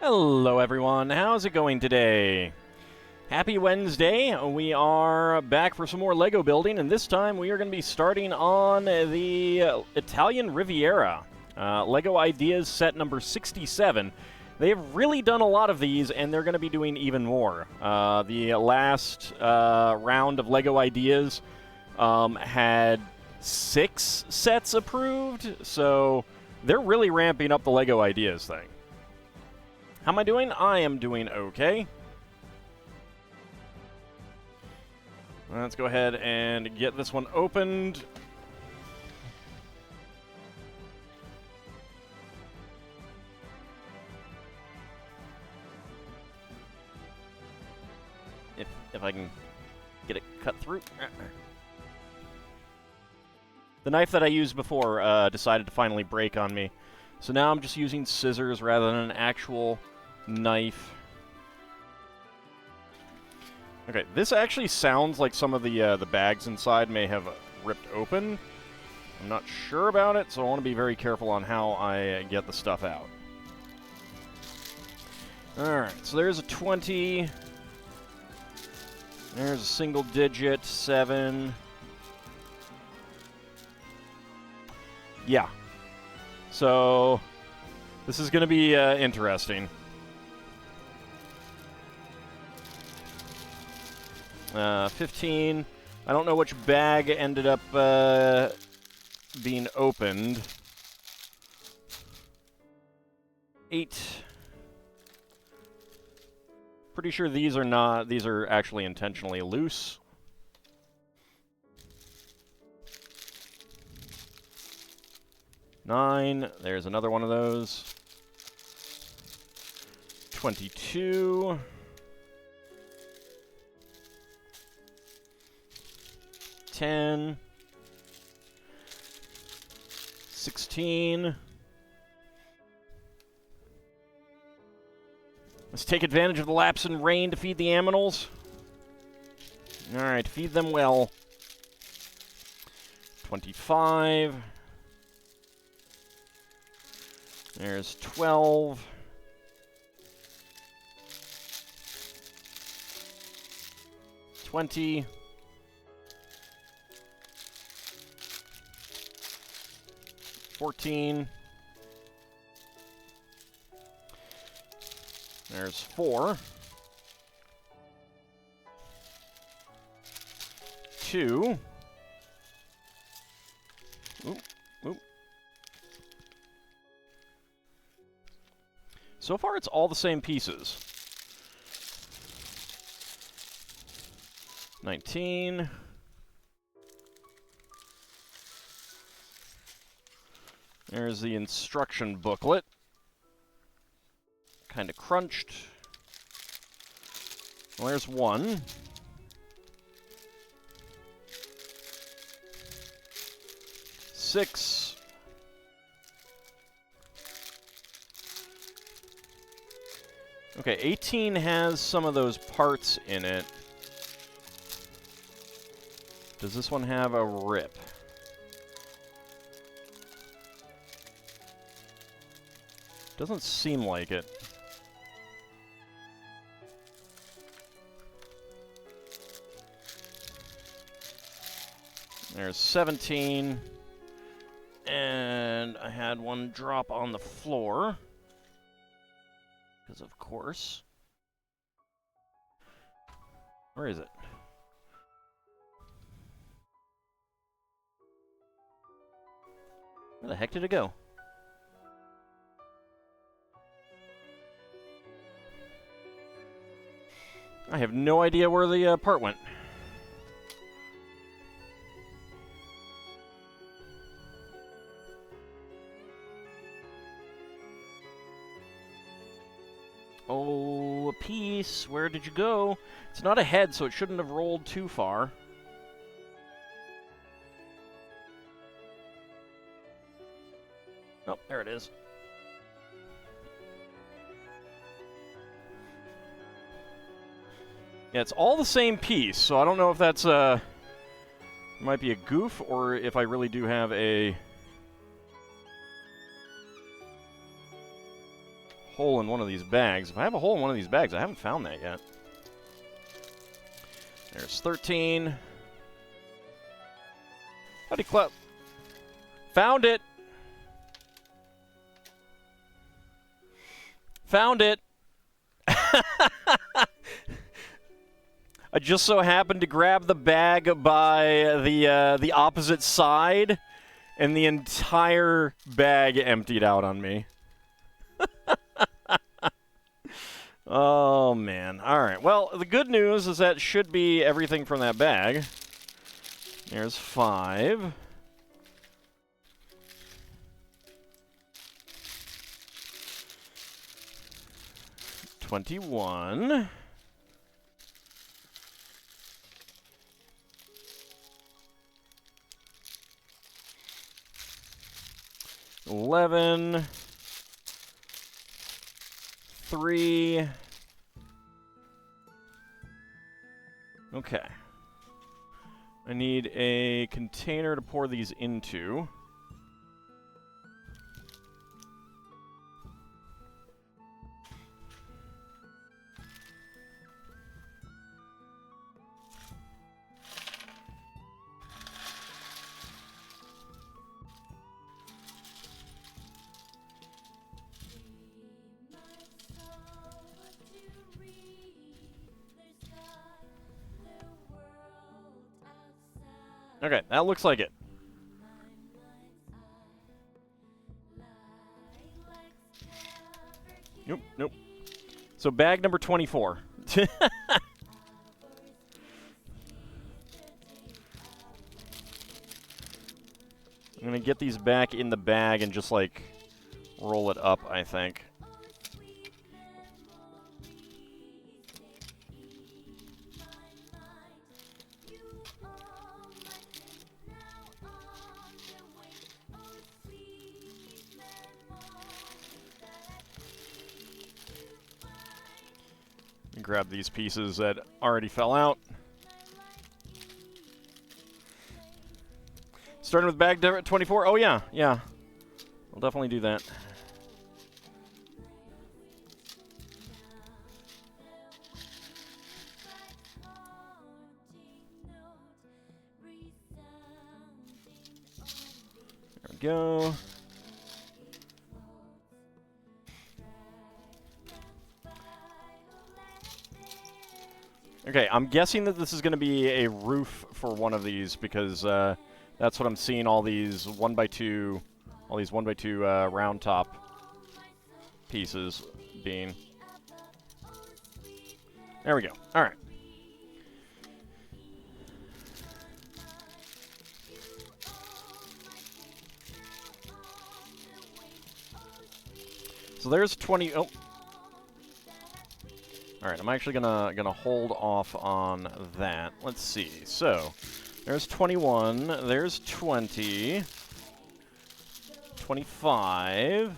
Hello everyone, how's it going today? Happy Wednesday. We are back for some more Lego building, and this time we are going to be starting on the Italian Riviera. Lego Ideas set number 67. They have really done a lot of these, and they're going to be doing even more. The last round of Lego Ideas had 6 sets approved, so they're really ramping up the Lego Ideas thing. How am I doing? I am doing okay. Let's go ahead and get this one opened. If I can get it cut through. The knife that I used before decided to finally break on me. So now I'm just using scissors rather than an actual knife. Okay, this actually sounds like some of the bags inside may have ripped open. I'm not sure about it, so I want to be very careful on how I get the stuff out. Alright, so there's a 20. There's a single digit, 7. Yeah. So, this is going to be interesting. 15. I don't know which bag ended up being opened. 8. Pretty sure these are not. These are actually intentionally loose. 9. There's another one of those. 22. 10. 16. Let's take advantage of the lapse in rain to feed the aminals. Alright, feed them well. 25. There's 12. 20. 14. There's 4. 2. Oop, oop. So far, it's all the same pieces. 19. There's the instruction booklet. Kind of crunched. Well, there's 1. 6. Okay, 18 has some of those parts in it. Does this one have a rip? Doesn't seem like it. There's 17. And I had one drop on the floor. Because of course. Where is it? Where the heck did it go? I have no idea where the part went. Oh, a piece. Where did you go? It's not a head, so it shouldn't have rolled too far. Oh, there it is. Yeah, it's all the same piece, so I don't know if that's might be a goof or if I really do have a hole in one of these bags. If I have a hole in one of these bags, I haven't found that yet. There's 13. Howdy, Club. Found it. Found it. I just so happened to grab the bag by the opposite side, and the entire bag emptied out on me. Oh, man. All right. Well, the good news is that should be everything from that bag. There's 5. $21. 11. 3. Okay. I need a container to pour these into. Okay, that looks like it. Nope, nope. So bag number 24. I'm going to get these back in the bag and just, like, roll it up, I think. Grab these pieces that already fell out. Starting with bag 24. Oh, yeah, yeah. I'll definitely do that. There we go. Okay, I'm guessing that this is going to be a roof for one of these because that's what I'm seeing all these 1x2, round top pieces being. There we go. All right. So there's 20. Oh. All right, I'm actually gonna hold off on that. Let's see. So, there's 21. There's 20. 25.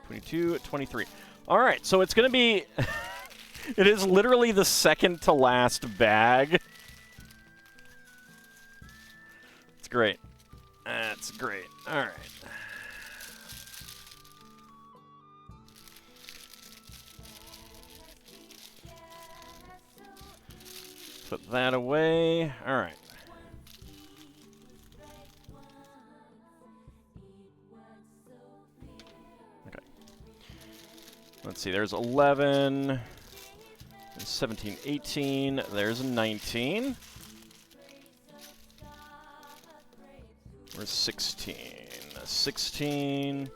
22. 23. All right, so it's gonna be. It is literally the second to last bag. It's great. That's great. All right. Put that away. All right. Okay. Let's see. There's 11. There's 17, 18. There's 19. Where's 16? 16.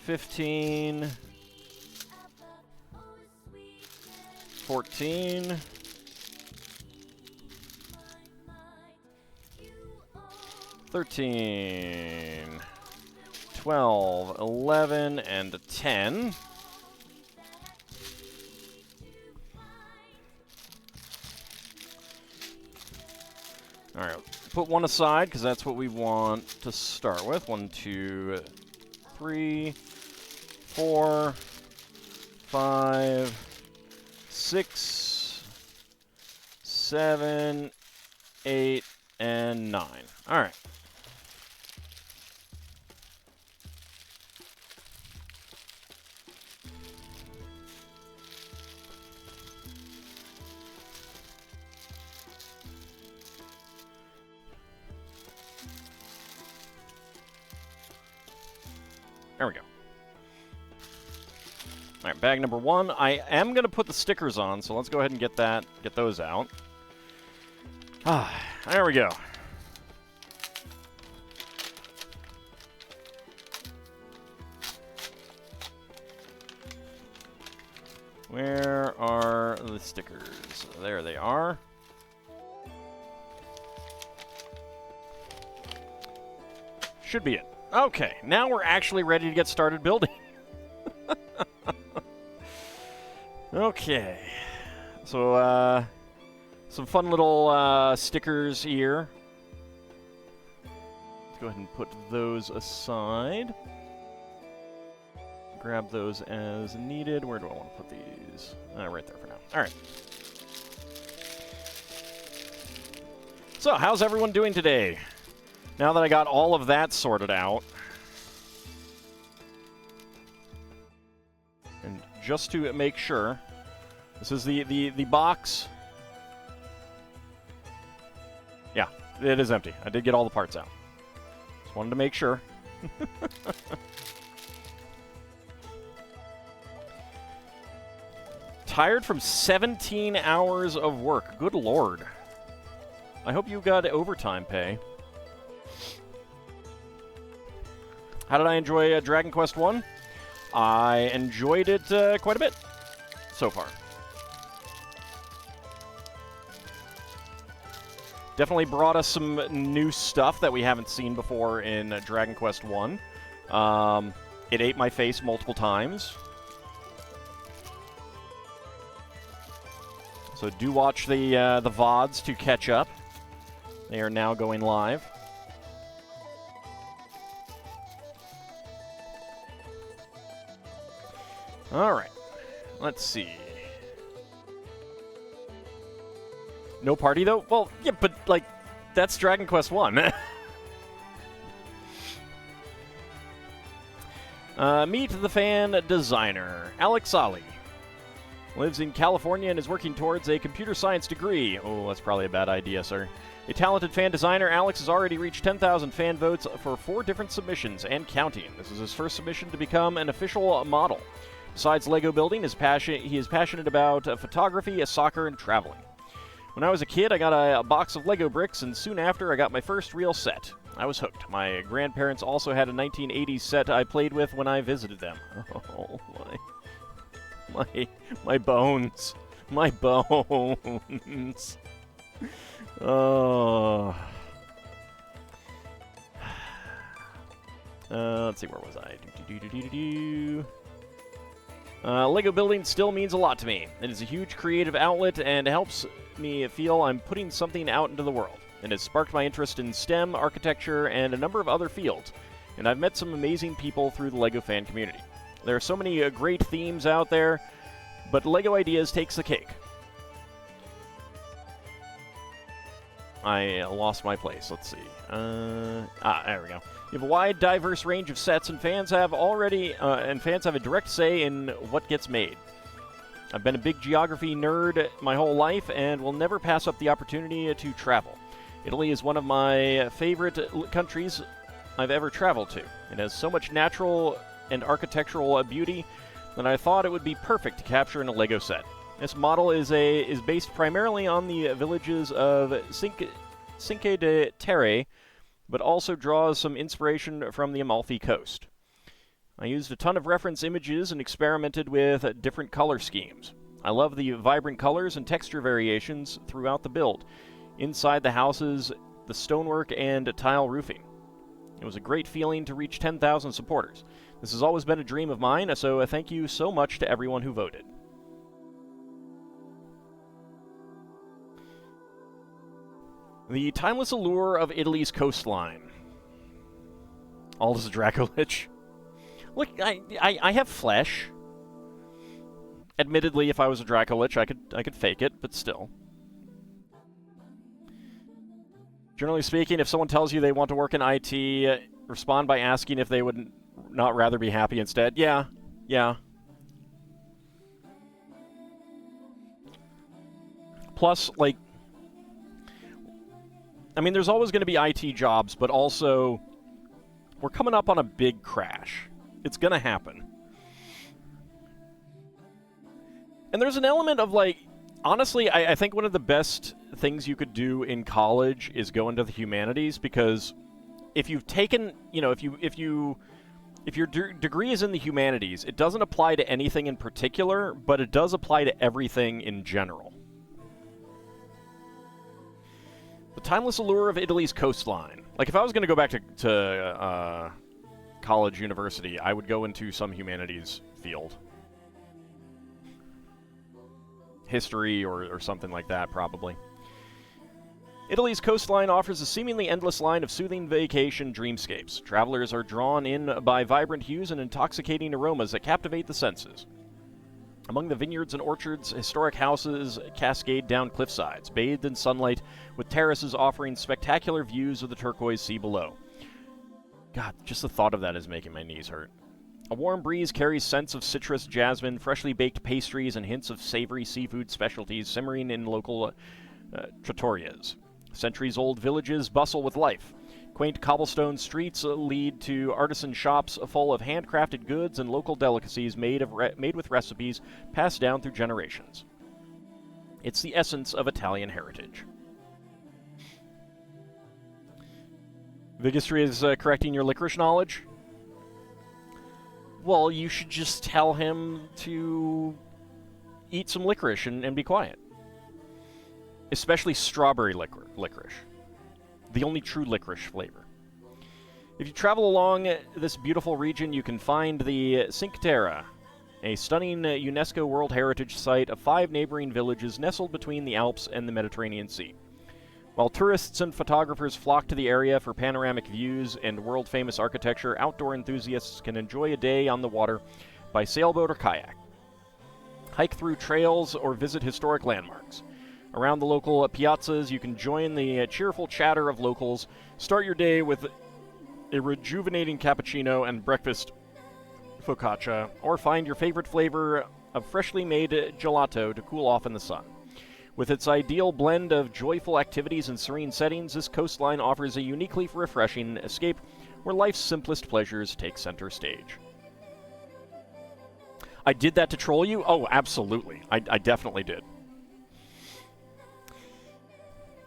15. 14. 13, 12, 11, and 10. All right, put one aside because that's what we want to start with. 1, 2, 3, 4, 5, 6, 7, 8, and 9. All right. There we go. All right, bag number 1. I am going to put the stickers on, so let's go ahead and get those out. There we go. Where are the stickers? There they are. Should be it. Okay, now we're actually ready to get started building. Okay. So, some fun little stickers here. Let's go ahead and put those aside. Grab those as needed. Where do I want to put these? Right there for now. All right. So, how's everyone doing today? Now that I got all of that sorted out. And just to make sure, this is the box. Yeah, it is empty. I did get all the parts out. Just wanted to make sure. Tired from 17 hours of work. Good lord. I hope you got overtime pay. How did I enjoy Dragon Quest 1? I enjoyed it quite a bit so far. Definitely brought us some new stuff that we haven't seen before in Dragon Quest 1. It ate my face multiple times. So do watch the VODs to catch up. They are now going live. All right. Let's see. No party, though? Well, yeah, but, like, that's Dragon Quest 1. Meet the fan designer, Alex Ali. Lives in California and is working towards a computer science degree. Oh, that's probably a bad idea, sir. A talented fan designer, Alex has already reached 10,000 fan votes for 4 different submissions and counting. This is his first submission to become an official model. Besides Lego building, he is passionate about photography, soccer, and traveling. When I was a kid, I got a box of Lego bricks, and soon after, I got my first real set. I was hooked. My grandparents also had a 1980s set I played with when I visited them. Oh, my bones. My bones. Oh. Let's see, where was I? Lego building still means a lot to me. It is a huge creative outlet and helps me feel I'm putting something out into the world. It has sparked my interest in STEM, architecture, and a number of other fields. And I've met some amazing people through the Lego fan community. There are so many great themes out there, but Lego Ideas takes the cake. I lost my place. Let's see. There we go. You have a wide, diverse range of sets, and fans have a direct say in what gets made. I've been a big geography nerd my whole life, and will never pass up the opportunity to travel. Italy is one of my favorite countries I've ever traveled to. It has so much natural and architectural beauty that I thought it would be perfect to capture in a Lego set. This model is based primarily on the villages of Cinque de Terre, but also draws some inspiration from the Amalfi Coast. I used a ton of reference images and experimented with different color schemes. I love the vibrant colors and texture variations throughout the build, inside the houses, the stonework, and tile roofing. It was a great feeling to reach 10,000 supporters. This has always been a dream of mine, so thank you so much to everyone who voted. The timeless allure of Italy's coastline. Aldous Dracolich. Look, I have flesh. Admittedly, if I was a Dracolich, I could fake it, but still. Generally speaking, if someone tells you they want to work in IT, respond by asking if they would not rather be happy instead. Yeah. Plus, like, I mean, there's always going to be IT jobs, but also, we're coming up on a big crash. It's gonna happen. And there's an element of, like, honestly, I think one of the best things you could do in college is go into the humanities, because if you've taken, you know, if your degree is in the humanities, it doesn't apply to anything in particular, but it does apply to everything in general. The timeless allure of Italy's coastline. Like, if I was going to go back to college, university, I would go into some humanities field. History or something like that, probably. Italy's coastline offers a seemingly endless line of soothing vacation dreamscapes. Travelers are drawn in by vibrant hues and intoxicating aromas that captivate the senses. Among the vineyards and orchards, historic houses cascade down cliffsides, bathed in sunlight, with terraces offering spectacular views of the turquoise sea below. God, just the thought of that is making my knees hurt. A warm breeze carries scents of citrus, jasmine, freshly baked pastries, and hints of savory seafood specialties simmering in local trattorias. Centuries-old villages bustle with life. Quaint cobblestone streets lead to artisan shops full of handcrafted goods and local delicacies made with recipes passed down through generations. It's the essence of Italian heritage. Vigistry is correcting your licorice knowledge. Well, you should just tell him to eat some licorice and be quiet. Especially strawberry licorice. The only true licorice flavor. If you travel along this beautiful region, you can find the Cinque Terre, a stunning UNESCO World Heritage Site of 5 neighboring villages nestled between the Alps and the Mediterranean Sea. While tourists and photographers flock to the area for panoramic views and world-famous architecture, outdoor enthusiasts can enjoy a day on the water by sailboat or kayak. Hike through trails or visit historic landmarks. Around the local piazzas, you can join the cheerful chatter of locals, start your day with a rejuvenating cappuccino and breakfast focaccia, or find your favorite flavor of freshly made gelato to cool off in the sun. With its ideal blend of joyful activities and serene settings, this coastline offers a uniquely refreshing escape where life's simplest pleasures take center stage. I did that to troll you? Oh, absolutely. I definitely did.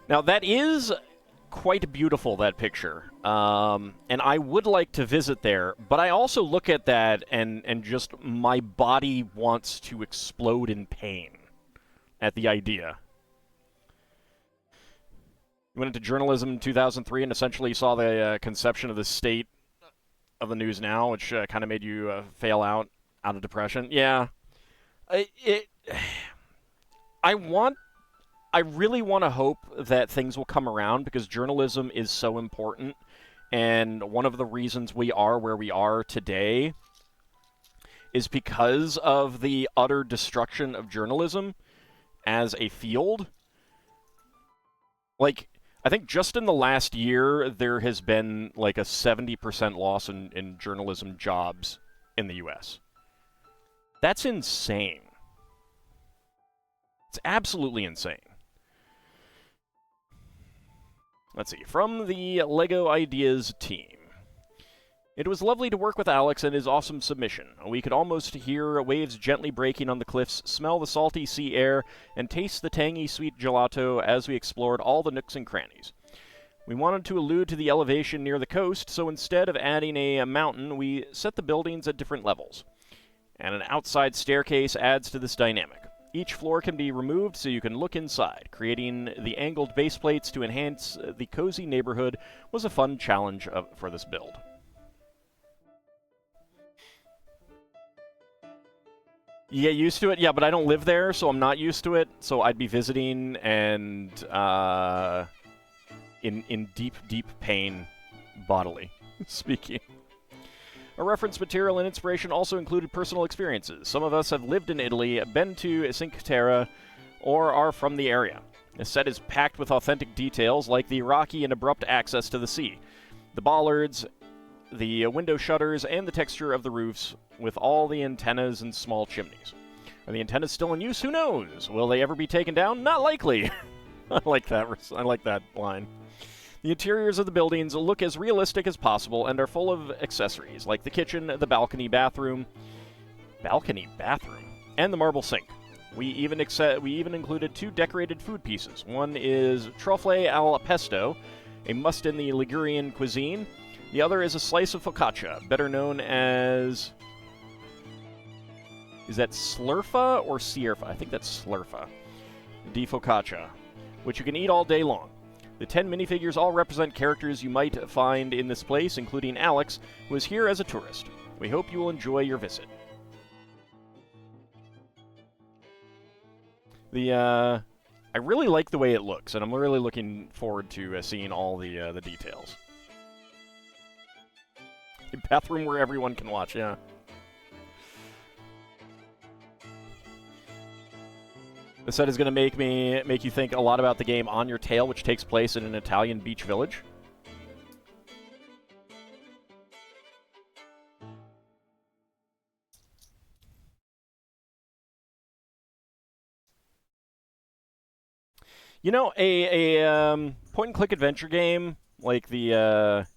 Now, that is quite beautiful, that picture. And I would like to visit there, but I also look at that and just my body wants to explode in pain at the idea. You went into journalism in 2003 and essentially saw the conception of the state of the news now, which kind of made you fail out of depression. Yeah. I really want to hope that things will come around, because journalism is so important, and one of the reasons we are where we are today is because of the utter destruction of journalism as a field. Like, I think just in the last year, there has been like a 70% loss in journalism jobs in the U.S. That's insane. It's absolutely insane. Let's see. From the LEGO Ideas team. It was lovely to work with Alex and his awesome submission. We could almost hear waves gently breaking on the cliffs, smell the salty sea air, and taste the tangy sweet gelato as we explored all the nooks and crannies. We wanted to allude to the elevation near the coast, so instead of adding a mountain, we set the buildings at different levels. And an outside staircase adds to this dynamic. Each floor can be removed so you can look inside. Creating the angled base plates to enhance the cozy neighborhood was a fun challenge for this build. You get used to it? Yeah, but I don't live there, so I'm not used to it. So I'd be visiting and in deep, deep pain, bodily speaking. A reference material and inspiration also included personal experiences. Some of us have lived in Italy, been to Cinque Terre, or are from the area. The set is packed with authentic details like the rocky and abrupt access to the sea, the bollards, the window shutters, and the texture of the roofs with all the antennas and small chimneys. Are the antennas still in use? Who knows? Will they ever be taken down? Not likely. I like that line. The interiors of the buildings look as realistic as possible and are full of accessories, like the kitchen, the balcony, bathroom, and the marble sink. We even included 2 decorated food pieces. One is truffle al pesto, a must in the Ligurian cuisine. The other is a slice of focaccia, better known as... Is that slurfa or sierfa? I think that's slurfa. Di focaccia, which you can eat all day long. The 10 minifigures all represent characters you might find in this place, including Alex, who is here as a tourist. We hope you will enjoy your visit. I really like the way it looks, and I'm really looking forward to seeing all the details. A bathroom where everyone can watch, yeah. The set is going to make you think a lot about the game On Your Tail, which takes place in an Italian beach village. You know, a point-and-click adventure game like the...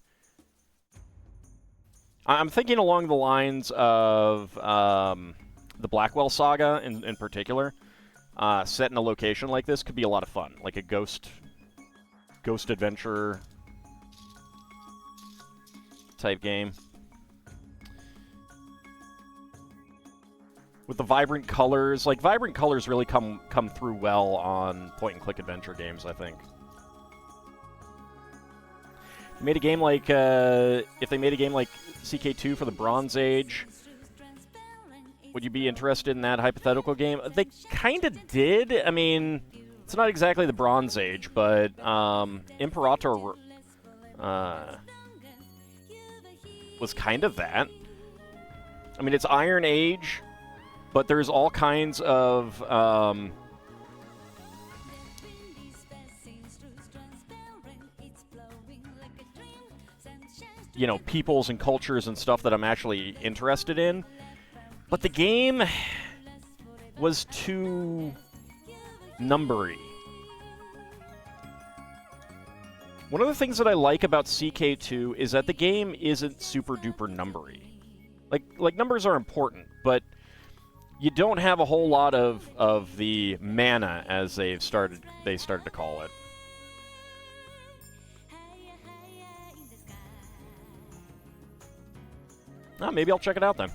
I'm thinking along the lines of the Blackwell Saga in particular. Set in a location like this could be a lot of fun, like a ghost adventure type game. With the vibrant colors, like vibrant colors really come through well on point-and-click adventure games, I think. They made a game like if they made a game like CK2 for the Bronze Age, would you be interested in that hypothetical game? They kind of did. I mean, it's not exactly the Bronze Age, but Imperator was kind of that. I mean, it's Iron Age, but there's all kinds of you know, peoples and cultures and stuff that I'm actually interested in. But the game was too numbery. One of the things that I like about CK2 is that the game isn't super duper numbery. Like numbers are important, but you don't have a whole lot of the mana, as they started to call it. Oh, maybe I'll check it out then.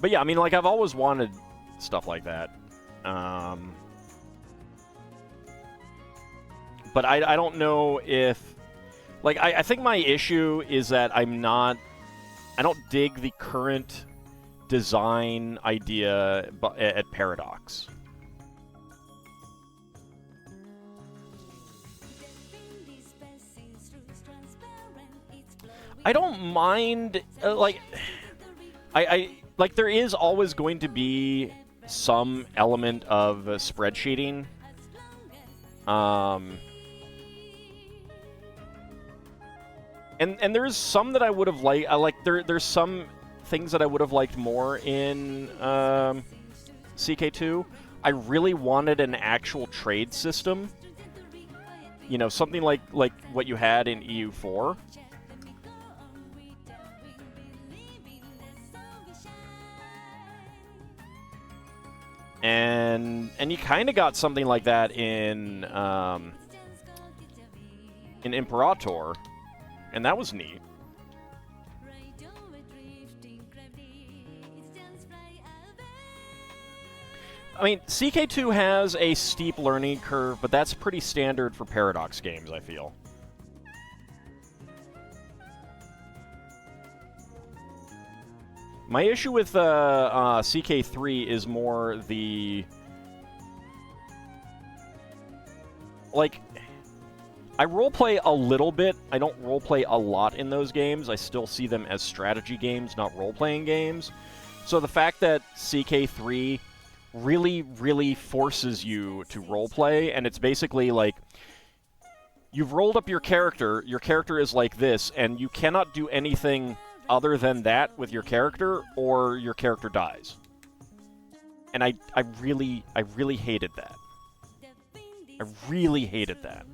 But yeah, I mean, like, I've always wanted stuff like that. But I don't know if... Like, I think my issue is that I don't dig the current design idea at Paradox. I don't mind, like, like, there is always going to be some element of spreadsheeting. And there's some that I would have liked. There's some things that I would have liked more in CK2. I really wanted an actual trade system. You know, something like what you had in EU4. And you kind of got something like that in Imperator, and that was neat. I mean, CK2 has a steep learning curve, but that's pretty standard for Paradox games, I feel. My issue with CK3 is more the... Like, I roleplay a little bit. I don't roleplay a lot in those games. I still see them as strategy games, not role-playing games. So the fact that CK3 really, really forces you to roleplay, and it's basically like, you've rolled up your character is like this, and you cannot do anything other than that with your character, or your character dies. And I really hated that. I really hated that.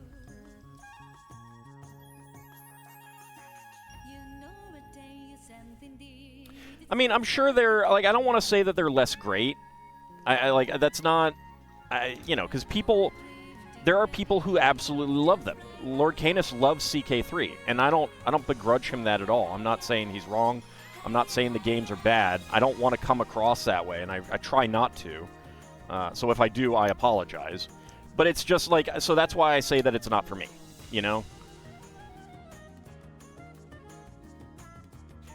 I mean, I'm sure they're, like, I don't want to say that they're less great. I like, that's not, you know, because there are people who absolutely love them. Lord Canis loves CK3, and I don't begrudge him that at all. I'm not saying he's wrong. I'm not saying the games are bad. I don't want to come across that way, and I try not to. So if I do, I apologize. But it's just like, so that's why I say that it's not for me, you know?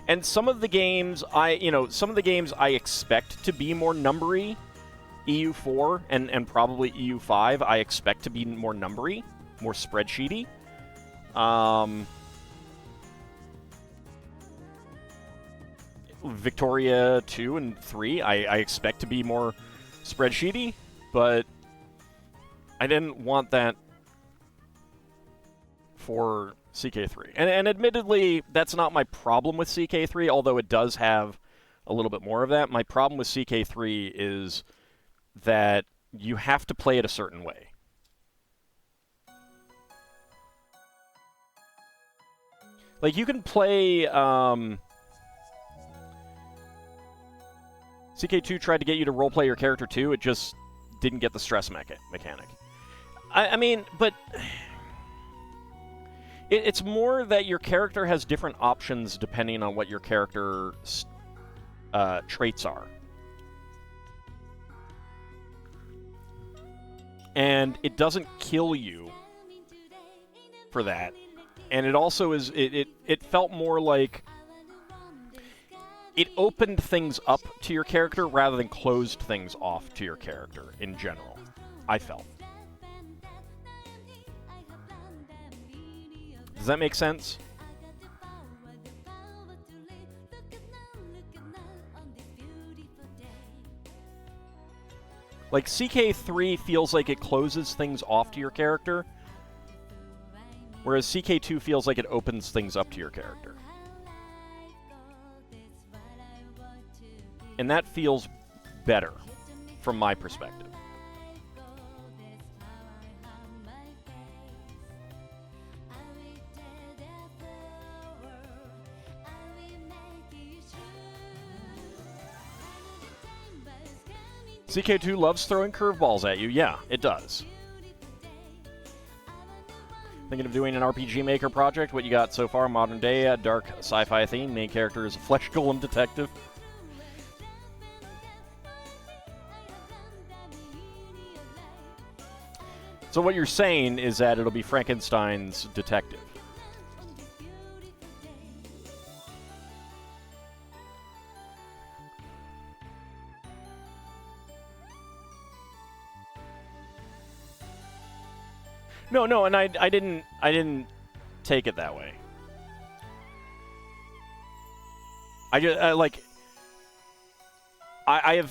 And some of the games I expect to be more numbery, EU4 and probably EU5, I expect to be more numbery, more spreadsheety. Victoria 2 and 3, I expect to be more spreadsheety, but I didn't want that for CK3. And admittedly, that's not my problem with CK3, although it does have a little bit more of that. My problem with CK3 is that you have to play it a certain way. Like, you can play... CK2 tried to get you to roleplay your character too, it just didn't get the stress mechanic. I mean, but... It's more that your character has different options depending on what your character's traits are. And it doesn't kill you for that. And it also is... It felt more like... It opened things up to your character rather than closed things off to your character in general, I felt. Does that make sense? Like, CK3 feels like it closes things off to your character, whereas CK2 feels like it opens things up to your character. And that feels better, from my perspective. CK2 loves throwing curveballs at you. Yeah, it does. Thinking of doing an RPG Maker project? What you got so far? Modern day, dark sci-fi theme. Main character is a flesh golem detective. So what you're saying is that it'll be Frankenstein's detective. No, and I didn't take it that way. I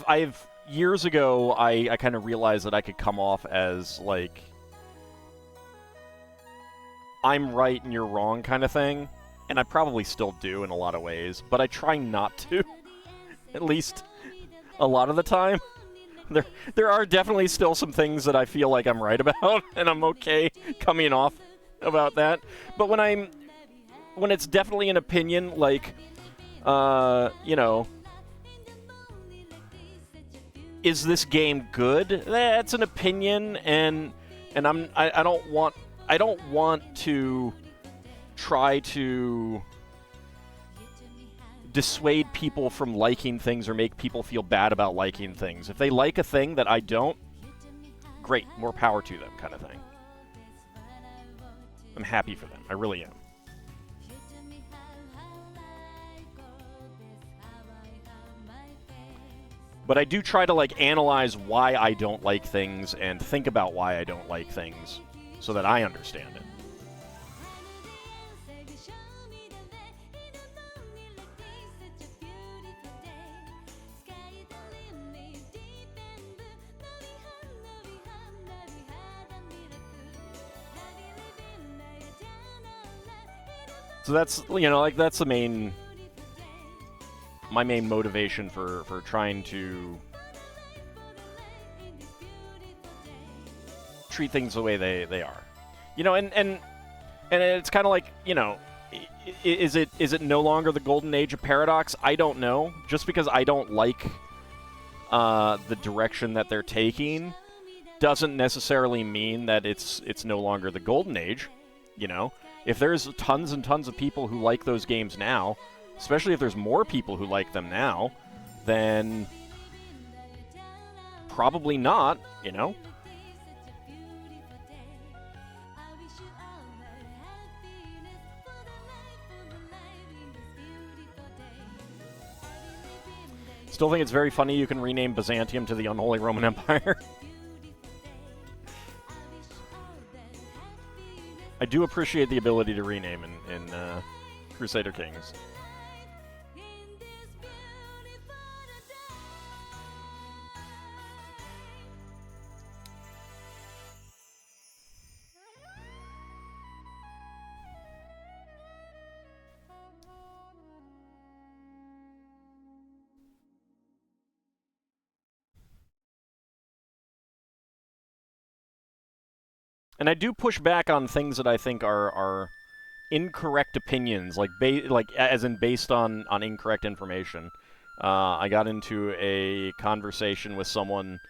have years ago I kind of realized that I could come off as like I'm right and you're wrong kind of thing, and I probably still do in a lot of ways, but I try not to, at least a lot of the time. There are definitely still some things that I feel like I'm right about, and I'm okay coming off about that. But when it's definitely an opinion, like, you know, is this game good? That's an opinion, and I don't want to try to dissuade people from liking things or make people feel bad about liking things. If they like a thing that I don't, great, more power to them, kind of thing. I'm happy for them. I really am. But I do try to, like, analyze why I don't like things and think about why I don't like things so that I understand it. So that's, you know, like, that's my main motivation for trying to treat things the way they are. You know, and it's kind of like, you know, is it no longer the golden age of Paradox? I don't know. Just because I don't like the direction that they're taking doesn't necessarily mean that it's no longer the golden age. You know, if there's tons and tons of people who like those games now, especially if there's more people who like them now, then probably not, you know? Still think it's very funny you can rename Byzantium to the Unholy Roman Empire. I do appreciate the ability to rename in Crusader Kings. And I do push back on things that I think are incorrect opinions, like as in based on incorrect information. I got into a conversation with someone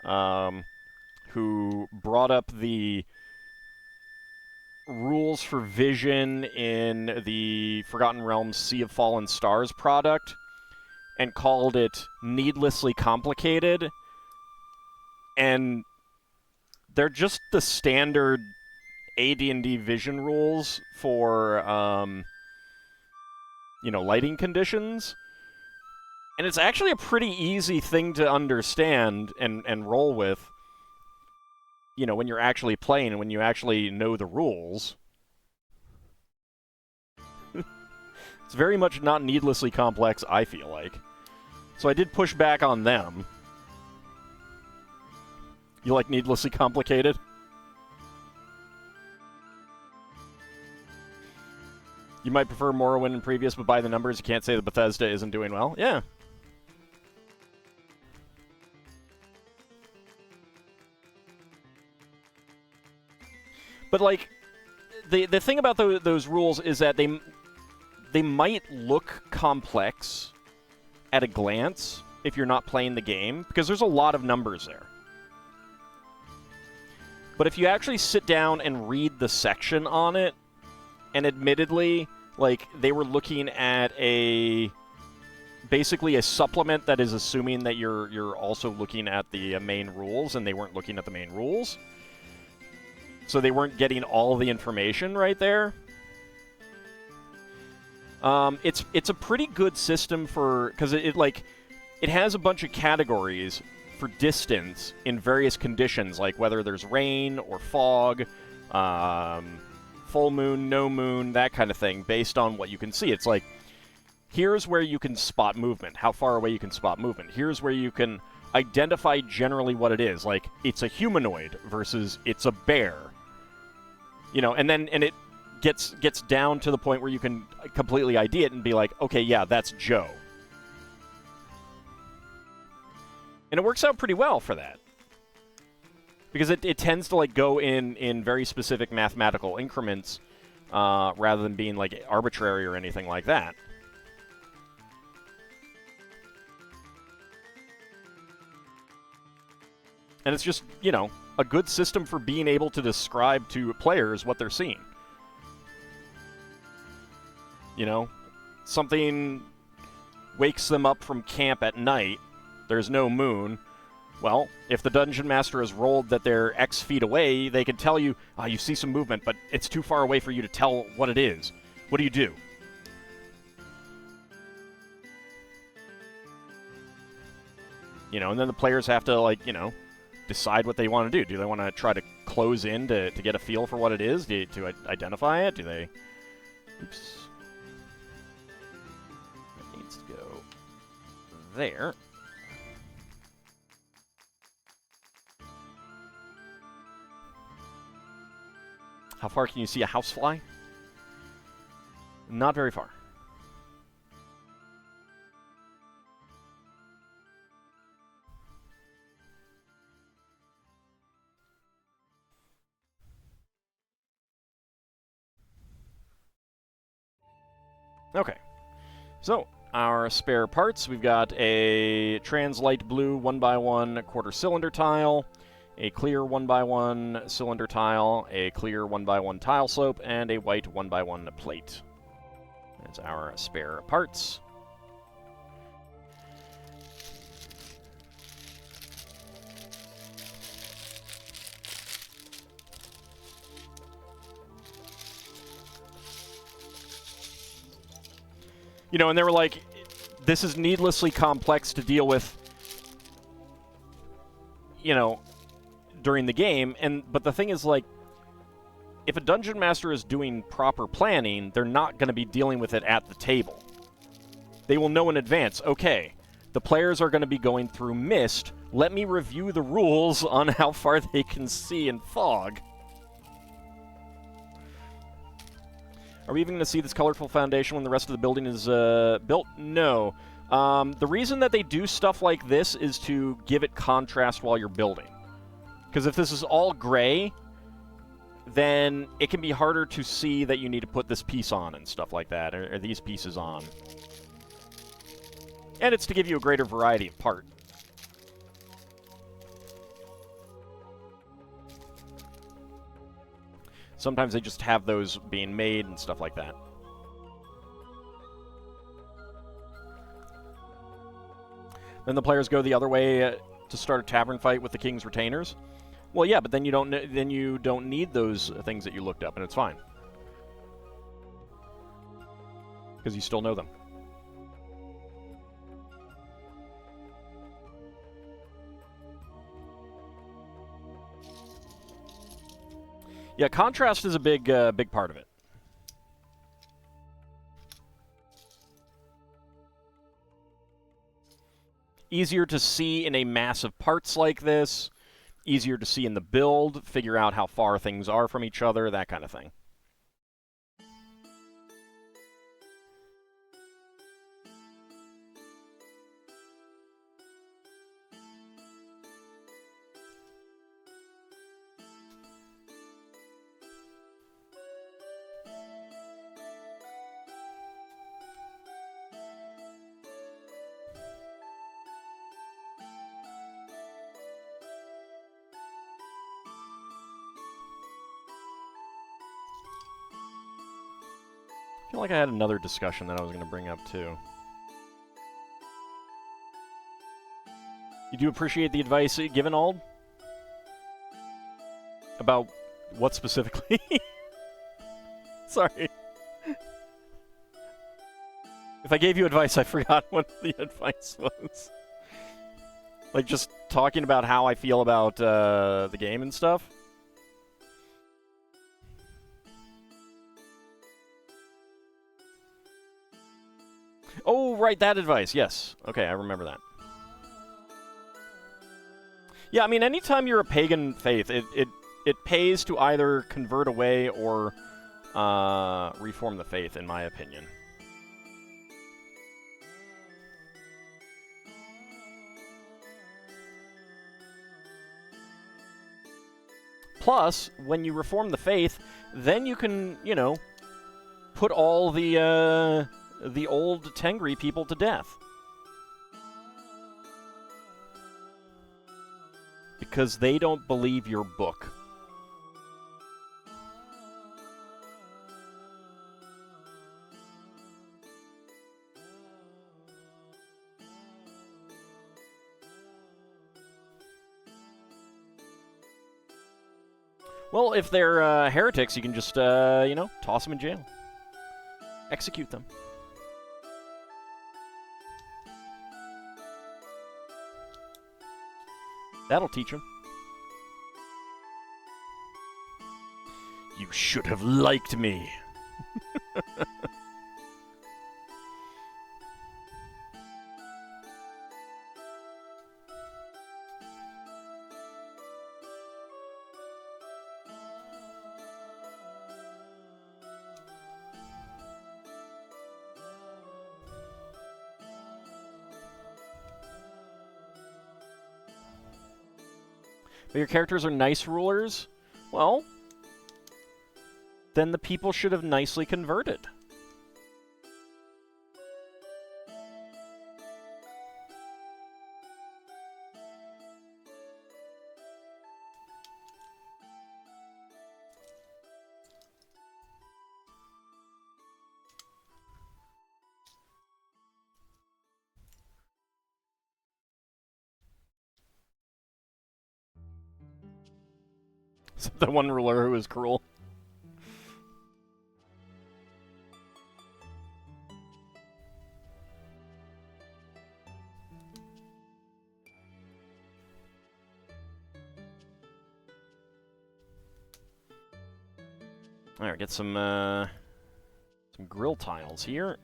who brought up the rules for vision in the Forgotten Realms Sea of Fallen Stars product and called it needlessly complicated. And they're just the standard AD&D vision rules for, you know, lighting conditions. And it's actually a pretty easy thing to understand and roll with, you know, when you're actually playing and when you actually know the rules. It's very much not needlessly complex, I feel like. So I did push back on them. You like needlessly complicated? You might prefer Morrowind and previous, but by the numbers, you can't say that Bethesda isn't doing well. Yeah. But, like, the thing about those rules is that they might look complex at a glance if you're not playing the game, because there's a lot of numbers there. But if you actually sit down and read the section on it, and admittedly, like, they were looking at basically a supplement that is assuming that you're also looking at the main rules, and they weren't looking at the main rules. So they weren't getting all the information right there. It's a pretty good system for, because it has a bunch of categories for distance in various conditions, like whether there's rain or fog, full moon, no moon, that kind of thing, based on what you can see. It's like, here's where you can spot movement, how far away you can spot movement. Here's where you can identify generally what it is, like it's a humanoid versus it's a bear. You know, and it gets down to the point where you can completely ID it and be like, okay, yeah, that's Joe. And it works out pretty well for that. Because it tends to, like, go in very specific mathematical increments rather than being, like, arbitrary or anything like that. And it's just, you know, a good system for being able to describe to players what they're seeing. You know, something wakes them up from camp at night, there's no moon. Well, if the Dungeon Master has rolled that they're X feet away, they can tell you, you see some movement, but it's too far away for you to tell what it is. What do you do? You know, and then the players have to, like, you know, decide what they want to do. Do they want to try to close in to get a feel for what it is, to identify it? Do they... Oops. That needs to go there. How far can you see a housefly? Not very far. Okay. So, our spare parts, we've got a trans-light blue 1x1 quarter cylinder tile, a clear 1x1 cylinder tile, a clear 1x1 tile slope, and a white 1x1 plate. That's our spare parts. You know, and they were like, this is needlessly complex to deal with, you know, during the game. But the thing is, like, if a dungeon master is doing proper planning, they're not going to be dealing with it at the table. They will know in advance, okay, the players are going to be going through mist. Let me review the rules on how far they can see in fog. Are we even going to see this colorful foundation when the rest of the building is built? No. The reason that they do stuff like this is to give it contrast while you're building. Because if this is all gray, then it can be harder to see that you need to put this piece on and stuff like that, or these pieces on. And it's to give you a greater variety of part. Sometimes they just have those being made and stuff like that. Then the players go the other way to start a tavern fight with the king's retainers. Well, yeah, but then you don't need those things that you looked up, and it's fine because you still know them. Yeah, contrast is a big part of it. Easier to see in a mass of parts like this. Easier to see in the build, figure out how far things are from each other, that kind of thing. I feel like I had another discussion that I was going to bring up, too. You do appreciate the advice given, Ald? About what specifically? Sorry. If I gave you advice, I forgot what the advice was. Like, just talking about how I feel about the game and stuff? Oh, right, that advice, yes. Okay, I remember that. Yeah, I mean, anytime you're a pagan faith, it pays to either convert away or reform the faith, in my opinion. Plus, when you reform the faith, then you can, you know, put all the old Tengri people to death. Because they don't believe your book. Well, if they're heretics, you can just, you know, toss them in jail. Execute them. That'll teach them. You should have liked me. But your characters are nice rulers? Well, then the people should have nicely converted. Except the one ruler who is cruel. Alright, get some grill tiles here.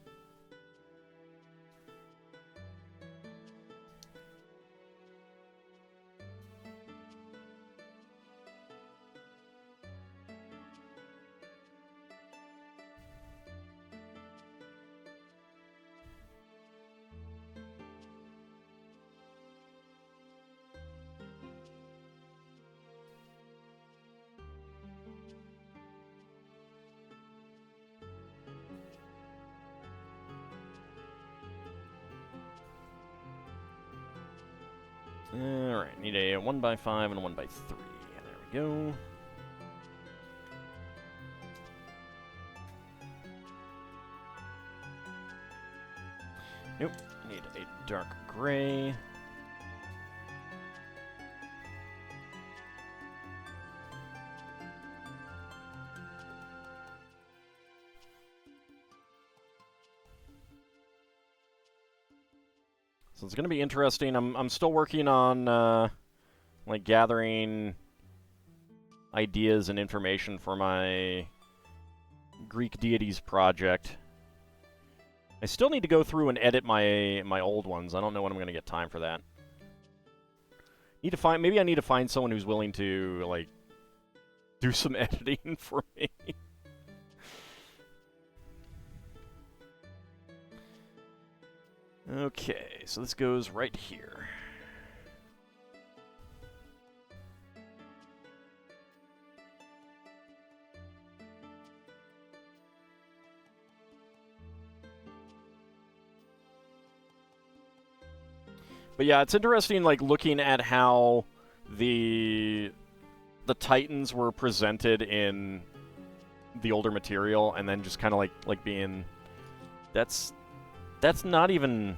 Alright, need a 1x5 and a 1x3. There we go. Nope, need a dark gray. So it's going to be interesting. I'm still working on like gathering ideas and information for my Greek deities project. I still need to go through and edit my old ones. I don't know when I'm going to get time for that. Maybe I need to find someone who's willing to like do some editing for me. Okay, so this goes right here. But yeah, it's interesting, like, looking at how the Titans were presented in the older material, and then just kind of like being... That's not even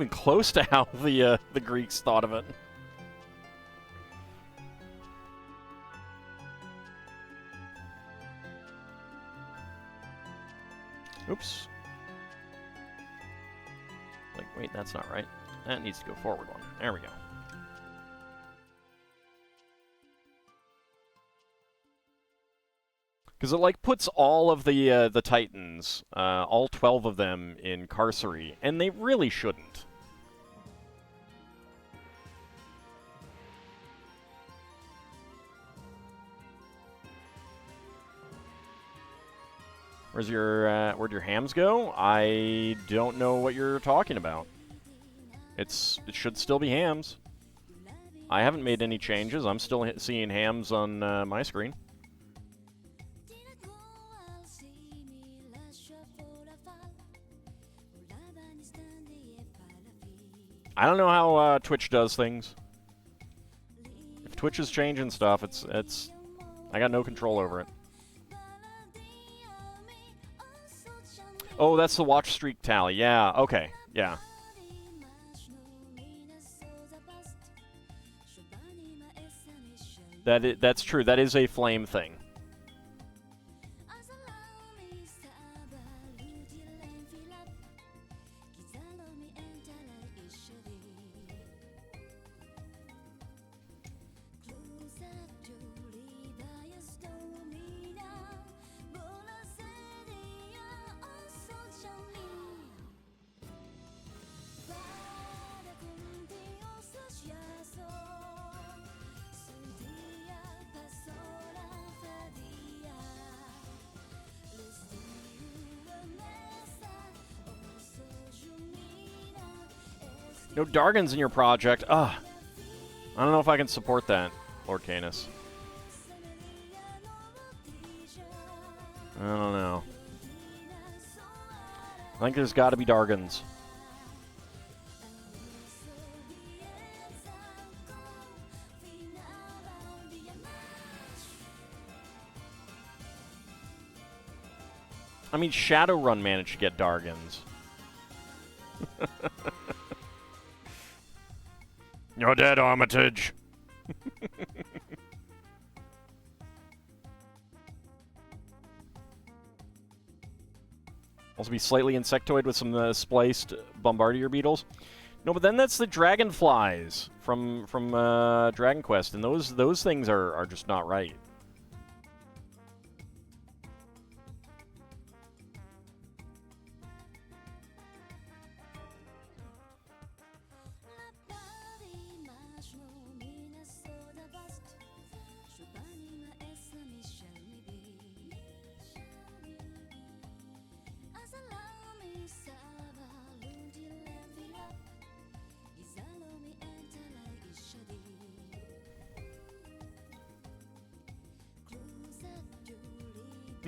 close to how the Greeks thought of it. Oops. Like, wait, that's not right. That needs to go forward one. There we go. Because it, like, puts all of the Titans, all 12 of them, in Carcery, and they really shouldn't. Where'd your hams go? I don't know what you're talking about. It should still be hams. I haven't made any changes. I'm still seeing hams on my screen. I don't know how Twitch does things. If Twitch is changing stuff, it's I got no control over it. Oh, that's the watch streak tally. Yeah, okay. Yeah. That's true. That is a flame thing. No Dargans in your project. Ugh. I don't know if I can support that, Lord Canis. I don't know. I think there's got to be Dargans. I mean, Shadowrun managed to get Dargans. You're dead, Armitage. Also be slightly insectoid with some spliced bombardier beetles. No, but then that's the dragonflies from Dragon Quest, and those things are just not right.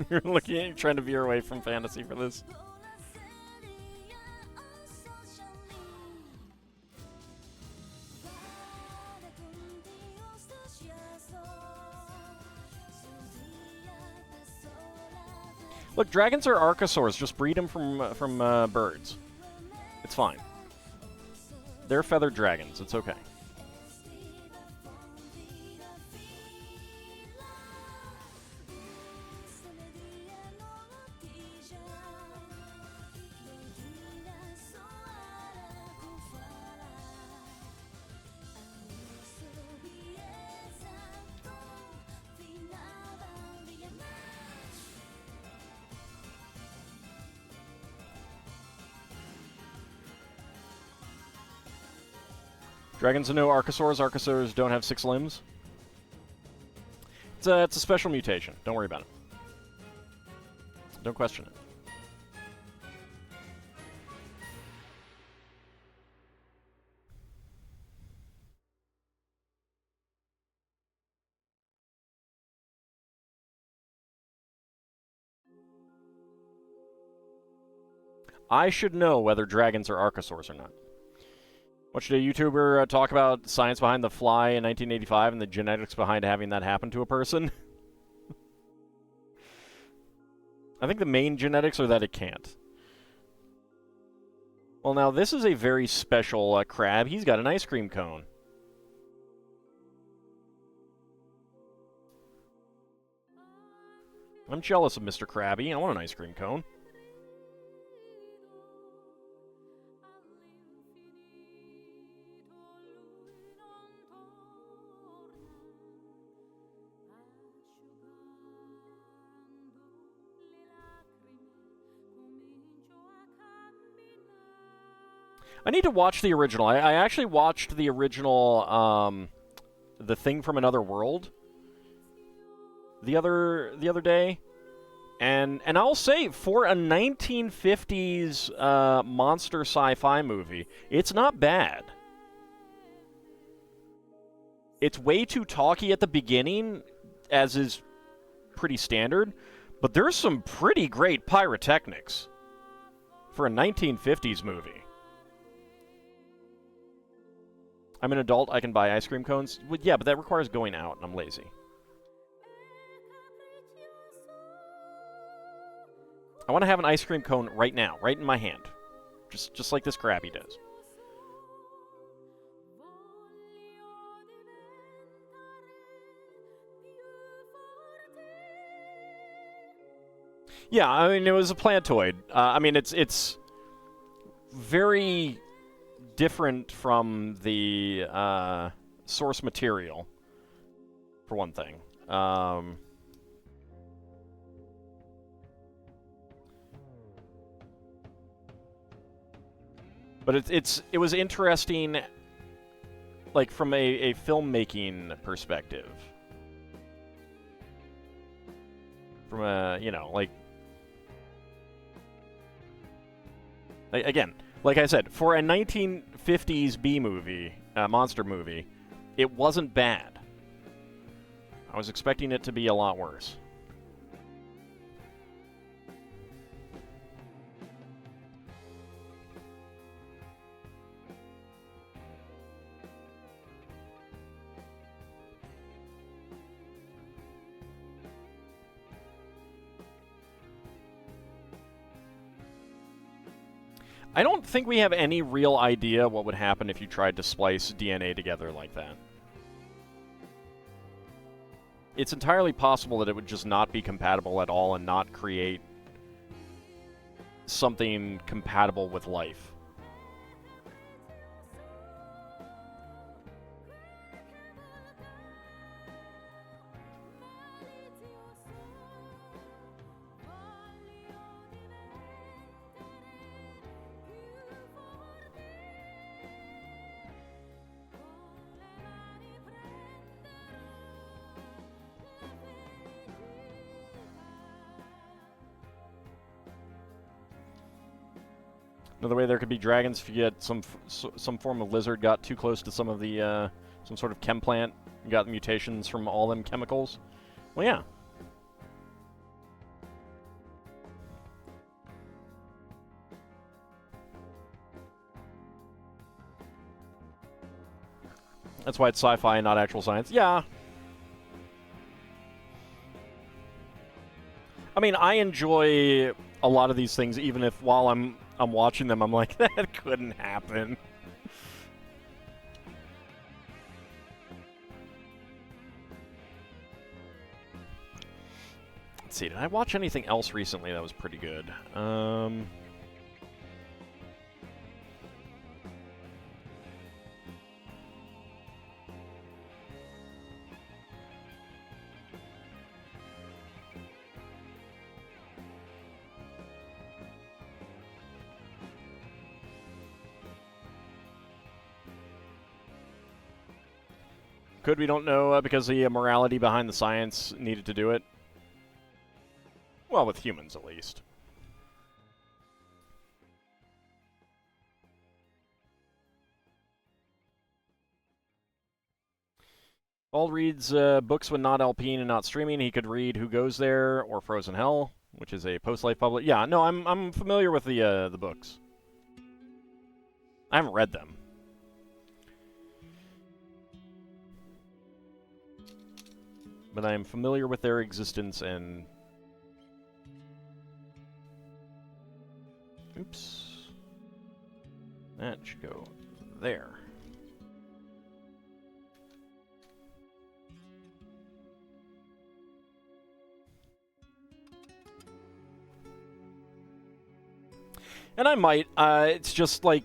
You're looking at trying to veer away from fantasy for this. Look, dragons are archosaurs. Just breed them from birds. It's fine. They're feathered dragons. It's okay. Dragons are no archosaurs. Archosaurs don't have 6 limbs. It's a special mutation. Don't worry about it. Don't question it. I should know whether dragons are archosaurs or not. Watched a YouTuber talk about science behind the fly in 1985 and the genetics behind having that happen to a person. I think the main genetics are that it can't. Well, now, this is a very special crab. He's got an ice cream cone. I'm jealous of Mr. Krabby. I want an ice cream cone. I need to watch the original. I actually watched the original, The Thing from Another World the other day, and I'll say, for a 1950s monster sci-fi movie, it's not bad. It's way too talky at the beginning, as is pretty standard, but there's some pretty great pyrotechnics for a 1950s movie. I'm an adult, I can buy ice cream cones. Well, yeah, but that requires going out, and I'm lazy. I want to have an ice cream cone right now, right in my hand. Just like this Krabby does. Yeah, I mean, it was a plantoid. I mean, it's very different from the source material, for one thing. But it was interesting, like, from a filmmaking perspective. From a, you know, like, again, like I said, for a 1950s B-movie, monster movie, it wasn't bad. I was expecting it to be a lot worse. I don't think we have any real idea what would happen if you tried to splice DNA together like that. It's entirely possible that it would just not be compatible at all and not create something compatible with life. Another way there could be dragons if you get some form of lizard got too close to some of the some sort of chem plant and got mutations from all them chemicals. Well, yeah. That's why it's sci-fi and not actual science. Yeah. I mean, I enjoy a lot of these things, even if while I'm watching them, I'm like, that couldn't happen. Let's see, did I watch anything else recently that was pretty good? Could, we don't know, because the morality behind the science needed to do it. Well, with humans, at least. Bald reads books when not LPing and not streaming. He could read Who Goes There or Frozen Hell, which is a post-life public. Yeah, no, I'm familiar with the books. I haven't read them. But I am familiar with their existence and... Oops. That should go there. And I might, it's just like...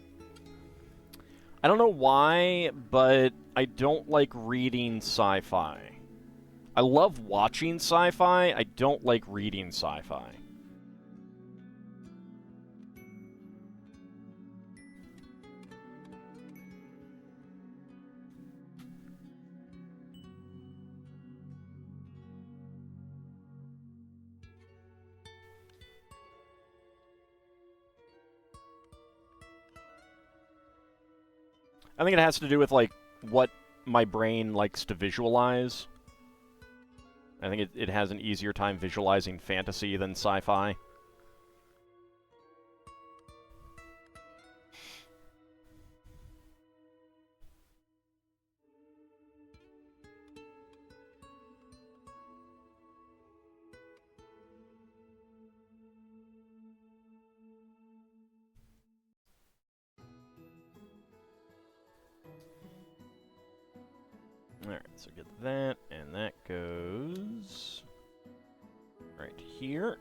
I don't know why, but I don't like reading sci-fi. I love watching sci-fi, I don't like reading sci-fi. I think it has to do with, like, what my brain likes to visualize. I think it has an easier time visualizing fantasy than sci-fi. Alright, so get that, and that goes right here.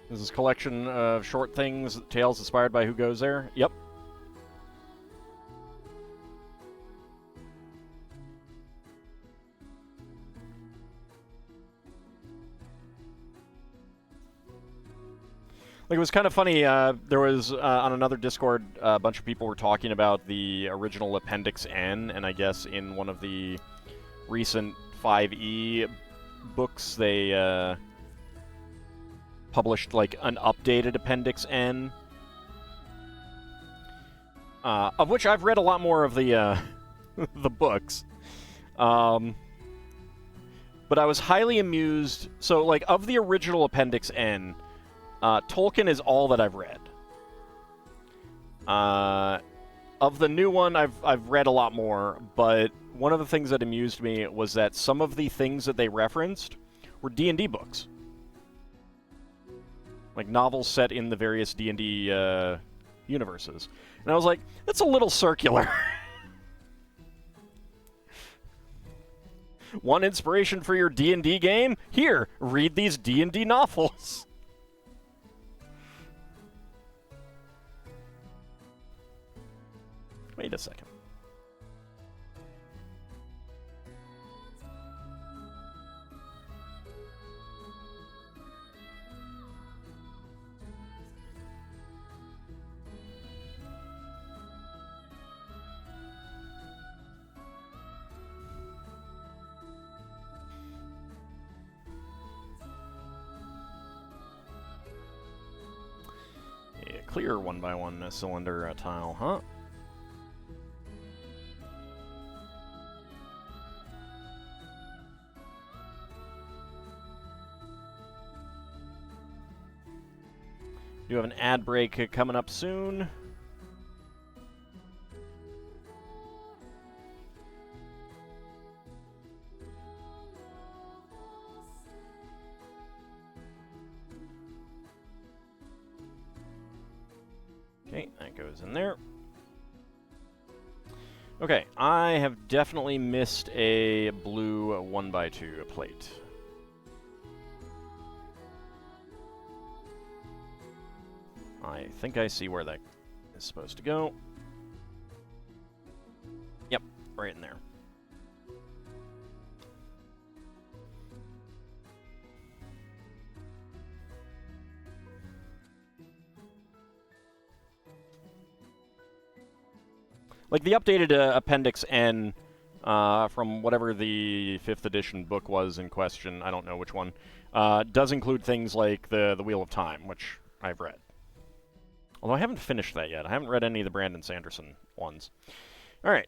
This is a collection of short things, tales inspired by Who Goes There. Yep. Like, it was kind of funny, there was, on another Discord, a bunch of people were talking about the original Appendix N, and I guess in one of the recent 5e books, they, published, like, an updated Appendix N, of which I've read a lot more of the, the books. But I was highly amused, so, like, of the original Appendix N, Tolkien is all that I've read. Of the new one, I've read a lot more, but one of the things that amused me was that some of the things that they referenced were D&D books. Like novels set in the various D&D universes. And I was like, that's a little circular. Want inspiration for your D&D game? Here, read these D&D novels. Wait a second. Yeah, clear 1x1 cylinder tile, huh? Do have an ad break coming up soon. Okay, that goes in there. Okay, I have definitely missed a blue 1x2 plate. I think I see where that is supposed to go. Yep, right in there. Like the updated Appendix N from whatever the 5th edition book was in question, I don't know which one, does include things like the Wheel of Time, which I've read. Although I haven't finished that yet. I haven't read any of the Brandon Sanderson ones. All right.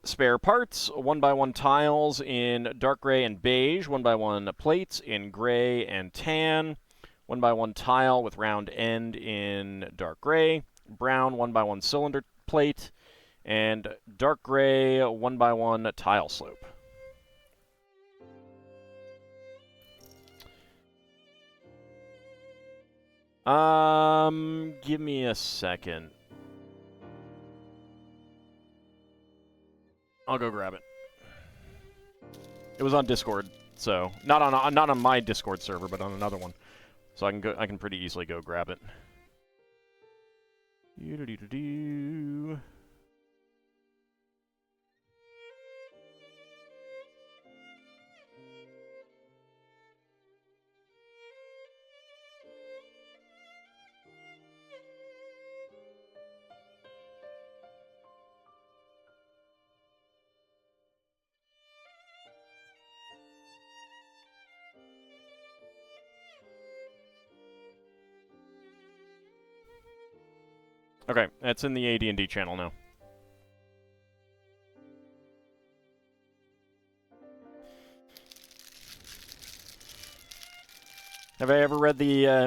Spare parts, 1x1 tiles in dark gray and beige, 1x1 plates in gray and tan, 1x1 tile with round end in dark gray, brown 1x1 cylinder plate, and dark gray 1x1 tile slope. Give me a second. I'll go grab it. It was on Discord, so not on my Discord server, but on another one. So I can pretty easily go grab it. Doo-doo-doo-doo-doo. Okay, that's in the AD&D channel now. Have I ever read the ever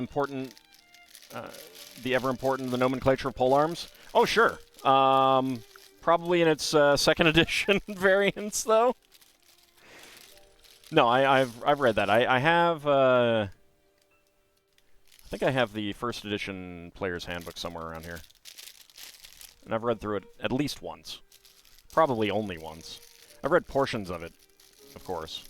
important the nomenclature of polearms? Oh, sure. Probably in its second edition variants, though. No, I've read that. I have. I think I have the first edition player's handbook somewhere around here. And I've read through it at least once. Probably only once. I've read portions of it, of course.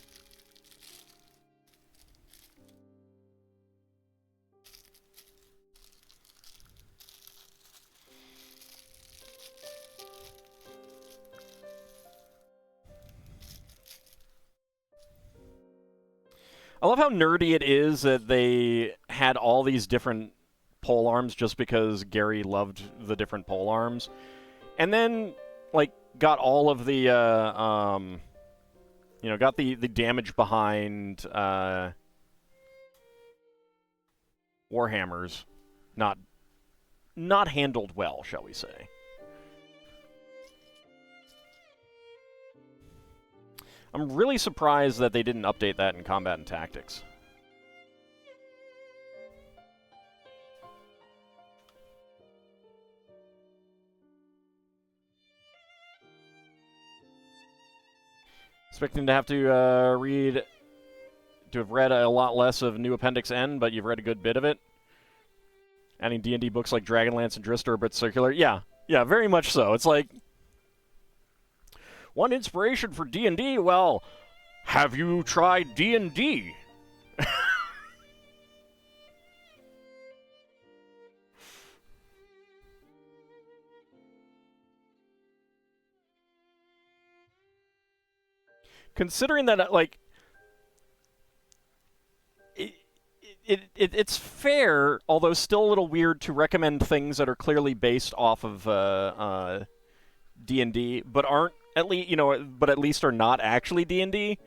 I love how nerdy it is that they had all these different pole arms just because Gary loved the different pole arms. And then, like, got all of the, got the damage behind Warhammers not handled well, shall we say. I'm really surprised that they didn't update that in Combat and Tactics. Expecting to have to have read a lot less of New Appendix N, but you've read a good bit of it. Adding D&D books like Dragonlance and Dristor are a bit circular. Yeah, very much so. It's like, one inspiration for D&D, well, have you tried D&D? Considering that, like, it's fair, although still a little weird, to recommend things that are clearly based off of D&D, but aren't at least but at least are not actually D&D.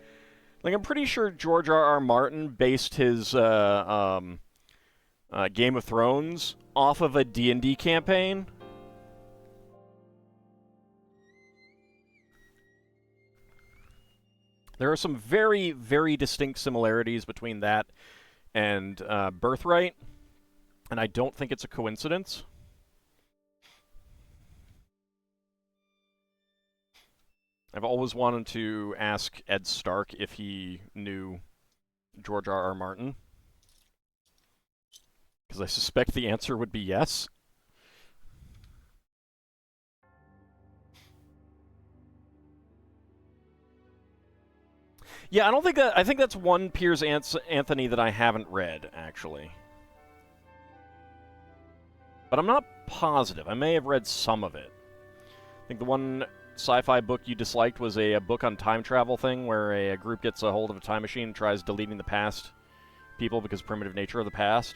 Like, I'm pretty sure George R.R. Martin based his Game of Thrones off of a D&D campaign. There are some very, very distinct similarities between that and Birthright, and I don't think it's a coincidence. I've always wanted to ask Ed Stark if he knew George R.R. Martin, because I suspect the answer would be yes. Yeah, I think that's one Piers Anthony that I haven't read, actually. But I'm not positive. I may have read some of it. I think the one sci-fi book you disliked was a book on time travel thing, where a group gets a hold of a time machine and tries deleting the past people because primitive nature of the past.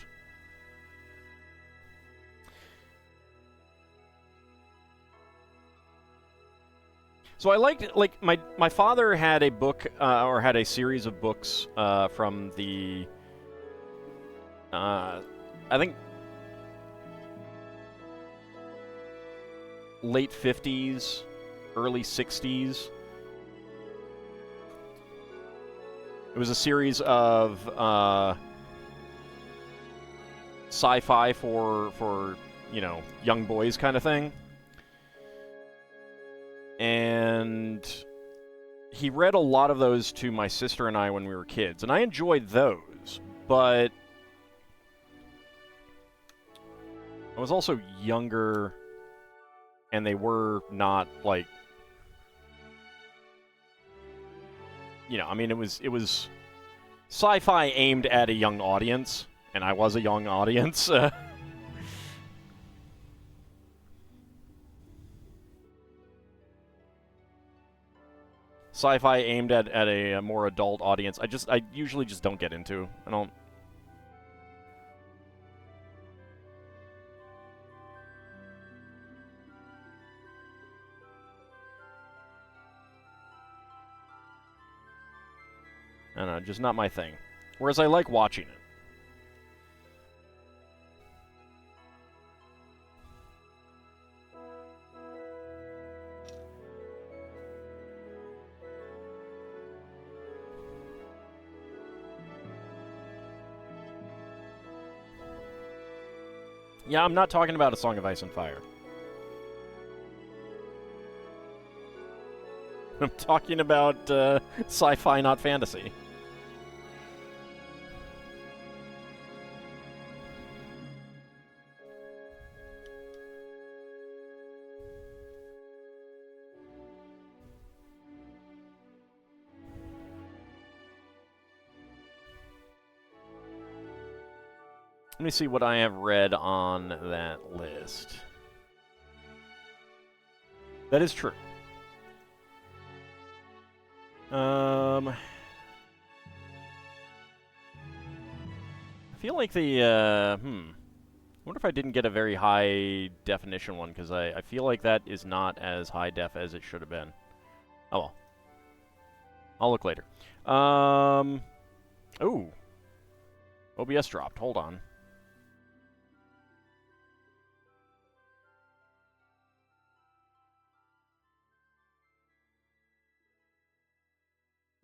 So I liked, like, my father had a book, or had a series of books from the, I think, late 50s, early 60s. It was a series of sci-fi for young boys kind of thing. And he read a lot of those to my sister and I when we were kids, and I enjoyed those, but I was also younger, and they were not, like, I mean, it was sci-fi aimed at a young audience, and I was a young audience. Sci-fi aimed at a more adult audience, I usually just don't get into. I don't. I don't know, just not my thing. Whereas I like watching it. Yeah, I'm not talking about A Song of Ice and Fire. I'm talking about sci-fi, not fantasy. Let me see what I have read on that list. That is true. I feel like the, I wonder if I didn't get a very high definition one, because I feel like that is not as high def as it should have been. Oh well. I'll look later. Ooh. OBS dropped. Hold on.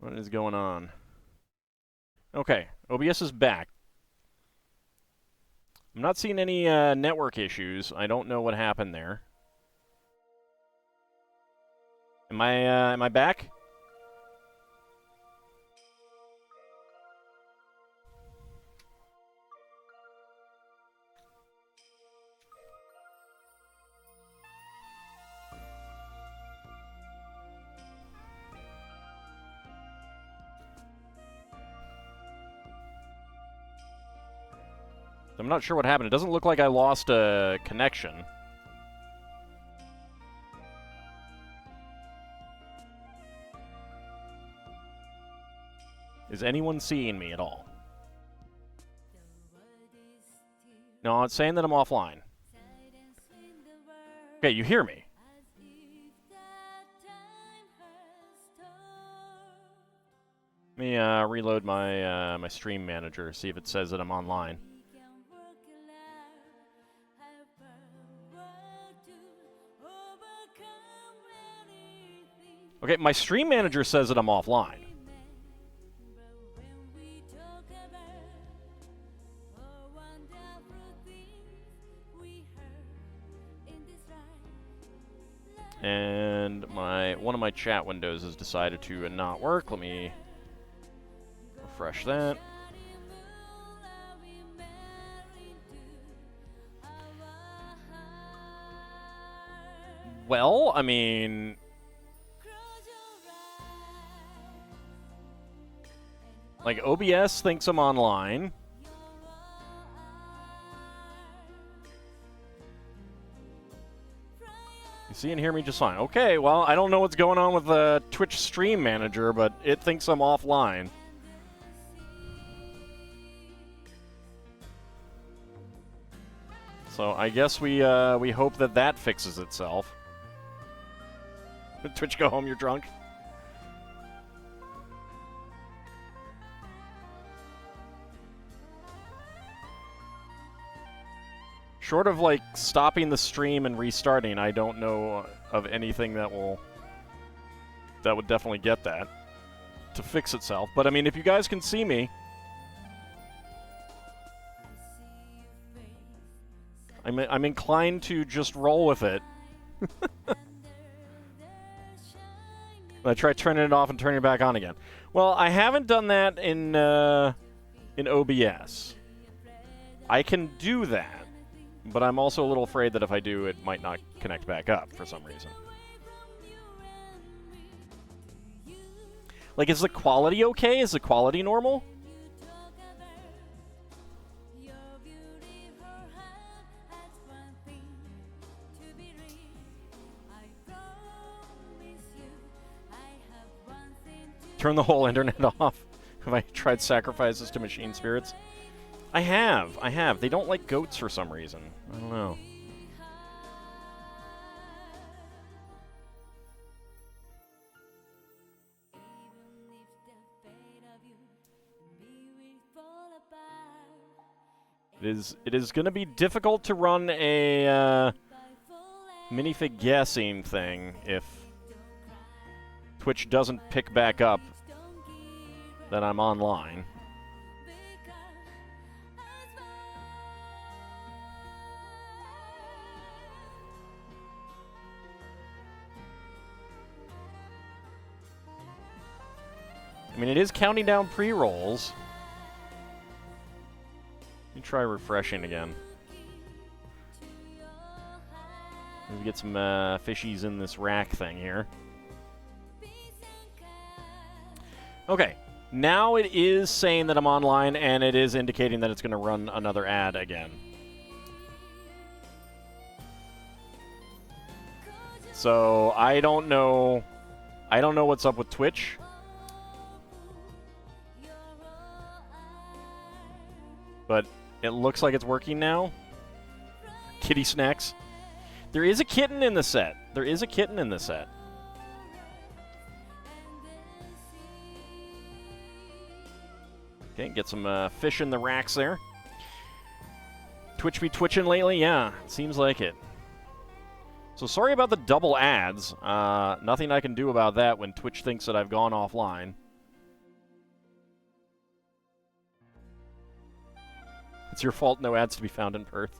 What is going on? Okay, OBS is back. I'm not seeing any network issues. I don't know what happened there. Am I back? I'm not sure what happened. It doesn't look like I lost a connection. Is anyone seeing me at all? No, it's saying that I'm offline. Okay, you hear me. Let me reload my my stream manager, see if it says that I'm online. Okay, my stream manager says that I'm offline. And one of my chat windows has decided to not work. Let me refresh that. Well, I mean, like, OBS thinks I'm online. You see and hear me just fine. Okay, well, I don't know what's going on with the Twitch stream manager, but it thinks I'm offline. So I guess we hope that that fixes itself. Twitch, go home, you're drunk. Short of, like, stopping the stream and restarting, I don't know of anything that would definitely get that to fix itself. But, I mean, if you guys can see me, I'm inclined to just roll with it. I try turning it off and turning it back on again. Well, I haven't done that in OBS. I can do that. But I'm also a little afraid that if I do, it might not connect back up for some reason. Like, is the quality okay? Is the quality normal? Turn the whole internet off. Have I tried sacrifices to machine spirits? I have. They don't like goats for some reason. I don't know. It is going to be difficult to run a minifig guessing thing if Twitch doesn't pick back up that I'm online. I mean, it is counting down pre-rolls. Let me try refreshing again. Maybe get some fishies in this rack thing here. Okay, now it is saying that I'm online, and it is indicating that it's going to run another ad again. So I don't know what's up with Twitch. But it looks like it's working now. Kitty snacks. There is a kitten in the set. There is a kitten in the set. Okay, get some fish in the racks there. Twitch be twitching lately? Yeah, it seems like it. So sorry about the double ads. Nothing I can do about that when Twitch thinks that I've gone offline. It's your fault no ads to be found in Perth.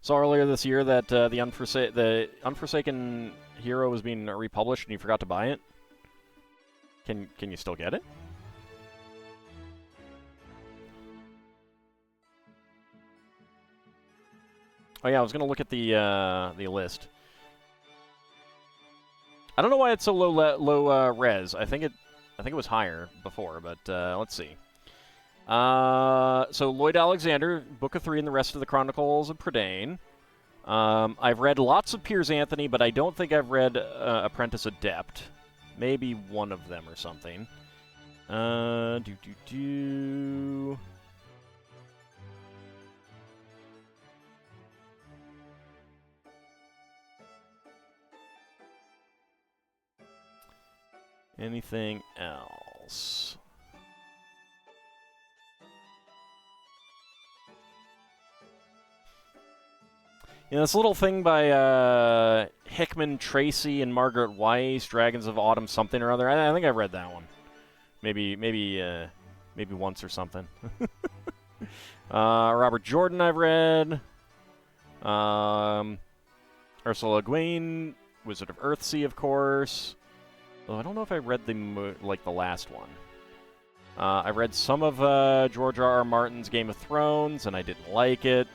Saw earlier this year that the Unforsaken Hero was being republished and you forgot to buy it. Can you still get it? Oh yeah, I was gonna look at the list. I don't know why it's so low res. I think it was higher before, but let's see. So Lloyd Alexander, Book of Three, and the rest of the Chronicles of Prydain. I've read lots of Piers Anthony, but I don't think I've read Apprentice Adept. Maybe one of them or something. Anything else? Yeah, this little thing by Hickman Tracy and Margaret Weiss, Dragons of Autumn something or other. I think I've read that one. Maybe once or something. Robert Jordan I've read. Ursula Le Guin, Wizard of Earthsea, of course. Though I don't know if I read the last one. I read some of George R.R. Martin's Game of Thrones, and I didn't like it.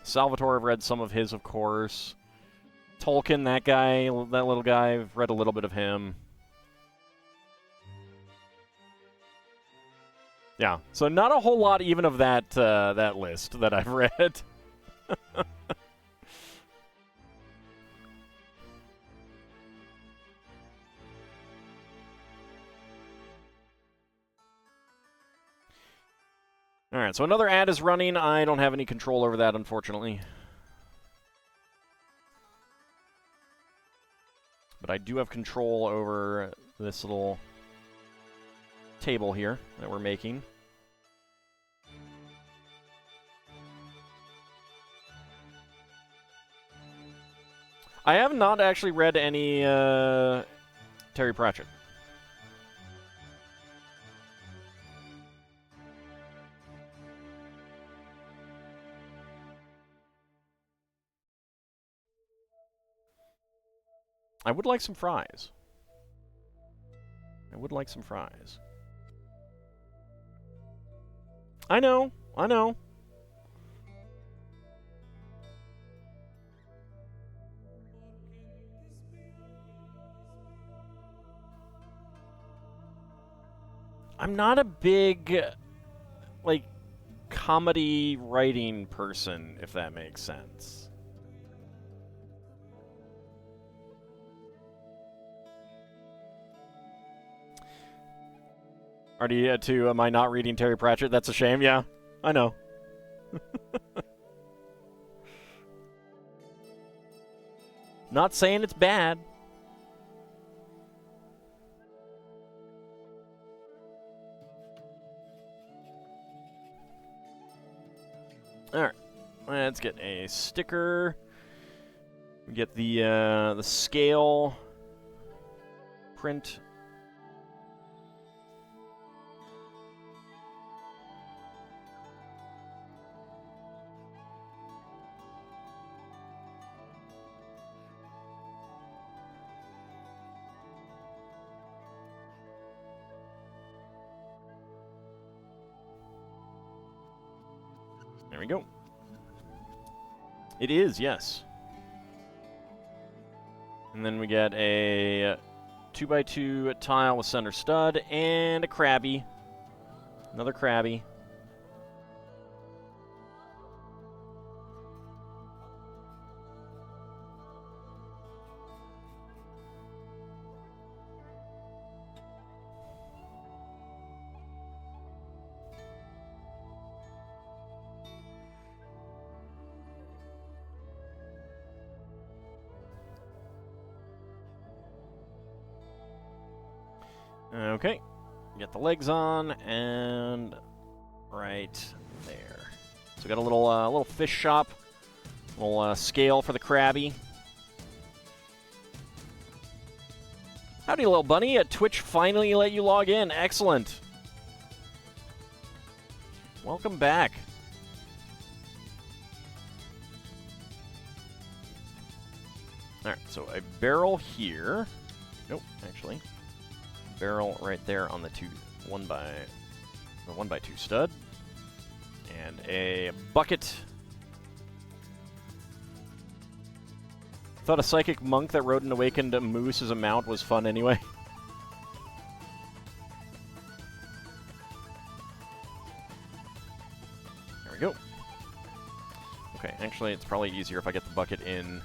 Salvatore, I've read some of his, of course. Tolkien, that guy, that little guy, I've read a little bit of him. Yeah, so not a whole lot even of that that list that I've read. All right, so another ad is running. I don't have any control over that, unfortunately. But I do have control over this little table here that we're making. I have not actually read any Terry Pratchett. I would like some fries. I would like some fries. I know. I'm not a big, comedy writing person, if that makes sense. Am I not reading Terry Pratchett? That's a shame, yeah. I know. Not saying it's bad. Alright. Let's get a sticker. We get the scale print. There we go. It is, yes. And then we get a 2x2 tile with center stud and a crabby. Another crabby. Okay, get the legs on, and right there. So we got a little fish shop, little scale for the crabby. Howdy, little bunny. Twitch finally let you log in. Excellent. Welcome back. All right, so a barrel here. Nope, actually. Barrel right there on the A 1x2 stud. And a bucket. Thought a psychic monk that rode an awakened moose as a mount was fun anyway. There we go. Okay, actually, it's probably easier if I get the bucket in.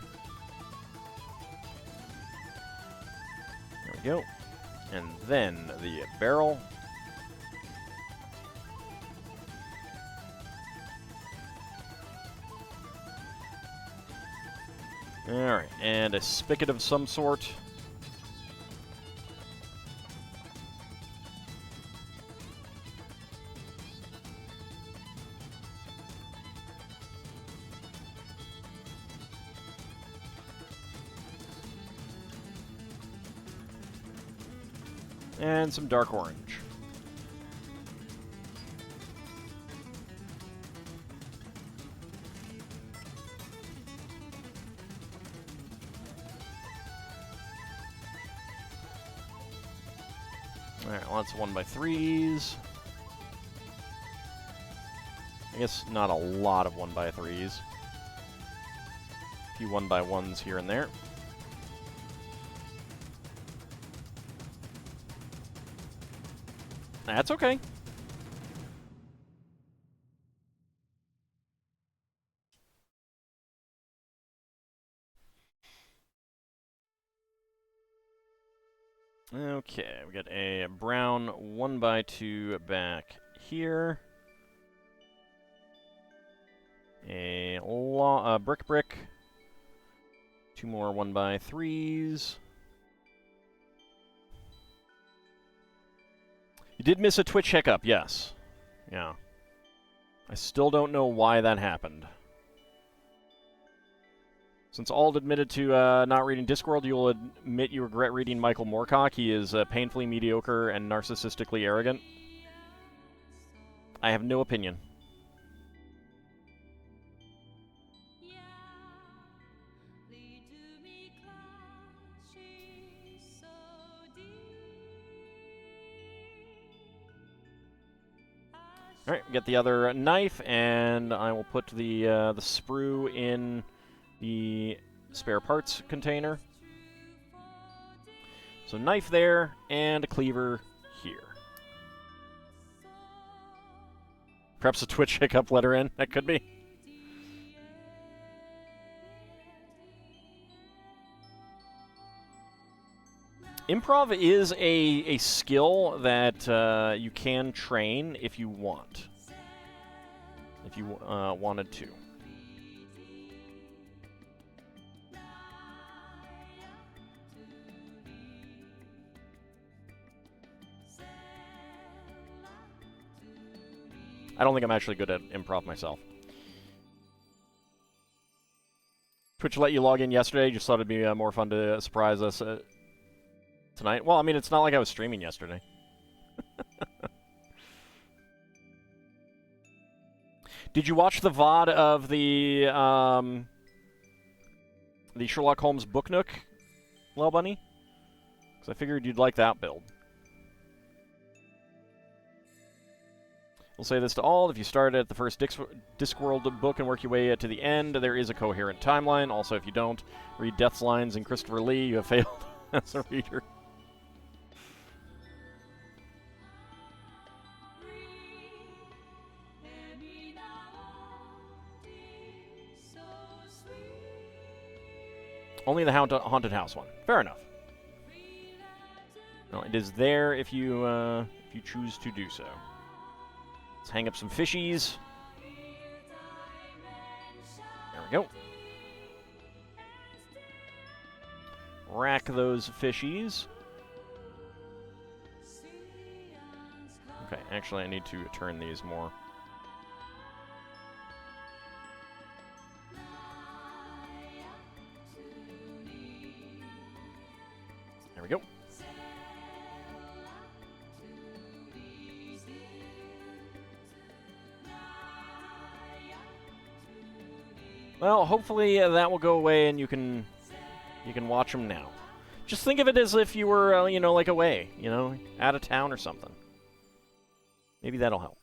There we go. And then the barrel. Alright, and a spigot of some sort. And some dark orange. Alright, lots of 1x3s. I guess not a lot of 1x3s. A few 1x1s here and there. That's okay. Okay, we got a brown 1x2 back here. A brick. Two more 1x3s. You did miss a Twitch hiccup, yes. Yeah. I still don't know why that happened. Since Ald admitted to not reading Discworld, you'll admit you regret reading Michael Moorcock. He is painfully mediocre and narcissistically arrogant. I have no opinion. Alright, get the other knife, and I will put the sprue in the spare parts container. So knife there, and a cleaver here. Perhaps a Twitch hiccup let her in. That could be. Improv is a skill that you can train if you want. If you wanted to. I don't think I'm actually good at improv myself. Twitch let you log in yesterday. Just thought it'd be more fun to surprise us tonight. Well, I mean, it's not like I was streaming yesterday. Did you watch the VOD of the Sherlock Holmes Book Nook, Lil Bunny? Because I figured you'd like that build. We'll say this to all. If you start at the first Discworld book and work your way to the end, there is a coherent timeline. Also, if you don't read Death's Lines and Christopher Lee, you have failed as a reader. Only the haunted house one. Fair enough. No, it is there if you choose to do so. Let's hang up some fishies. There we go. Rack those fishies. Okay, actually I need to turn these more. There we go. Well, hopefully that will go away and you can watch them now. Just think of it as if you were, you know, like away, you know, out of town or something. Maybe that'll help.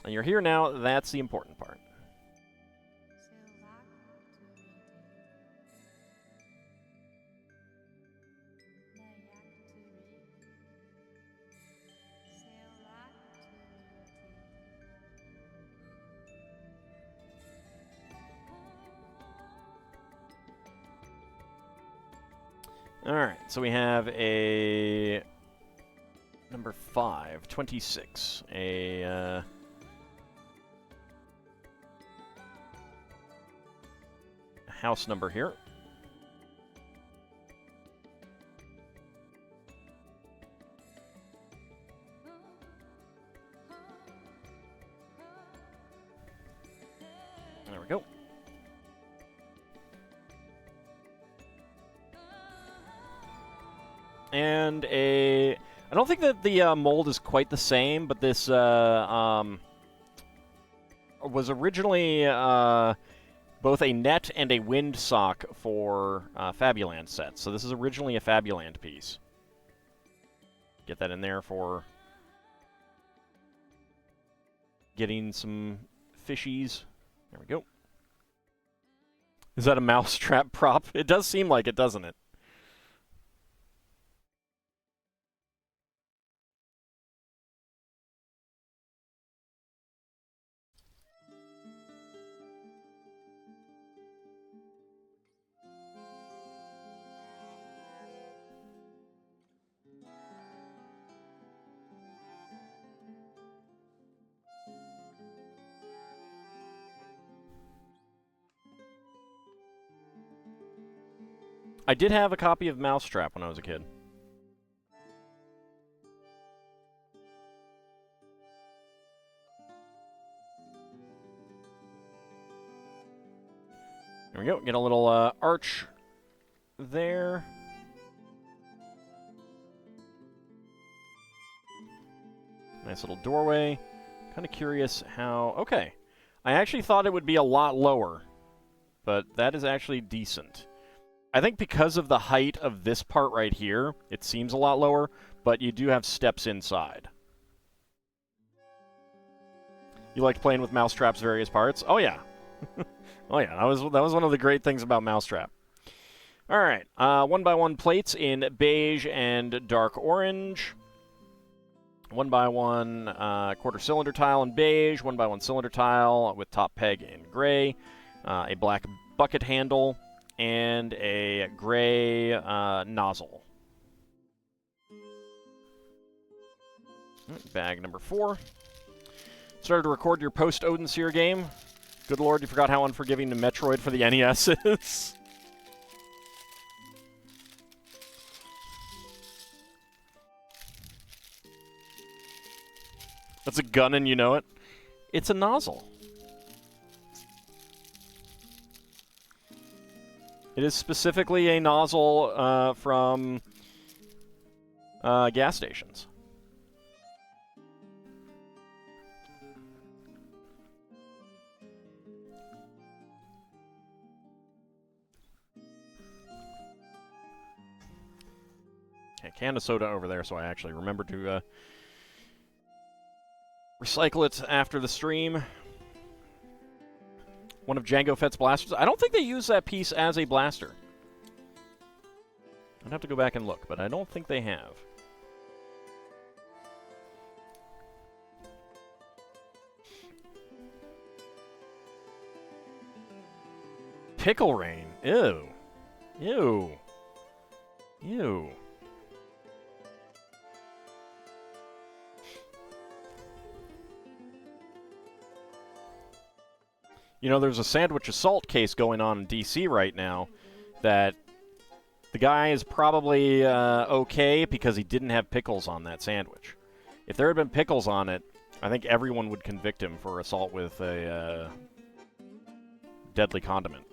And you're here now, that's the important part. Alright, so we have a number 5, 26, a house number here. There we go. And I don't think that the mold is quite the same, but this was originally both a net and a wind sock for Fabuland sets. So this is originally a Fabuland piece. Get that in there for getting some fishies. There we go. Is that a mousetrap prop? It does seem like it, doesn't it? I did have a copy of Mousetrap when I was a kid. There we go. Get a little arch there. Nice little doorway. Kind of curious how... Okay. I actually thought it would be a lot lower, but that is actually decent. I think because of the height of this part right here, it seems a lot lower, but you do have steps inside. You liked playing with Mousetrap's various parts? Oh, yeah. Oh, yeah. That was one of the great things about Mousetrap. All right. 1x1 plates in beige and dark orange. 1x1 quarter cylinder tile in beige. 1x1 cylinder tile with top peg in gray. A black bucket handle. And a gray nozzle. Bag number 4. Started to record your post-Odin Seer game. Good lord, you forgot how unforgiving the Metroid for the NES is. That's a gun and you know it. It's a nozzle. It is specifically a nozzle from gas stations. Okay, can of soda over there, so I actually remember to recycle it after the stream. One of Jango Fett's blasters. I don't think they use that piece as a blaster. I'd have to go back and look, but I don't think they have. Pickle Rain. Ew. Ew. Ew. You know, there's a sandwich assault case going on in DC right now that the guy is probably okay because he didn't have pickles on that sandwich. If there had been pickles on it, I think everyone would convict him for assault with a deadly condiment.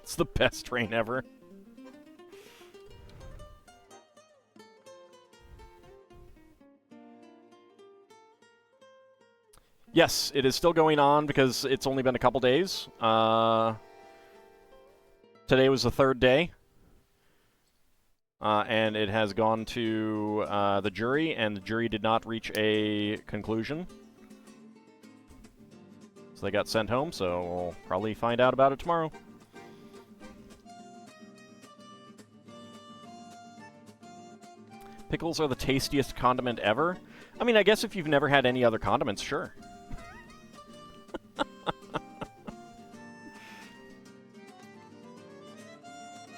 It's the best train ever. Yes, it is still going on because it's only been a couple days. Today was the third day. And it has gone to the jury, and the jury did not reach a conclusion. So they got sent home, so we'll probably find out about it tomorrow. Pickles are the tastiest condiment ever. I mean, I guess if you've never had any other condiments, sure.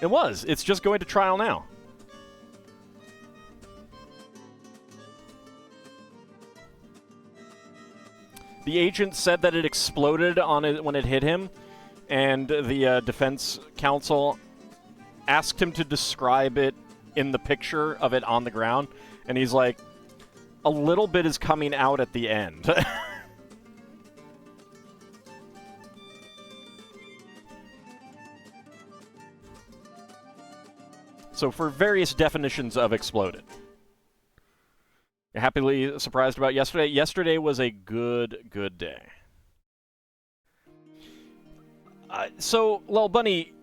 It was. It's just going to trial now. The agent said that it exploded on it when it hit him, and the defense counsel asked him to describe it in the picture of it on the ground, and he's like, a little bit is coming out at the end. So for various definitions of exploded. Happily surprised about yesterday. Yesterday was a good day. So, Lil Bunny,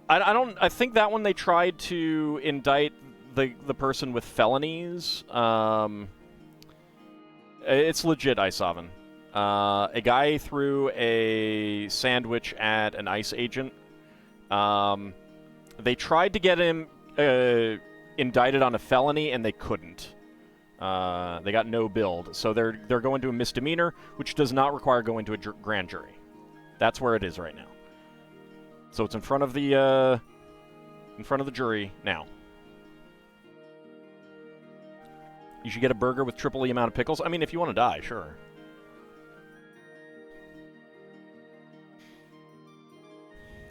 I think that one they tried to indict the person with felonies. It's legit, Isovan. A guy threw a sandwich at an ICE agent. They tried to get him indicted on a felony, and they couldn't. They got no build, so they're going to a misdemeanor, which does not require going to a grand jury. That's where it is right now. So it's in front of the jury now. You should get a burger with triple the amount of pickles. I mean, if you want to die, sure.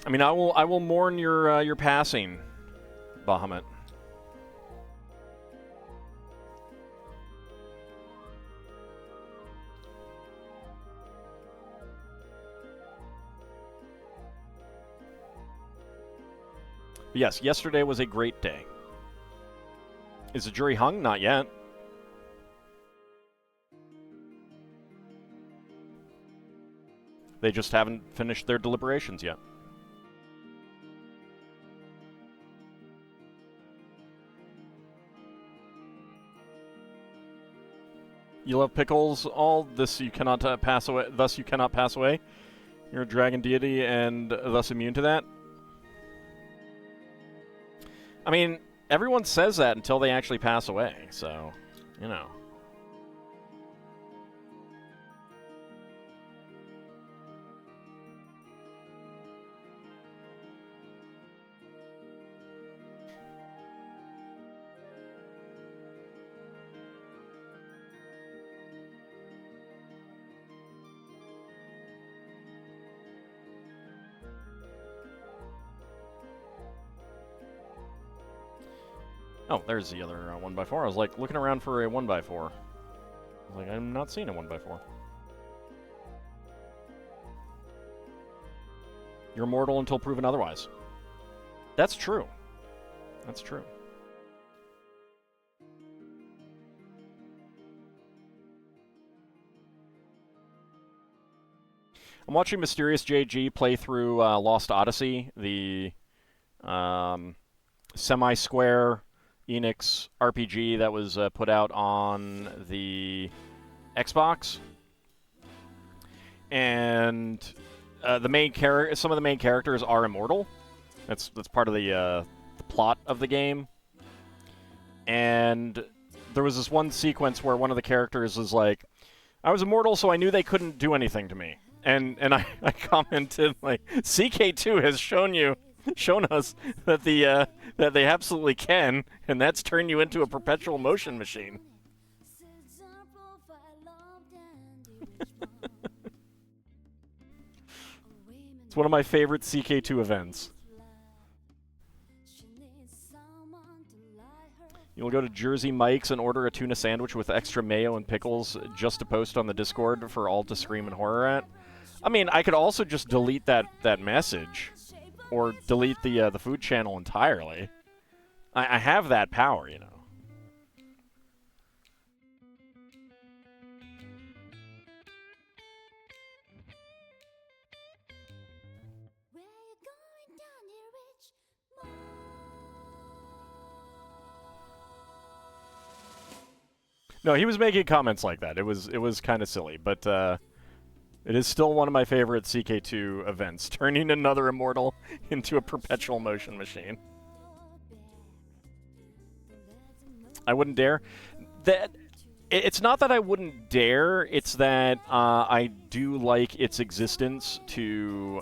I mean, I will mourn your passing, Bahamut. But yes, yesterday was a great day. Is the jury hung? Not yet. They just haven't finished their deliberations yet. You love pickles. All this you cannot pass away. Thus you cannot pass away. You're a dragon deity and thus immune to that. I mean, everyone says that until they actually pass away. So, you know. Oh, there's the other 1x4. I was like looking around for a 1x4. I was like, I'm not seeing a 1x4. You're immortal until proven otherwise. That's true. That's true. I'm watching Mysterious JG play through Lost Odyssey, the semi-square Enix RPG that was put out on the Xbox, and some of the main characters are immortal. That's part of the plot of the game. And there was this one sequence where one of the characters was like, "I was immortal, so I knew they couldn't do anything to me." And I commented like, "CK2 has shown us that that they absolutely can, and that's turn you into a perpetual motion machine." It's one of my favorite CK2 events. You'll go to Jersey Mike's and order a tuna sandwich with extra mayo and pickles just to post on the Discord for all to scream and horror at. I mean, I could also just delete that message. Or delete the food channel entirely. I have that power, you know. No, he was making comments like that. It was kind of silly, but it is still one of my favorite CK2 events, turning another immortal into a perpetual motion machine. I wouldn't dare. It's not that I wouldn't dare, it's that I do like its existence to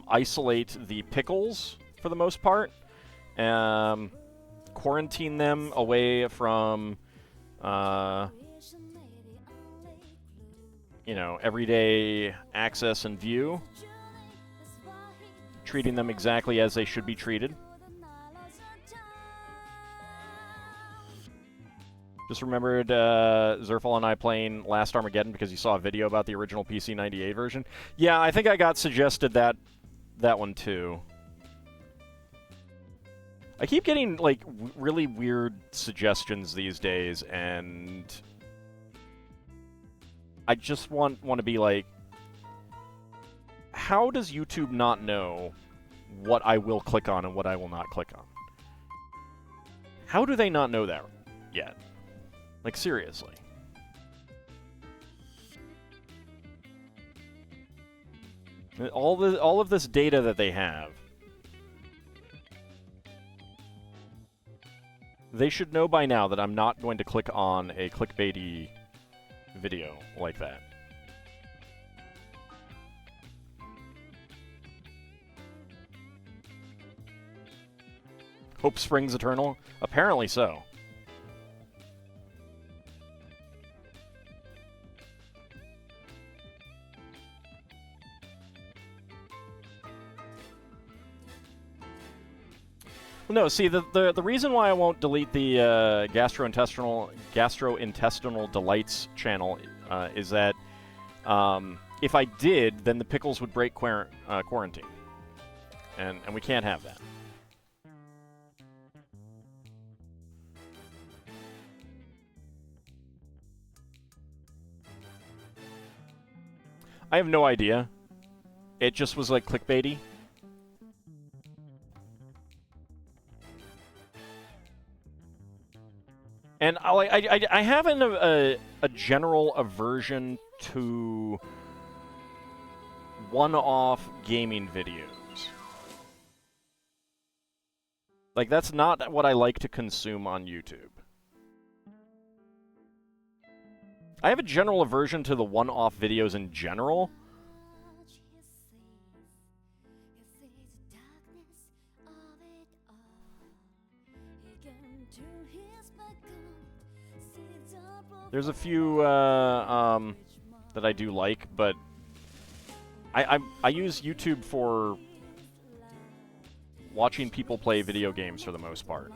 isolate the pickles, for the most part. Quarantine them away from, you know, everyday access and view. Treating them exactly as they should be treated. Just remembered Zerfall and I playing Last Armageddon because you saw a video about the original PC98 version. Yeah, I think I got suggested that one too. I keep getting, like, really weird suggestions these days, and I just want to be like, how does YouTube not know what I will click on and what I will not click on? How do they not know that yet? Like, seriously. All of this data that they have, they should know by now that I'm not going to click on a clickbaity video like that. Hope springs eternal? Apparently so. No, see, the reason why I won't delete the gastrointestinal delights channel is that if I did, then the pickles would break quarantine, and we can't have that. I have no idea. It just was like clickbaity. And I have a general aversion to one-off gaming videos. Like, that's not what I like to consume on YouTube. I have a general aversion to the one-off videos in general. There's a few that I do like, but I use YouTube for watching people play video games for the most part.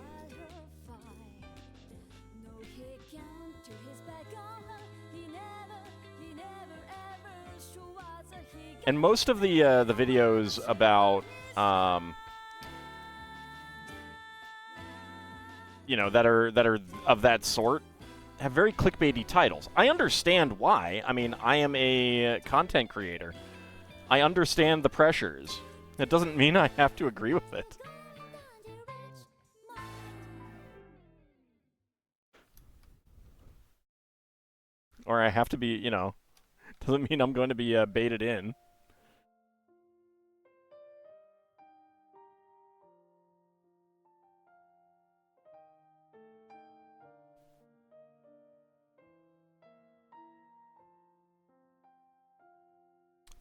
And most of the videos about you know, that are of that sort have very clickbaity titles. I understand why. I mean, I am a content creator. I understand the pressures. That doesn't mean I have to agree with it. Or I have to be, you know, doesn't mean I'm going to be baited in.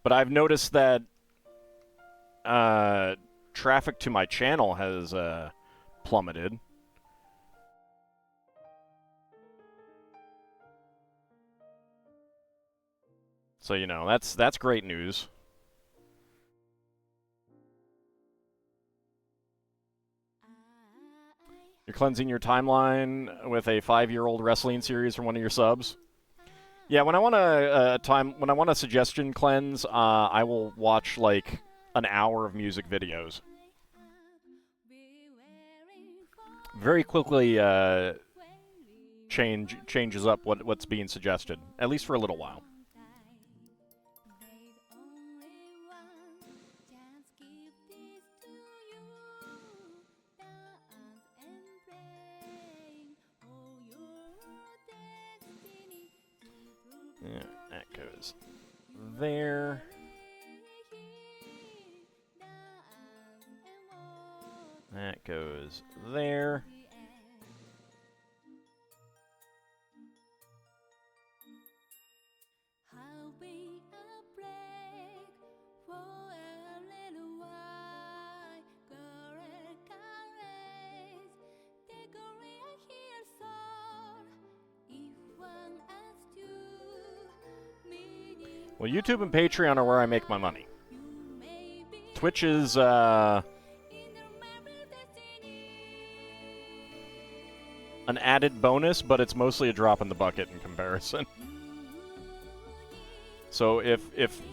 But I've noticed that traffic to my channel has plummeted. So, you know, that's great news. You're cleansing your timeline with a 5-year-old wrestling series from one of your subs. Yeah, when I want a suggestion cleanse, I will watch like an hour of music videos. Very quickly changes up what's being suggested, at least for a little while. Yeah, that goes there. That goes there. Well, YouTube and Patreon are where I make my money. Twitch is, an added bonus, but it's mostly a drop in the bucket in comparison. So if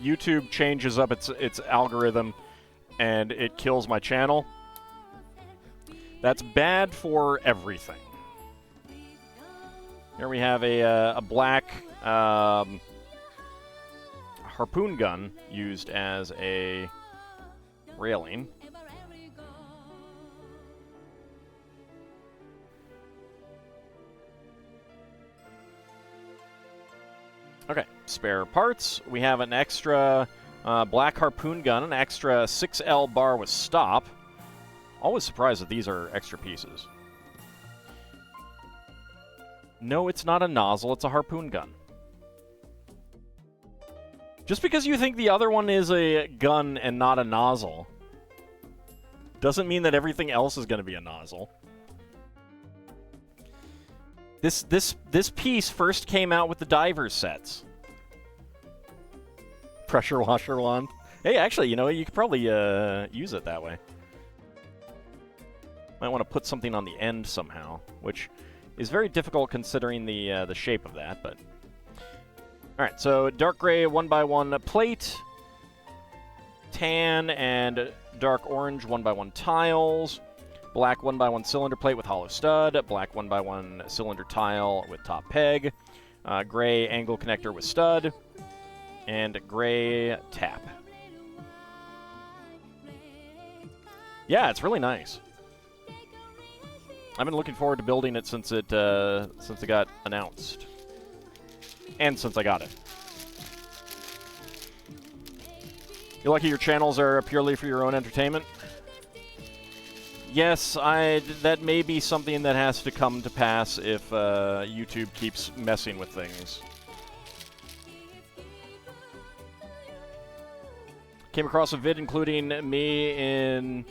YouTube changes up its algorithm and it kills my channel, that's bad for everything. Here we have a black harpoon gun used as a railing. Okay, spare parts. We have an extra black harpoon gun, an extra 6L bar with stop. Always surprised that these are extra pieces. No, it's not a nozzle, it's a harpoon gun. Just because you think the other one is a gun and not a nozzle doesn't mean that everything else is going to be a nozzle. This piece first came out with the divers sets. Pressure washer wand. Hey, actually, you know, you could probably use it that way. Might want to put something on the end somehow, which is very difficult considering the shape of that, but... Alright, so dark gray 1x1 plate, tan and dark orange 1x1 tiles, black 1x1 cylinder plate with hollow stud, black 1x1 cylinder tile with top peg, gray angle connector with stud, and gray tap. Yeah, it's really nice. I've been looking forward to building it since it got announced. And since I got it. You're lucky your channels are purely for your own entertainment? Yes, that may be something that has to come to pass if YouTube keeps messing with things. Came across a vid including me in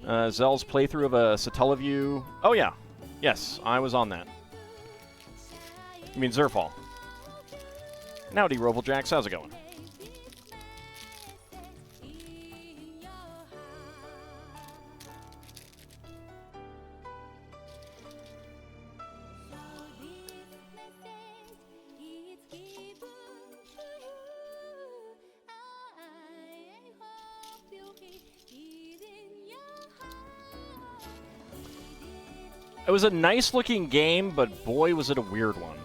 Zell's playthrough of a Satellaview. Oh yeah, yes, I was on that. You mean Zerfall. Howdy, Rovaljax, how's it going? It was a nice-looking game, but boy, was it a weird one.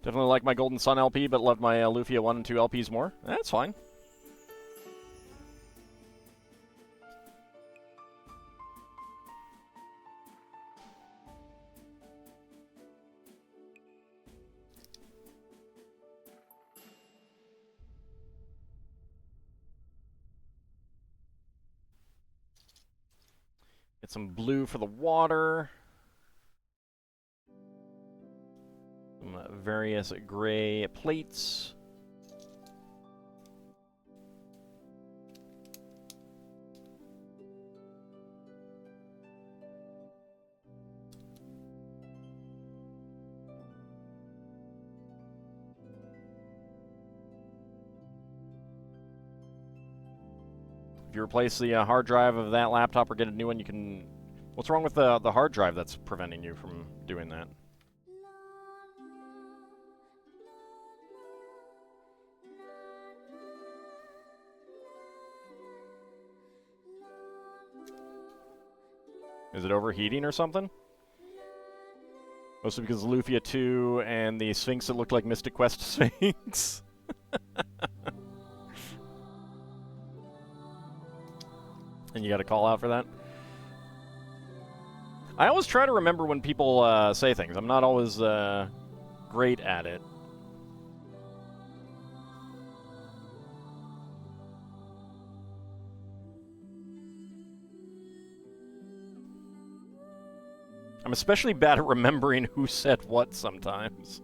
Definitely like my Golden Sun LP, but love my Lufia 1 and 2 LPs more. That's fine. Get some blue for the water. Some various gray plates. If you replace the hard drive of that laptop or get a new one, you can... What's wrong with the hard drive that's preventing you from doing that? Is it overheating or something? Mostly because Lufia 2 and the Sphinx that looked like Mystic Quest Sphinx. And you got a call out for that? I always try to remember when people say things. I'm not always great at it. I'm especially bad at remembering who said what sometimes.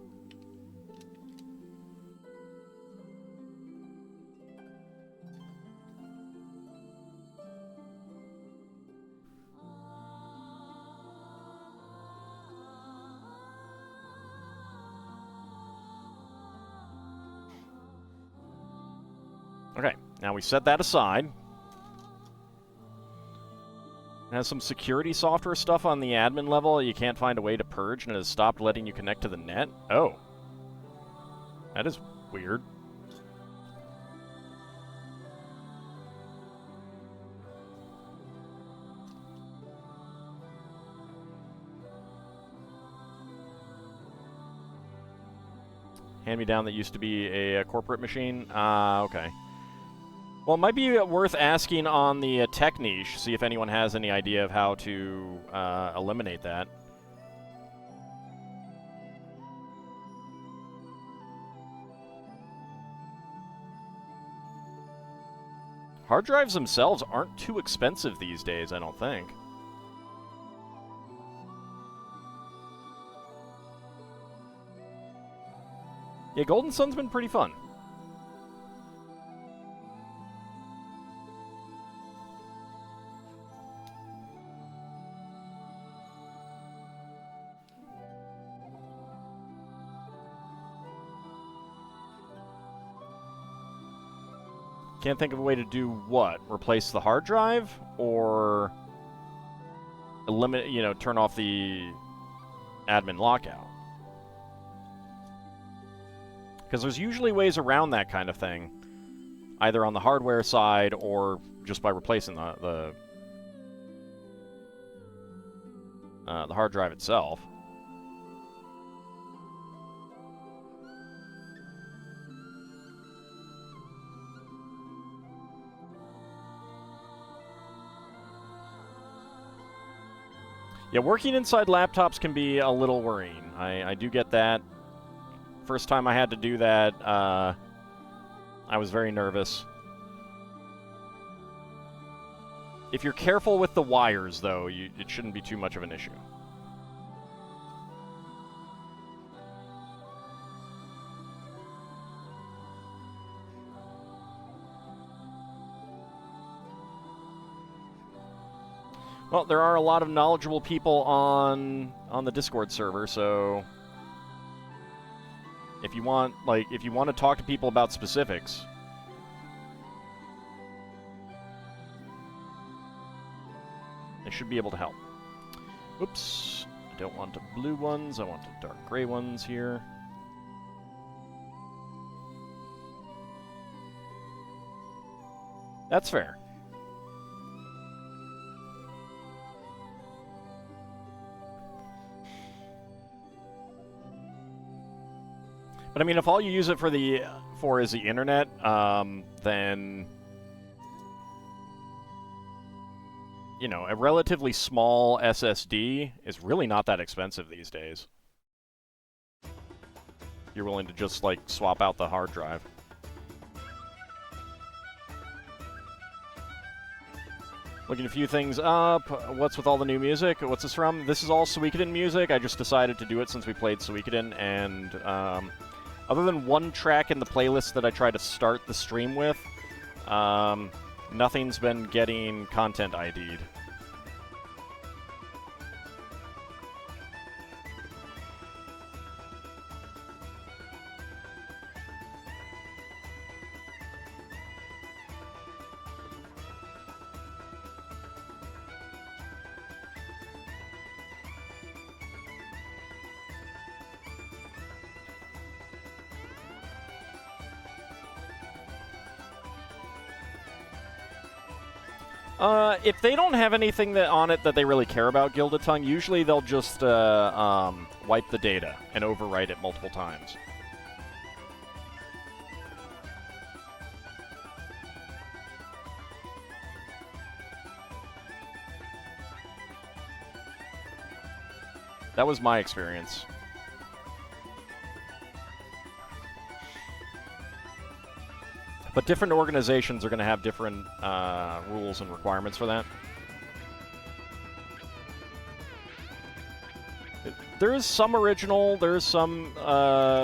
Okay, now we set that aside. It has some security software stuff on the admin level you can't find a way to purge, and it has stopped letting you connect to the net. Oh. That is weird. Hand-me-down that used to be a corporate machine? Okay. Well, it might be worth asking on the tech niche, see if anyone has any idea of how to eliminate that. Hard drives themselves aren't too expensive these days, I don't think. Yeah, Golden Sun's been pretty fun. Can't think of a way to do what? Replace the hard drive? Or eliminate, you know, turn off the admin lockout? Because there's usually ways around that kind of thing, either on the hardware side or just by replacing the hard drive itself. Yeah, working inside laptops can be a little worrying. I do get that. First time I had to do that, I was very nervous. If you're careful with the wires, though, it shouldn't be too much of an issue. Well, there are a lot of knowledgeable people on the Discord server, so if you want to talk to people about specifics, they should be able to help. Oops, I don't want the blue ones, I want the dark gray ones here. That's fair. But I mean, if all you use it for is the internet, then you know, a relatively small SSD is really not that expensive these days. You're willing to just like swap out the hard drive. Looking a few things up. What's with all the new music? What's this from? This is all Suikoden music. I just decided to do it since we played Suikoden, and other than one track in the playlist that I try to start the stream with, nothing's been getting content ID'd. If they don't have anything on it that they really care about, Gilded Tongue, usually they'll just wipe the data and overwrite it multiple times. That was my experience. But different organizations are going to have different rules and requirements for that. There is some original, there is some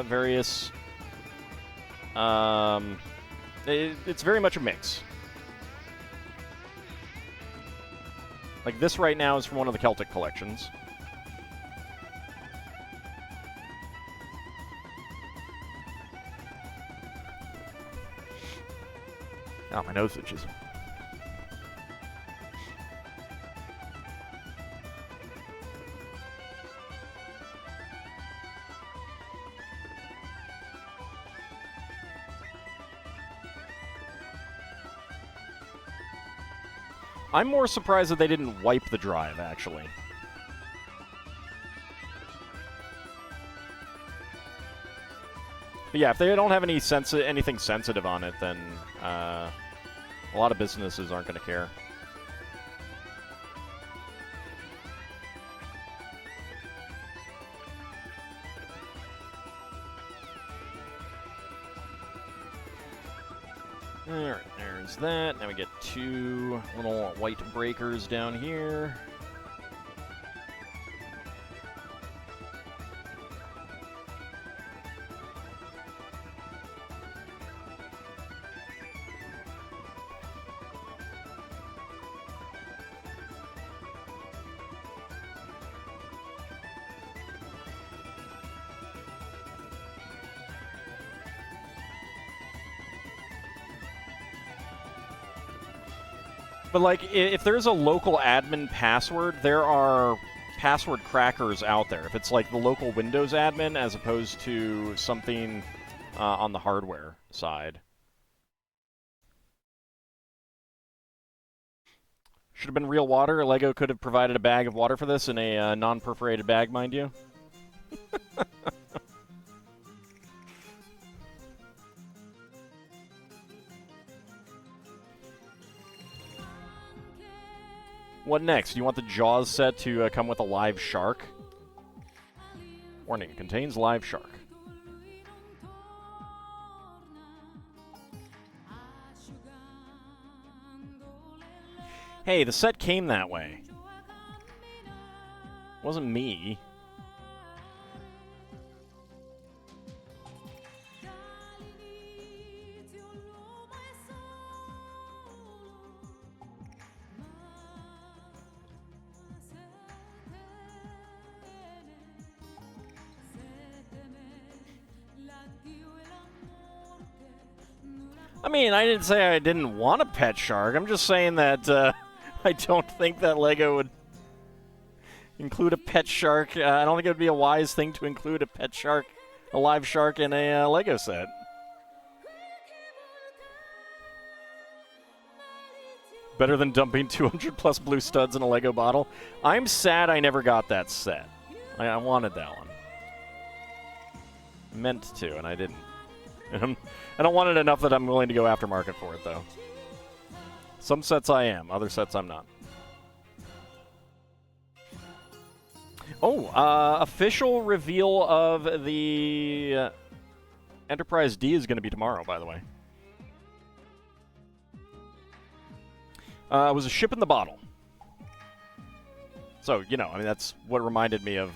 various... it's very much a mix. Like this right now is from one of the Celtic collections. Oh, my nose itches. I'm more surprised that they didn't wipe the drive, actually. But yeah, if they don't have any anything sensitive on it, then a lot of businesses aren't going to care. Alright, there's that. Now we get 2 little white breakers down here. But, like, if there's a local admin password, there are password crackers out there. If it's, like, the local Windows admin as opposed to something on the hardware side. Should have been real water. Lego could have provided a bag of water for this in a non-perforated bag, mind you. What next? Do you want the Jaws set to come with a live shark? Warning, contains live shark. Hey, the set came that way. It wasn't me. I mean, I didn't say I didn't want a pet shark. I'm just saying that I don't think that Lego would include a pet shark. I don't think it would be a wise thing to include a pet shark, a live shark, in a Lego set. Better than dumping 200 plus blue studs in a Lego bottle. I'm sad I never got that set. I wanted that one. I meant to, and I didn't. I don't want it enough that I'm willing to go aftermarket for it, though. Some sets I am, other sets I'm not. Oh, official reveal of the Enterprise D is going to be tomorrow, by the way. It was a ship in the bottle. So, you know, I mean, that's what reminded me of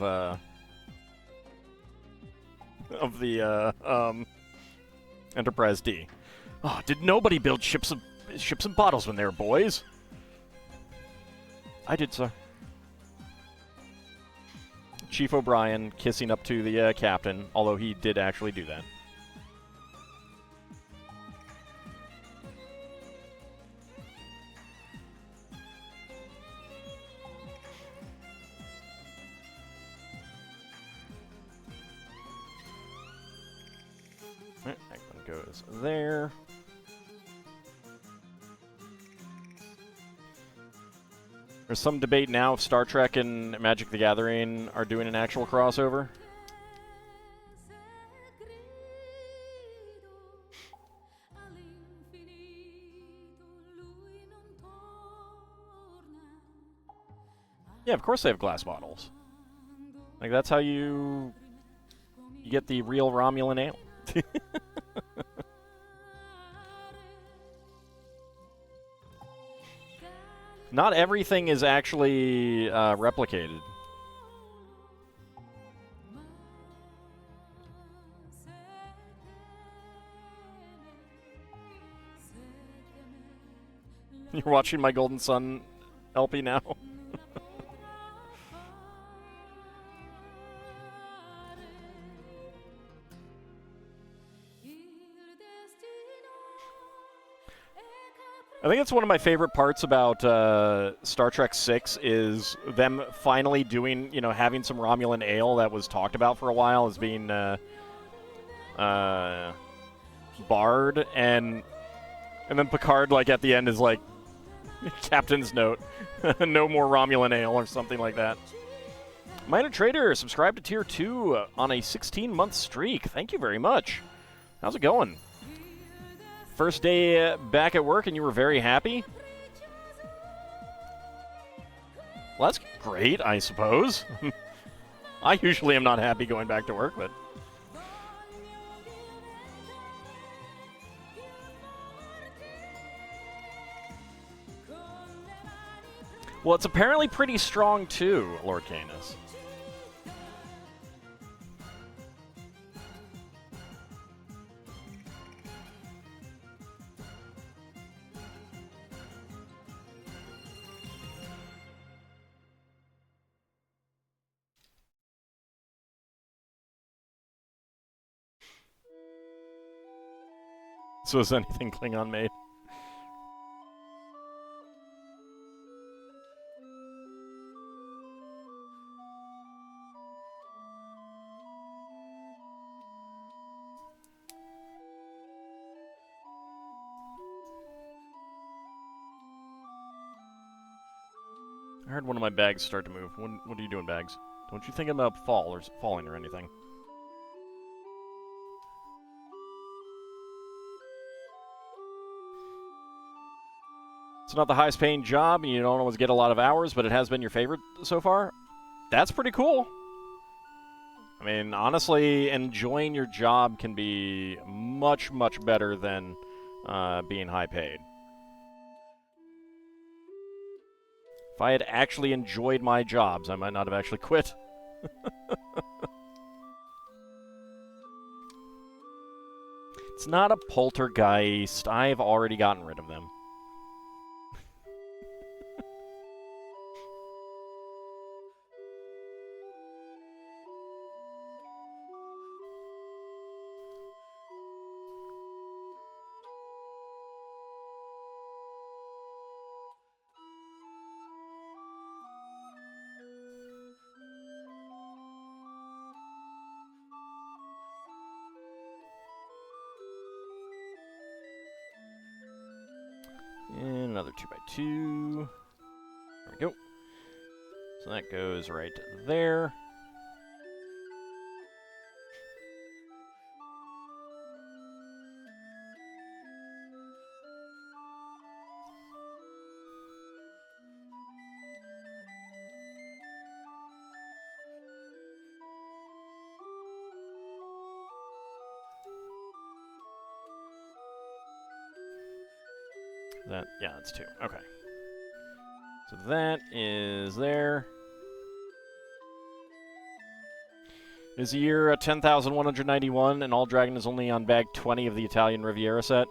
the Enterprise D. Oh, did nobody build ships and bottles when they were boys? I did, sir. Chief O'Brien kissing up to the captain, although he did actually do that. That one goes there. There's some debate now if Star Trek and Magic the Gathering are doing an actual crossover. Yeah, of course they have glass bottles. Like, that's how you get the real Romulan ale. Not everything is actually replicated. You're watching my Golden Sun LP now? I think it's one of my favorite parts about Star Trek VI is them finally doing, having some Romulan ale that was talked about for a while as being barred, and then Picard, like, at the end is like, Captain's note, no more Romulan ale or something like that. Minor Trader subscribed to Tier 2 on a 16-month streak. Thank you very much. How's it going? First day back at work and you were very happy? Well, that's great, I suppose. I usually am not happy going back to work, but... Well, it's apparently pretty strong, too, Lord Canis. So is anything Klingon made? I heard one of my bags start to move. What are you doing, bags? Don't you think I'm about falling or anything? It's not the highest paying job, and you don't always get a lot of hours, but it has been your favorite so far? That's pretty cool. I mean, honestly, enjoying your job can be much, much better than being high paid. If I had actually enjoyed my jobs, I might not have actually quit. It's not a poltergeist. I've already gotten rid of them. And another 2x2. There we go. So that goes right there. Yeah, that's 2. Okay. So that is there. It is the year 10,191, and All Dragon is only on bag 20 of the Italian Riviera set.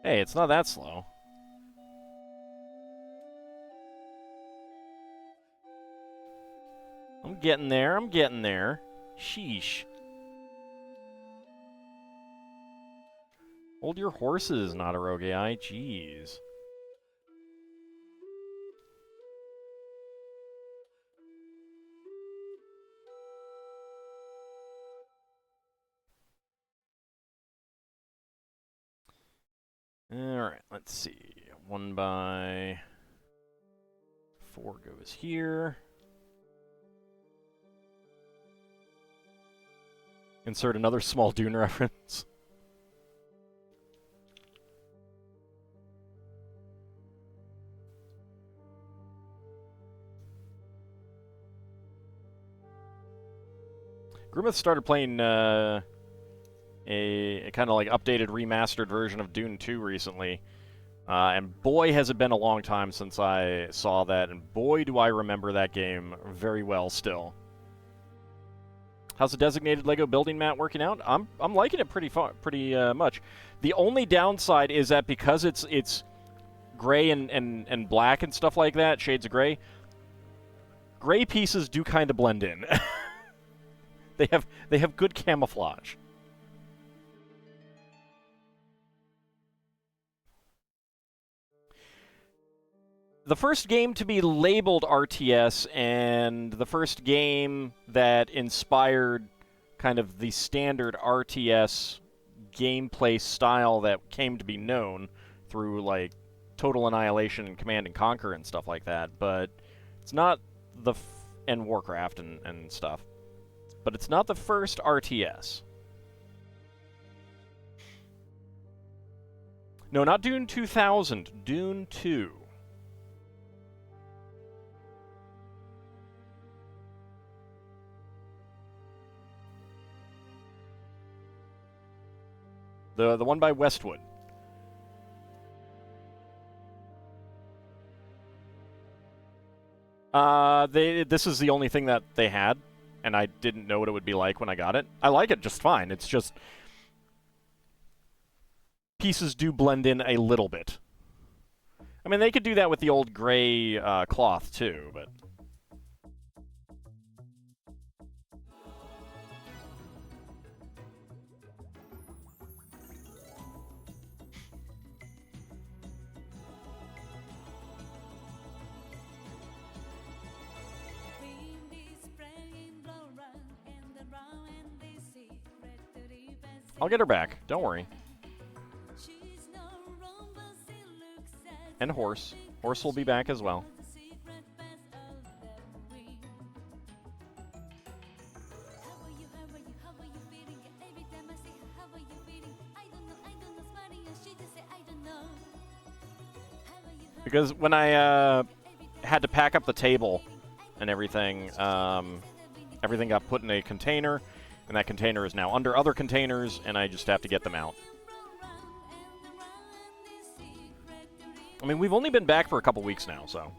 Hey, it's not that slow. I'm getting there. Sheesh. Hold your horses, not a rogue AI. Jeez. All Alright, let's see. 1x4 goes here. Insert another small Dune reference. Grimmeth started playing a kind of like updated, remastered version of Dune 2 recently. And boy, has it been a long time since I saw that, and boy, do I remember that game very well still. How's the designated Lego building mat working out? I'm liking it pretty much. The only downside is that because it's gray and black and stuff like that, shades of gray pieces do kind of blend in. They have good camouflage. The first game to be labeled RTS and the first game that inspired kind of the standard RTS gameplay style that came to be known through like Total Annihilation and Command and Conquer and stuff like that, but it's not the and Warcraft and stuff. But it's not the first RTS. No, not Dune 2000, Dune 2. The one by Westwood. This is the only thing that they had, and I didn't know what it would be like when I got it. I like it just fine. It's just pieces do blend in a little bit. I mean, they could do that with the old gray cloth too, but. I'll get her back. Don't worry. And Horse. Horse will be back as well. Because when I had to pack up the table and everything, everything got put in a container. And that container is now under other containers, and I just have to get them out. I mean, we've only been back for a couple weeks now, so.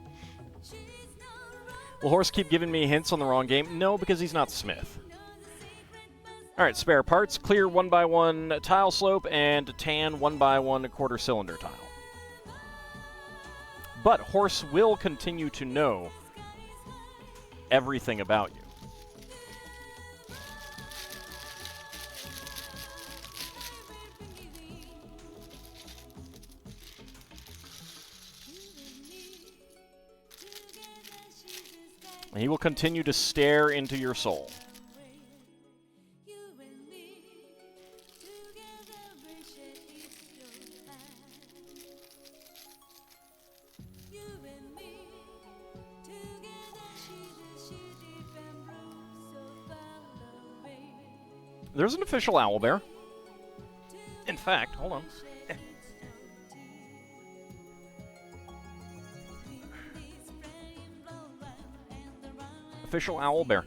Will Horse keep giving me hints on the wrong game? No, because he's not Smith. Alright, spare parts. Clear 1x1 tile slope, and tan 1x1 quarter cylinder tile. But Horse will continue to know everything about you. He will continue to stare into your soul. There's an official owlbear. In fact, hold on. Official owlbear.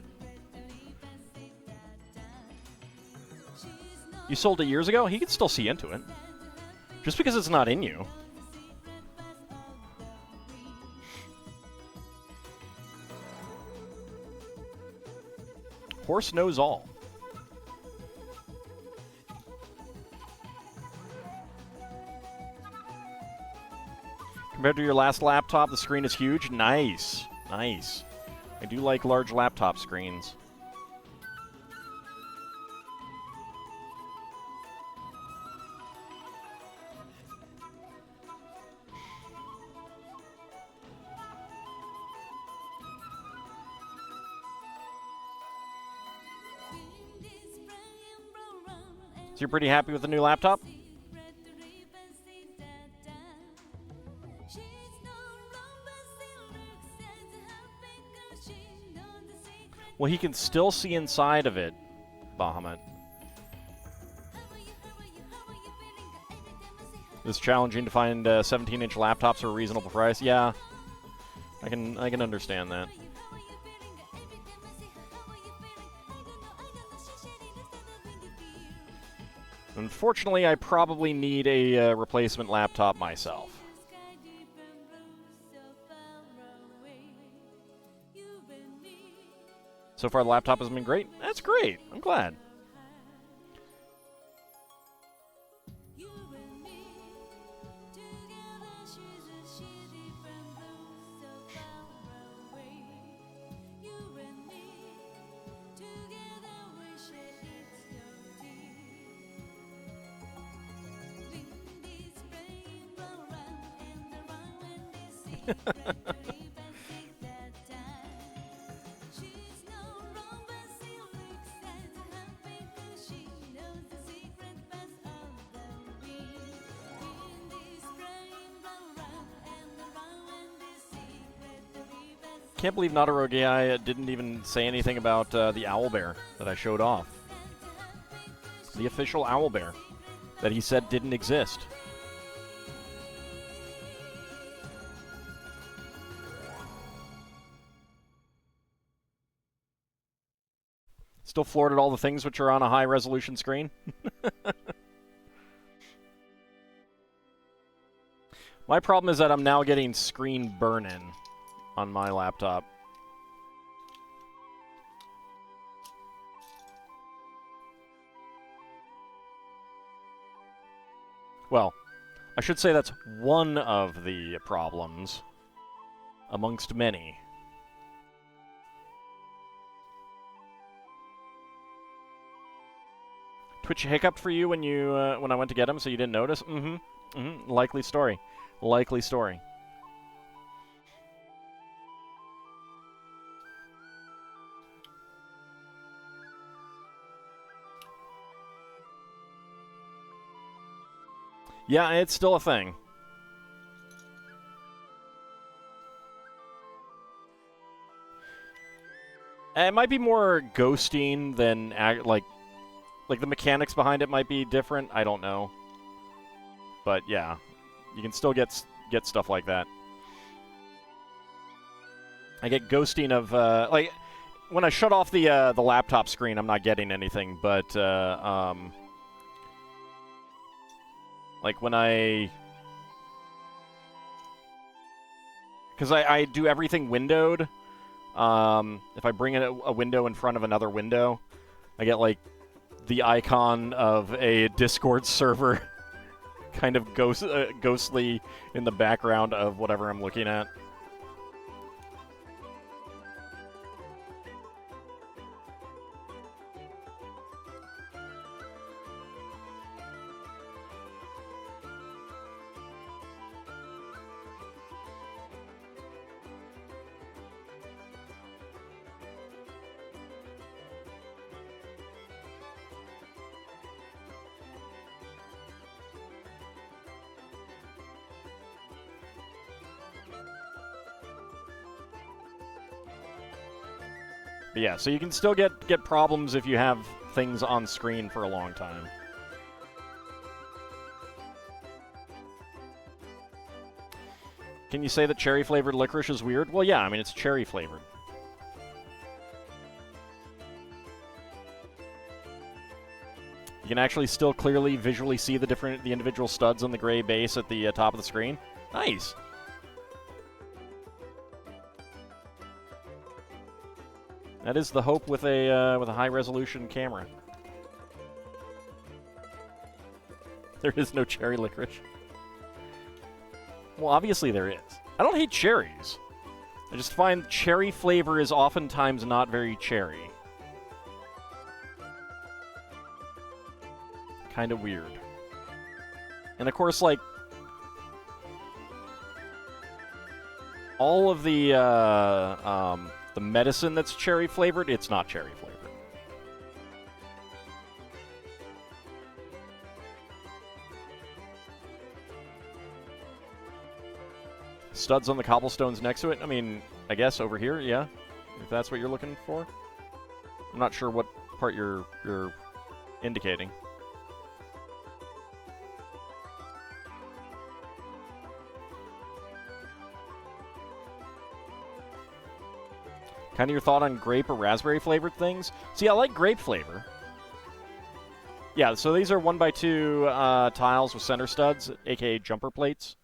You sold it years ago? He can still see into it. Just because it's not in you. Horse knows all. Compared to your last laptop, the screen is huge. Nice. Nice. I do like large laptop screens. So you're pretty happy with the new laptop? Well, he can still see inside of it, Bahamut. It's challenging to find 17-inch laptops for a reasonable price. Yeah, I can understand that. Unfortunately, I probably need a replacement laptop myself. So far, the laptop has been great. That's great. I'm glad. Can't believe Nadarogai didn't even say anything about the owlbear that I showed off. The official owlbear that he said didn't exist. Still floored at all the things which are on a high-resolution screen? My problem is that I'm now getting screen burn-in on my laptop. Well, I should say that's one of the problems amongst many. Twitch hiccuped for you when you when I went to get him, so you didn't notice? Likely story. Likely story. Yeah, it's still a thing. It might be more ghosting than like the mechanics behind it might be different. I don't know, but yeah, you can still get stuff like that. I get ghosting of like when I shut off the laptop screen, I'm not getting anything, but like when because I do everything windowed. If I bring in a window in front of another window, I get like the icon of a Discord server kind of ghostly in the background of whatever I'm looking at. But yeah, so you can still get problems if you have things on screen for a long time. Can you say that cherry-flavored licorice is weird? Well, yeah, I mean, it's cherry-flavored. You can actually still clearly visually see the individual studs on the gray base at the top of the screen. Nice. That is the hope with a high-resolution camera. There is no cherry licorice. Well, obviously there is. I don't hate cherries. I just find cherry flavor is oftentimes not very cherry. Kind of weird. And of course, like, all of the medicine that's cherry flavored, it's not cherry flavored. Studs on the cobblestones next to it? I mean, I guess over here, yeah. If that's what you're looking for. I'm not sure what part you're indicating. Kind of your thought on grape or raspberry flavored things? See, I like grape flavor. Yeah, so these are 1x2 tiles with center studs, aka jumper plates.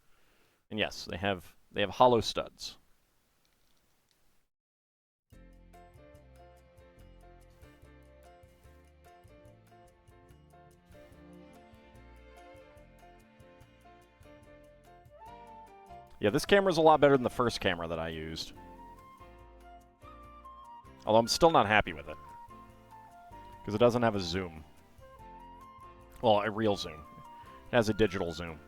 And yes, they have hollow studs. Yeah, this camera's a lot better than the first camera that I used. Although I'm still not happy with it. Because it doesn't have a zoom. Well, a real zoom. It has a digital zoom.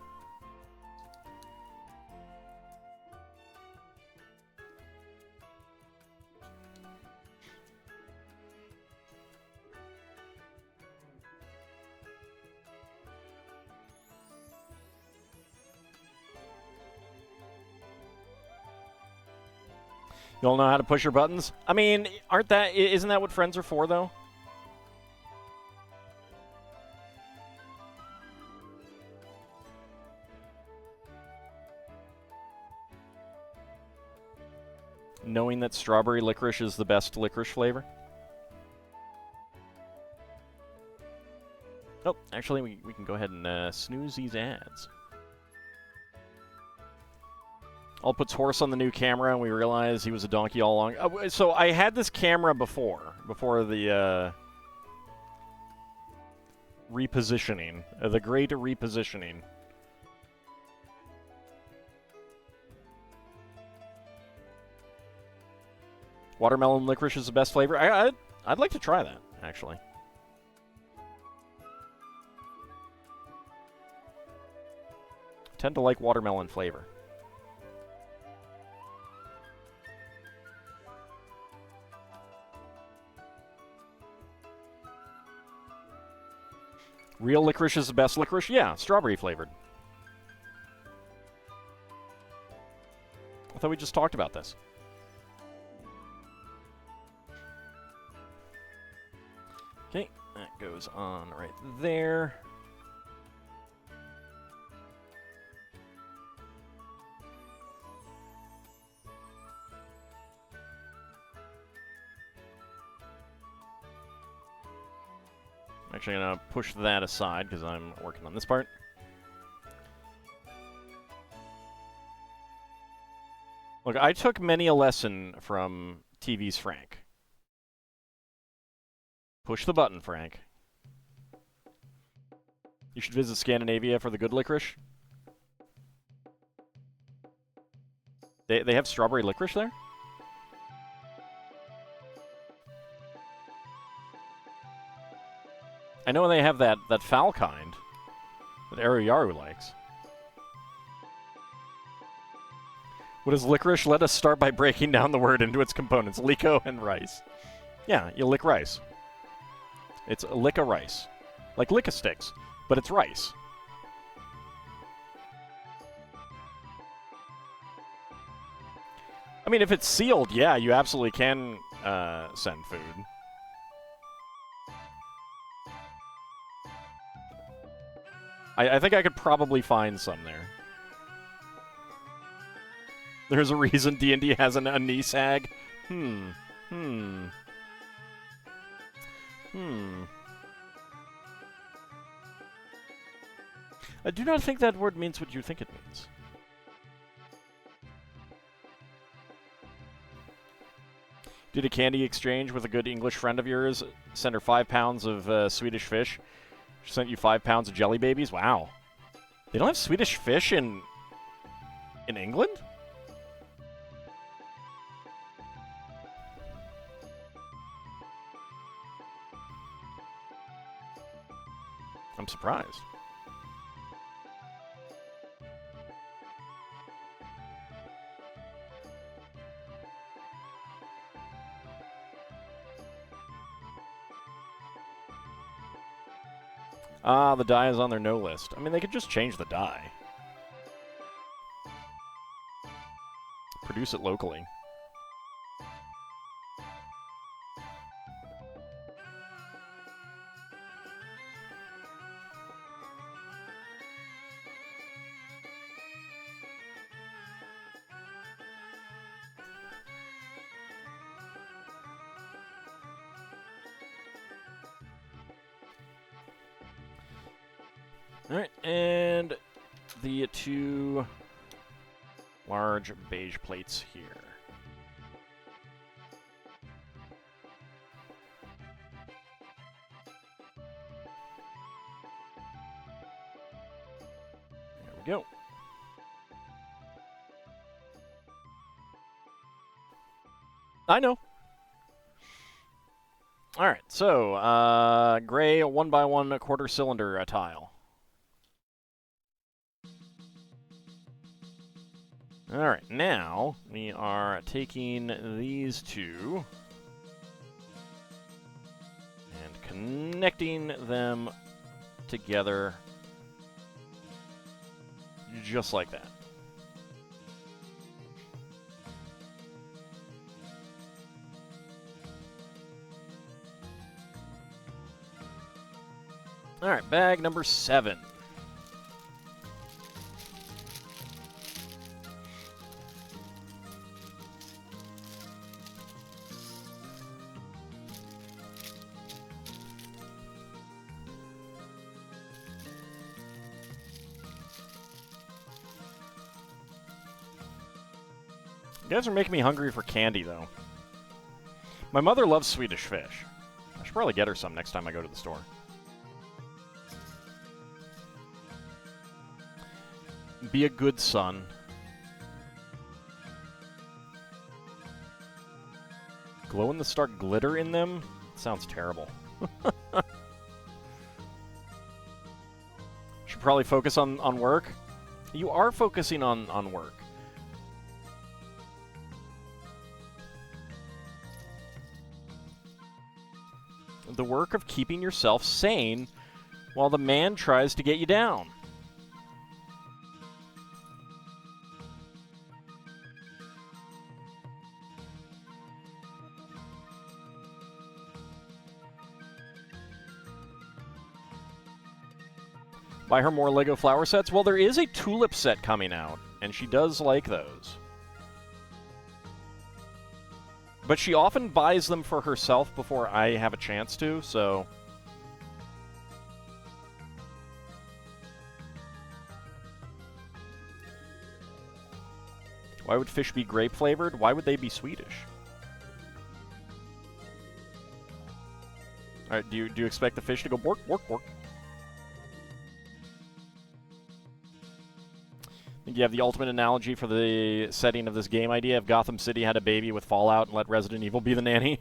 You all know how to push your buttons? I mean, isn't that what friends are for, though? Knowing that strawberry licorice is the best licorice flavor? Oh, actually, we can go ahead and snooze these ads. All puts horse on the new camera, and we realize he was a donkey all along. So I had this camera before the repositioning, the great repositioning. Watermelon licorice is the best flavor. I'd like to try that, actually. Tend to like watermelon flavor. Real licorice is the best licorice? Yeah, strawberry flavored. I thought we just talked about this. Okay, that goes on right there. I'm actually going to push that aside because I'm working on this part. Look, I took many a lesson from TV's Frank. Push the button, Frank. You should visit Scandinavia for the good licorice. They have strawberry licorice there? I know they have that foul kind that Yaru likes. What is licorice? Let us start by breaking down the word into its components. Lico and rice. Yeah, you lick rice. It's a lick of rice. Like lick-a-sticks, but it's rice. I mean, if it's sealed, yeah, you absolutely can send food. I think I could probably find some there. There's a reason D&D has a knee sag. I do not think that word means what you think it means. Did a candy exchange with a good English friend of yours. Send her 5 pounds of Swedish fish. She sent you 5 pounds of jelly babies? Wow. They don't have Swedish fish in England? I'm surprised. Ah, the die is on their no list. I mean, they could just change the die. Produce it locally. Alright, and the 2 large beige plates here. There we go. I know. Alright, so, gray 1x1 quarter cylinder tile. Alright, now we are taking these 2 and connecting them together just like that. Alright, bag number 7. You guys are making me hungry for candy, though. My mother loves Swedish fish. I should probably get her some next time I go to the store. Be a good son. Glow-in-the-star glitter in them? Sounds terrible. Should probably focus on work. You are focusing on work. The work of keeping yourself sane while the man tries to get you down. Buy her more Lego flower sets? Well, there is a tulip set coming out, and she does like those. But she often buys them for herself before I have a chance to, so... Why would fish be grape-flavored? Why would they be Swedish? Alright, do you expect the fish to go bork, bork, bork? I think you have the ultimate analogy for the setting of this game idea. If Gotham City had a baby with Fallout and let Resident Evil be the nanny.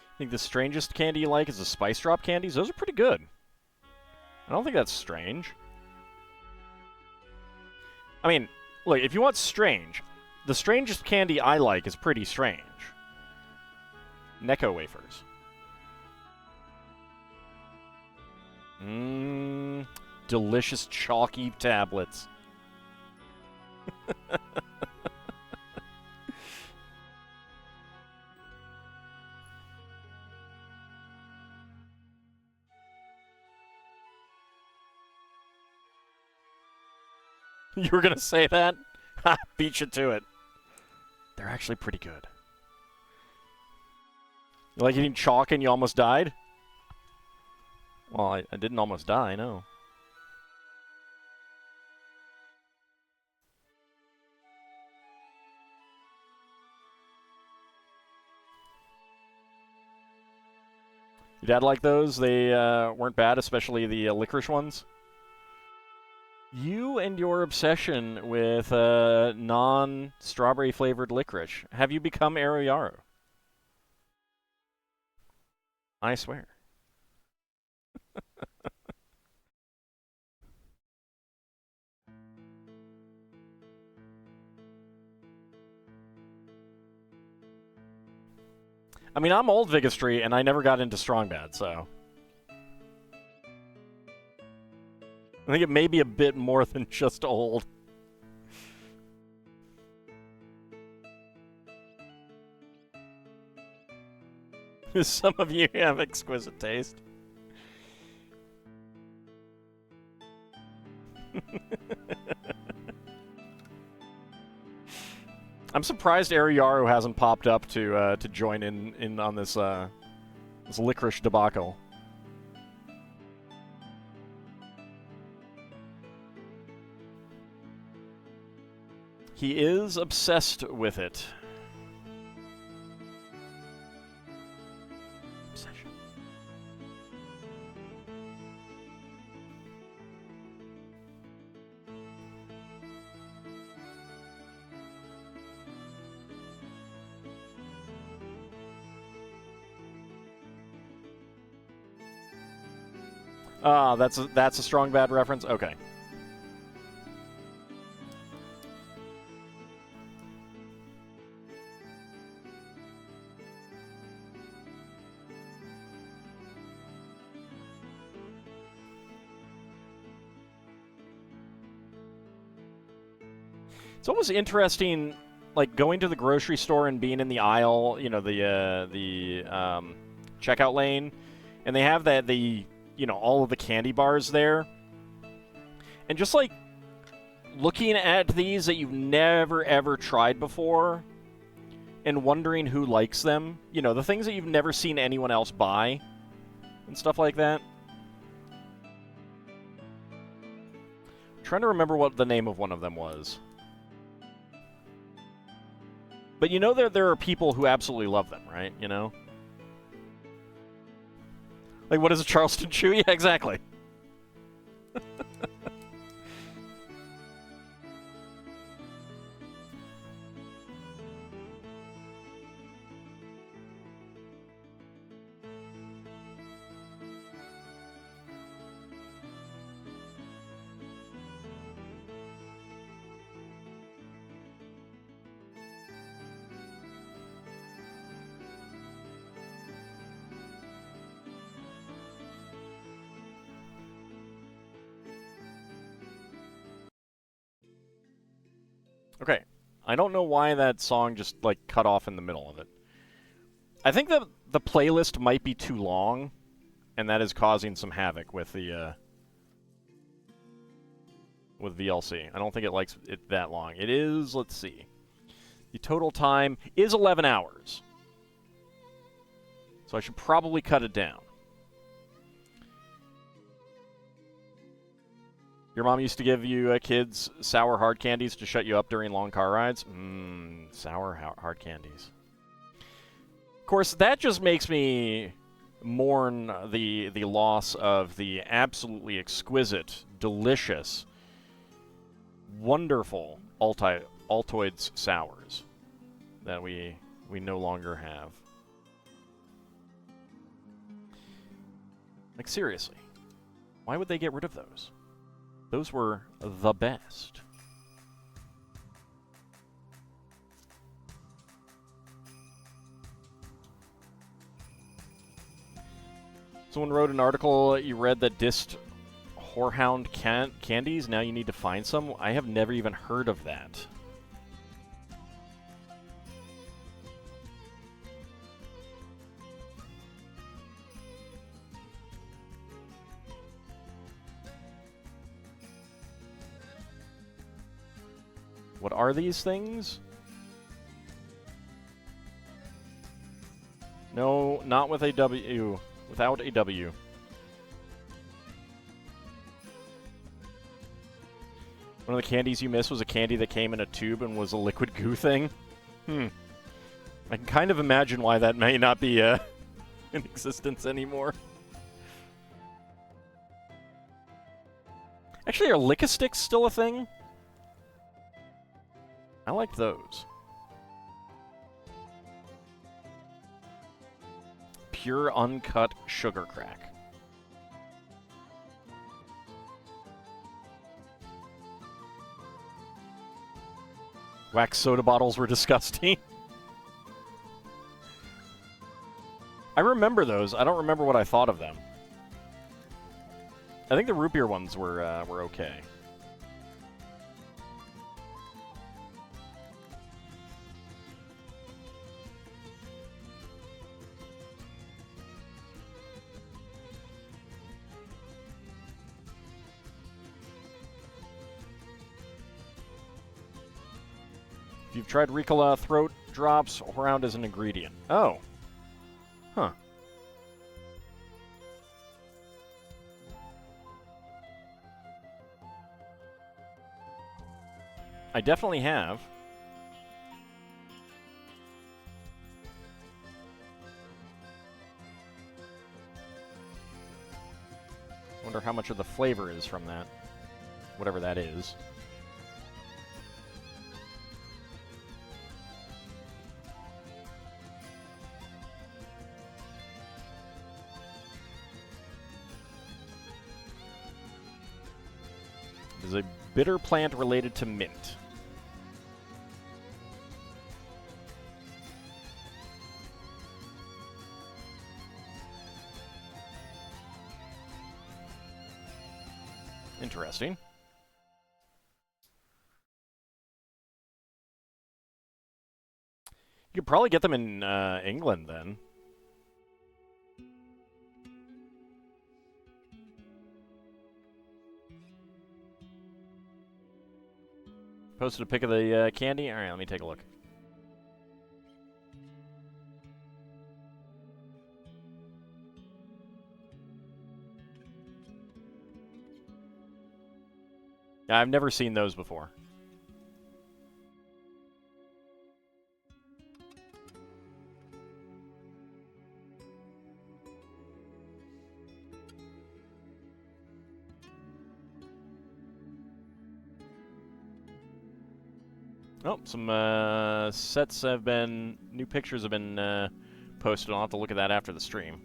I think the strangest candy you like is the Spice Drop candies. Those are pretty good. I don't think that's strange. I mean, look, if you want strange, the strangest candy I like is pretty strange. Necco wafers. Delicious chalky tablets. You were gonna say that? Ha! Beat you to it. They're actually pretty good. You like eating chalk and you almost died? Well, I didn't almost die, no. Your dad liked those? They weren't bad, especially the licorice ones? You and your obsession with non-strawberry flavored licorice. Have you become Aroyaru? I swear. I mean, I'm old Vigastry, and I never got into Strong Bad, so... I think it may be a bit more than just old. Some of you have exquisite taste. I'm surprised Ariyaru hasn't popped up to join in on this this licorice debacle. He is obsessed with it. Obsession. Ah, that's a strong bad reference. Okay. It's almost interesting, like, going to the grocery store and being in the aisle, you know, the checkout lane, and they have all of the candy bars there, and just, like, looking at these that you've never, ever tried before, and wondering who likes them, you know, the things that you've never seen anyone else buy, and stuff like that. I'm trying to remember what the name of one of them was. But you know there are people who absolutely love them, right? You know? Like, what is a Charleston Chew? Yeah, exactly. Okay, I don't know why that song just, like, cut off in the middle of it. I think that the playlist might be too long, and that is causing some havoc with the, with VLC. I don't think it likes it that long. It is, let's see. The total time is 11 hours. So I should probably cut it down. Your mom used to give you kids sour hard candies to shut you up during long car rides? Sour hard candies. Of course, that just makes me mourn the loss of the absolutely exquisite, delicious, wonderful Altoids sours that we no longer have. Like, seriously, why would they get rid of those? Those were the best. Someone wrote an article you read that dissed whorehound candies. Now you need to find some. I have never even heard of that. What are these things? No, not with a W. Without a W. One of the candies you missed was a candy that came in a tube and was a liquid goo thing. I can kind of imagine why that may not be in existence anymore. Actually, are Lick-a-Sticks still a thing? I like those. Pure uncut sugar crack. Wax soda bottles were disgusting. I remember those. I don't remember what I thought of them. I think the root beer ones were okay. If you've tried Ricola throat drops, ground as an ingredient. Oh. Huh. I definitely have. Wonder how much of the flavor is from that. Whatever that is. It is a bitter plant related to mint. Interesting. You could probably get them in England then. Posted a pic of the candy. All right, let me take a look. I've never seen those before. Oh, some sets have been... New pictures have been posted. I'll have to look at that after the stream.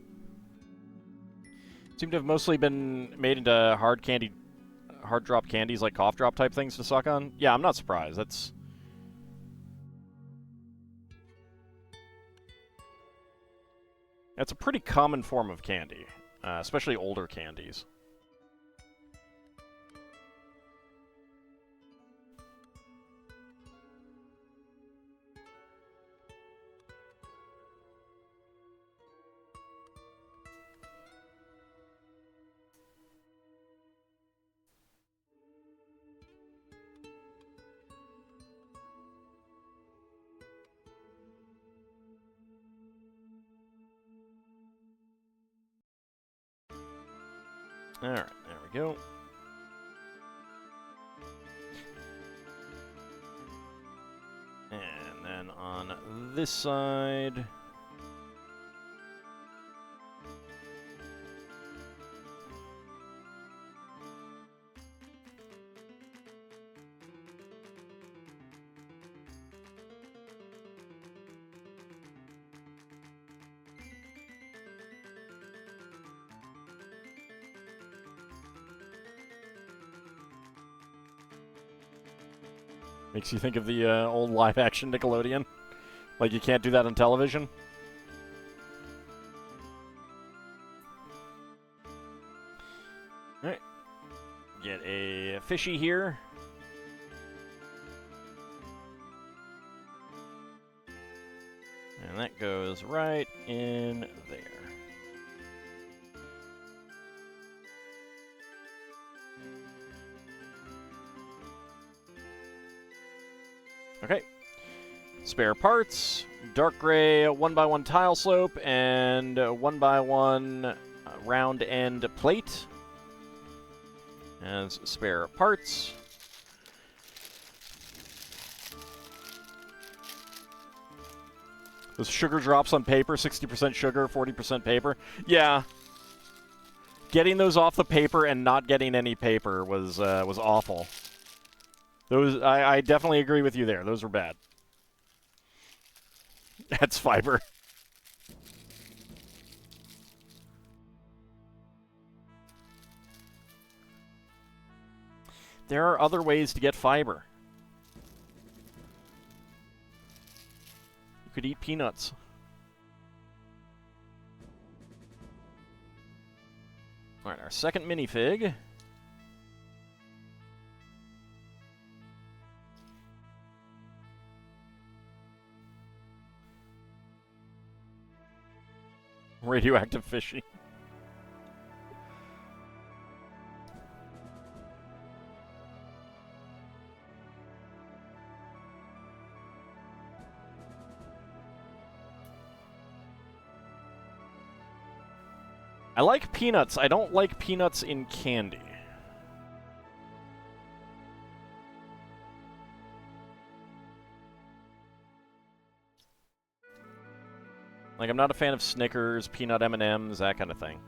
Seem to have mostly been made into hard drop candies, like cough drop type things to suck on. Yeah, I'm not surprised. That's a pretty common form of candy, especially older candies. Alright, there we go. And then on this side... Makes you think of the old live-action Nickelodeon. Like, you can't do that on television. Alright. Get a fishy here. And that goes right in there. Okay. Spare parts, dark gray 1x1 tile slope, and 1x1 round end plate as spare parts. Those sugar drops on paper, 60% sugar, 40% paper. Yeah. Getting those off the paper and not getting any paper was awful. Those, I definitely agree with you there. Those were bad. That's fiber. There are other ways to get fiber. You could eat peanuts. All right, our second minifig. Radioactive fishy. I like peanuts. I don't like peanuts in candy. Like, I'm not a fan of Snickers, peanut M&Ms, that kind of thing.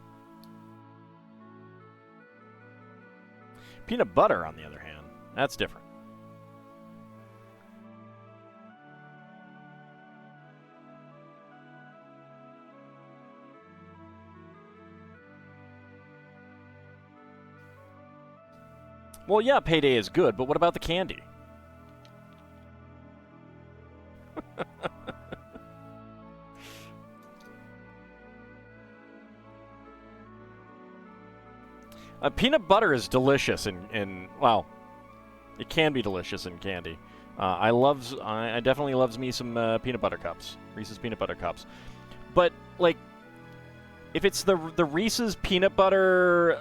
Peanut butter, on the other hand, that's different. Well, yeah, Payday is good, but what about the candy? Peanut butter is delicious in well, it can be delicious in candy. I definitely loves me some peanut butter cups, Reese's peanut butter cups. But like, if it's the Reese's peanut butter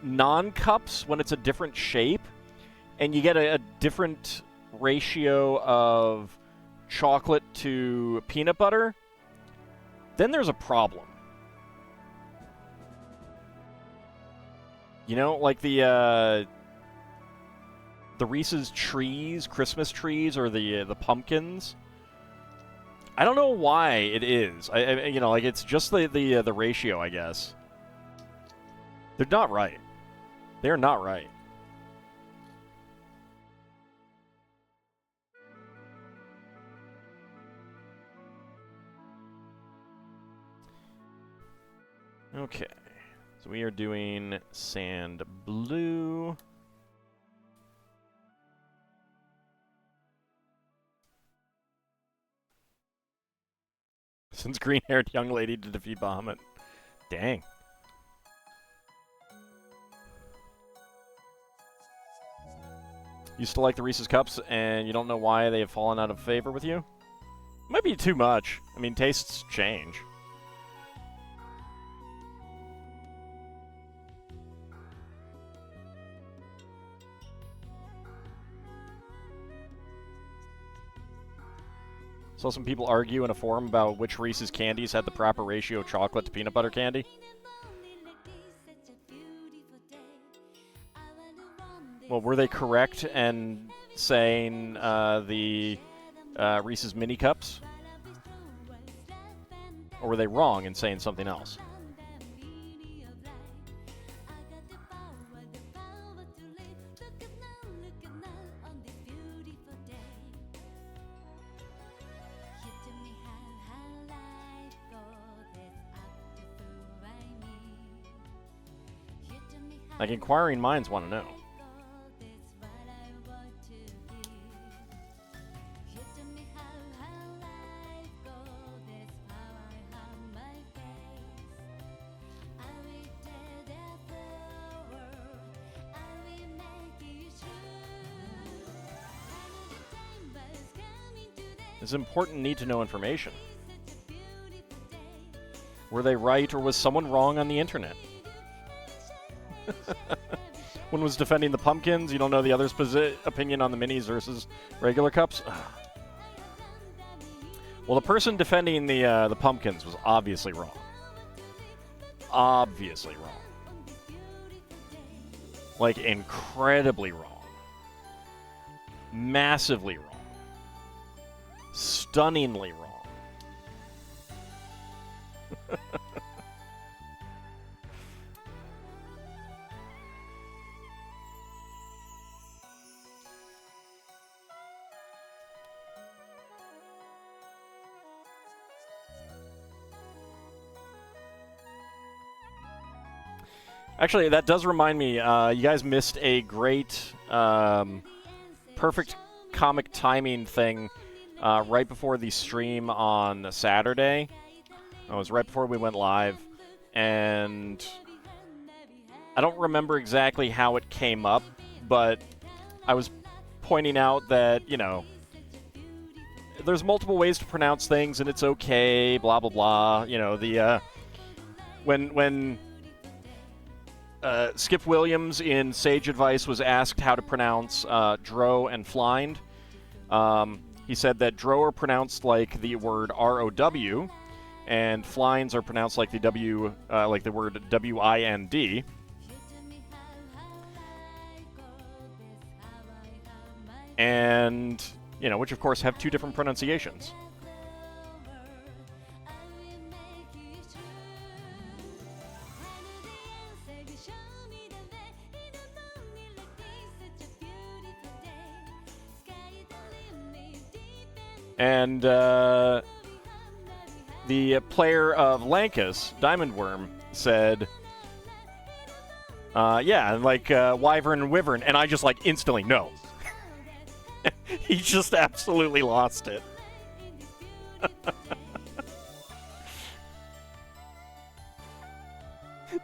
non-cups when it's a different shape, and you get a different ratio of chocolate to peanut butter, then there's a problem. You know, like the Reese's trees, Christmas trees, or the pumpkins. I don't know why it is. You know, like it's just the ratio, I guess. They're not right. They're not right. Okay. So we are doing sand blue. Since green-haired young lady to defeat Bahamut. Dang. Used to like the Reese's Cups, and you don't know why they have fallen out of favor with you? Might be too much. I mean, tastes change. Saw some people argue in a forum about which Reese's candies had the proper ratio of chocolate to peanut butter candy. Well, were they correct in saying the Reese's mini cups? Or were they wrong in saying something else? Like, inquiring minds want to know. It's important need-to-know information. Were they right, or was someone wrong on the internet? One was defending the pumpkins. You don't know the other's opinion on the minis versus regular cups? Well, the person defending the pumpkins was obviously wrong. Obviously wrong. Like, incredibly wrong. Massively wrong. Stunningly wrong. Actually, that does remind me, you guys missed a great, perfect comic timing thing right before the stream on Saturday. It was right before we went live, and I don't remember exactly how it came up, but I was pointing out that, you know, there's multiple ways to pronounce things, and it's okay, blah, blah, blah. You know, the, when Skip Williams in Sage Advice was asked how to pronounce Dro and Flind, he said that Dro are pronounced like the word R-O-W, and Flinds are pronounced like the like the word W-I-N-D. And, you know, which of course have two different pronunciations. And the player of Lankus, Diamond Worm, said, yeah, like Wyvern and Wyvern, and I just like instantly, no. He just absolutely lost it.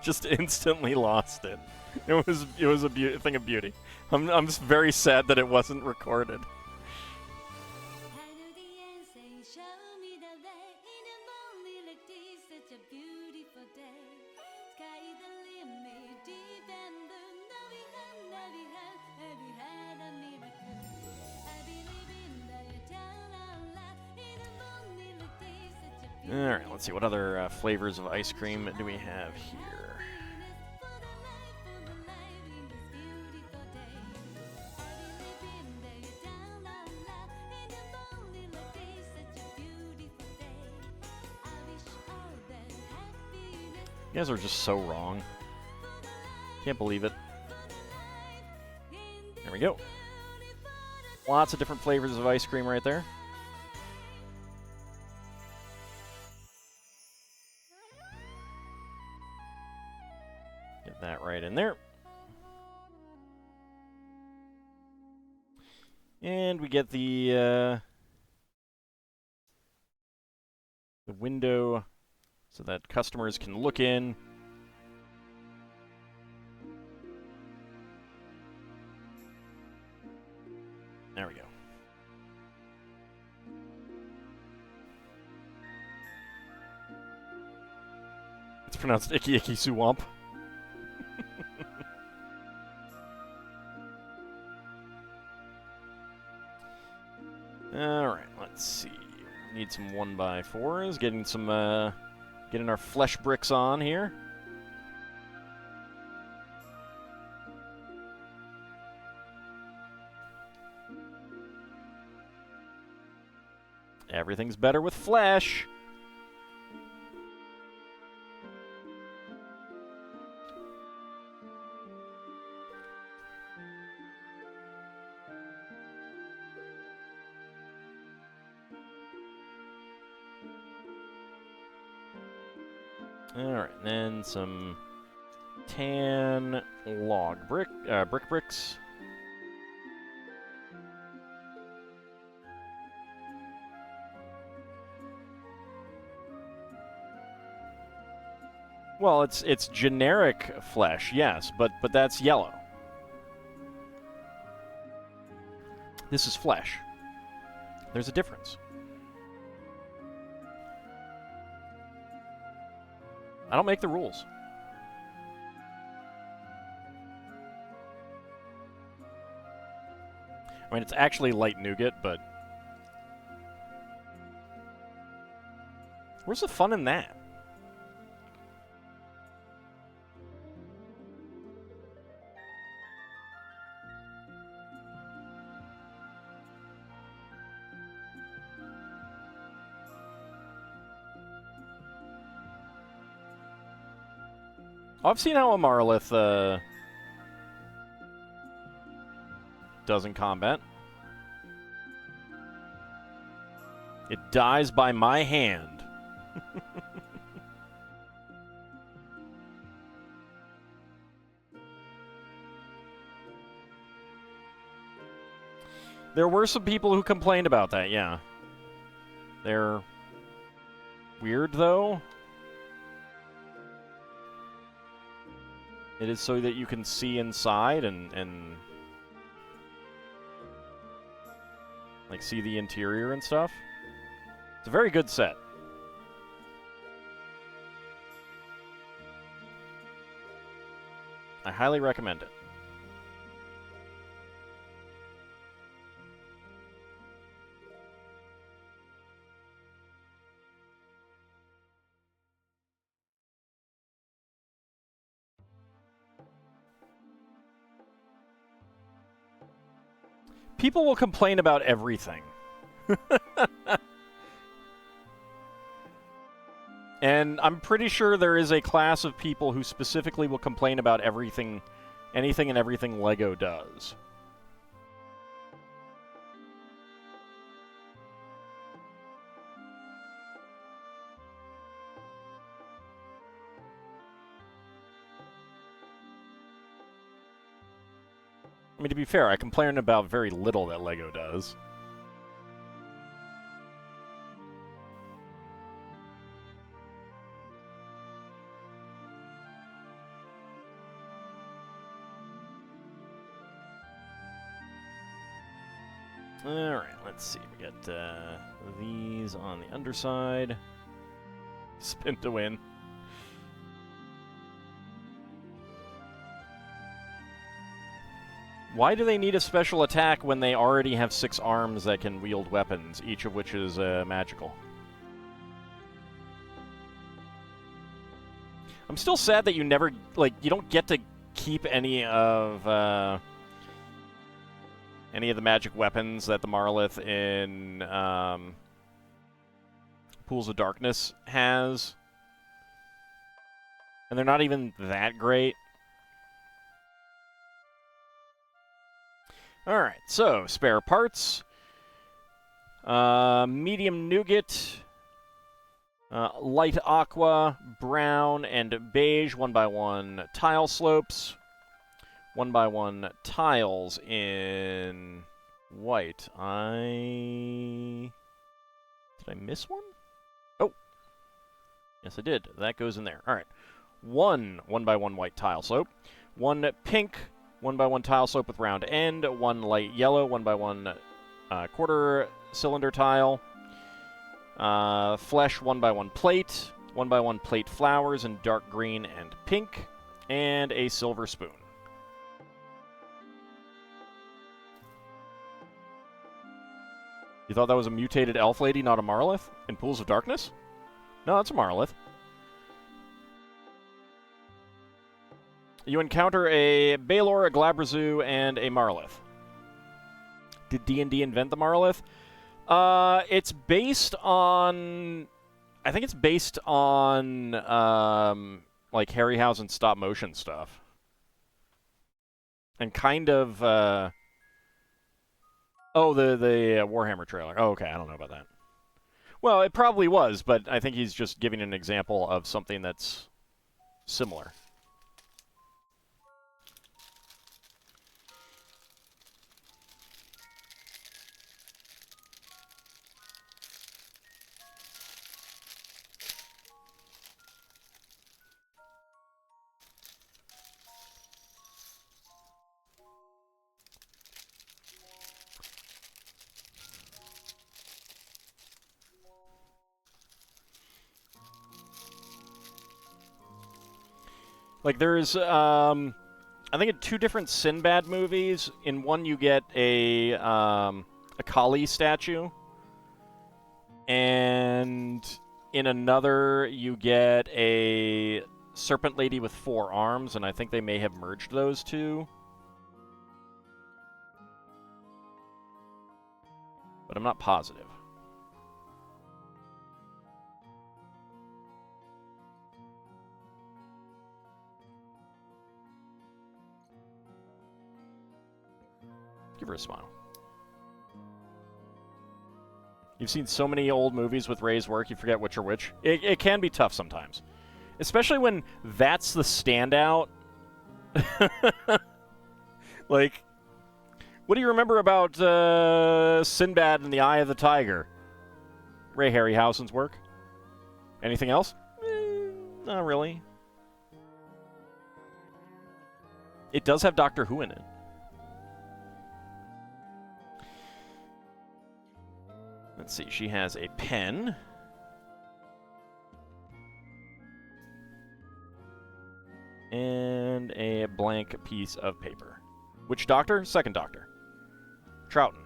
Just instantly lost it. It was a thing of beauty. I'm just very sad that it wasn't recorded. Alright, let's see, what other flavors of ice cream do we have here? You guys are just so wrong. Can't believe it. There we go. Lots of different flavors of ice cream right there. Get that right in there. And we get the window so that customers can look in. There we go. It's pronounced Icky Icky Swamp. Alright, let's see. Need some 1x4s, getting some, getting our flesh bricks on here. Everything's better with flesh. Alright, and then some tan log bricks. Well, it's generic flesh, yes, but that's yellow. This is flesh. There's a difference. I don't make the rules. I mean, it's actually light nougat, but where's the fun in that? I've seen how Amarylith does in combat. It dies by my hand. There were some people who complained about that, yeah. They're weird, though. It is so that you can see inside and like see the interior and stuff. It's a very good set. I highly recommend it. People will complain about everything. And I'm pretty sure there is a class of people who specifically will complain about everything, anything and everything LEGO does. I mean, to be fair, I complain about very little that LEGO does. Alright, let's see. We got these on the underside. Spin to win. Why do they need a special attack when they already have 6 arms that can wield weapons, each of which is magical? I'm still sad that you never, like, you don't get to keep any of the magic weapons that the Marlith in Pools of Darkness has. And they're not even that great. Alright, so, spare parts. Medium nougat. Light aqua, brown, and beige 1x1 tile slopes. 1x1 tiles in white. Did I miss one? Oh. Yes, I did. That goes in there. Alright. 1x1 white tile slope. 1 pink 1x1 tile slope with round end. 1 light yellow 1x1 quarter cylinder tile. Flesh 1x1 plate. 1x1 plate flowers in dark green and pink. And a silver spoon. You thought that was a mutated elf lady, not a Marlith? In Pools of Darkness? No, that's a Marlith. You encounter a Baelor, a Glabrazu, and a Marlith. Did D&D invent the Marlith? It's based on... I think it's based on, like, Harryhausen stop-motion stuff. And kind of, Oh, the Warhammer trailer. Oh, okay, I don't know about that. Well, it probably was, but I think he's just giving an example of something that's similar. Like, there's, I think in 2 different Sinbad movies, in one you get a Kali statue, and in another you get a serpent lady with 4 arms, and I think they may have merged those 2. But I'm not positive. Give her a smile. You've seen so many old movies with Ray's work, you forget which are which. It can be tough sometimes. Especially when that's the standout. Like, what do you remember about Sinbad and the Eye of the Tiger? Ray Harryhausen's work? Anything else? Not really. It does have Doctor Who in it. Let's see, she has a pen. And a blank piece of paper. Which Doctor? Second Doctor. Troughton.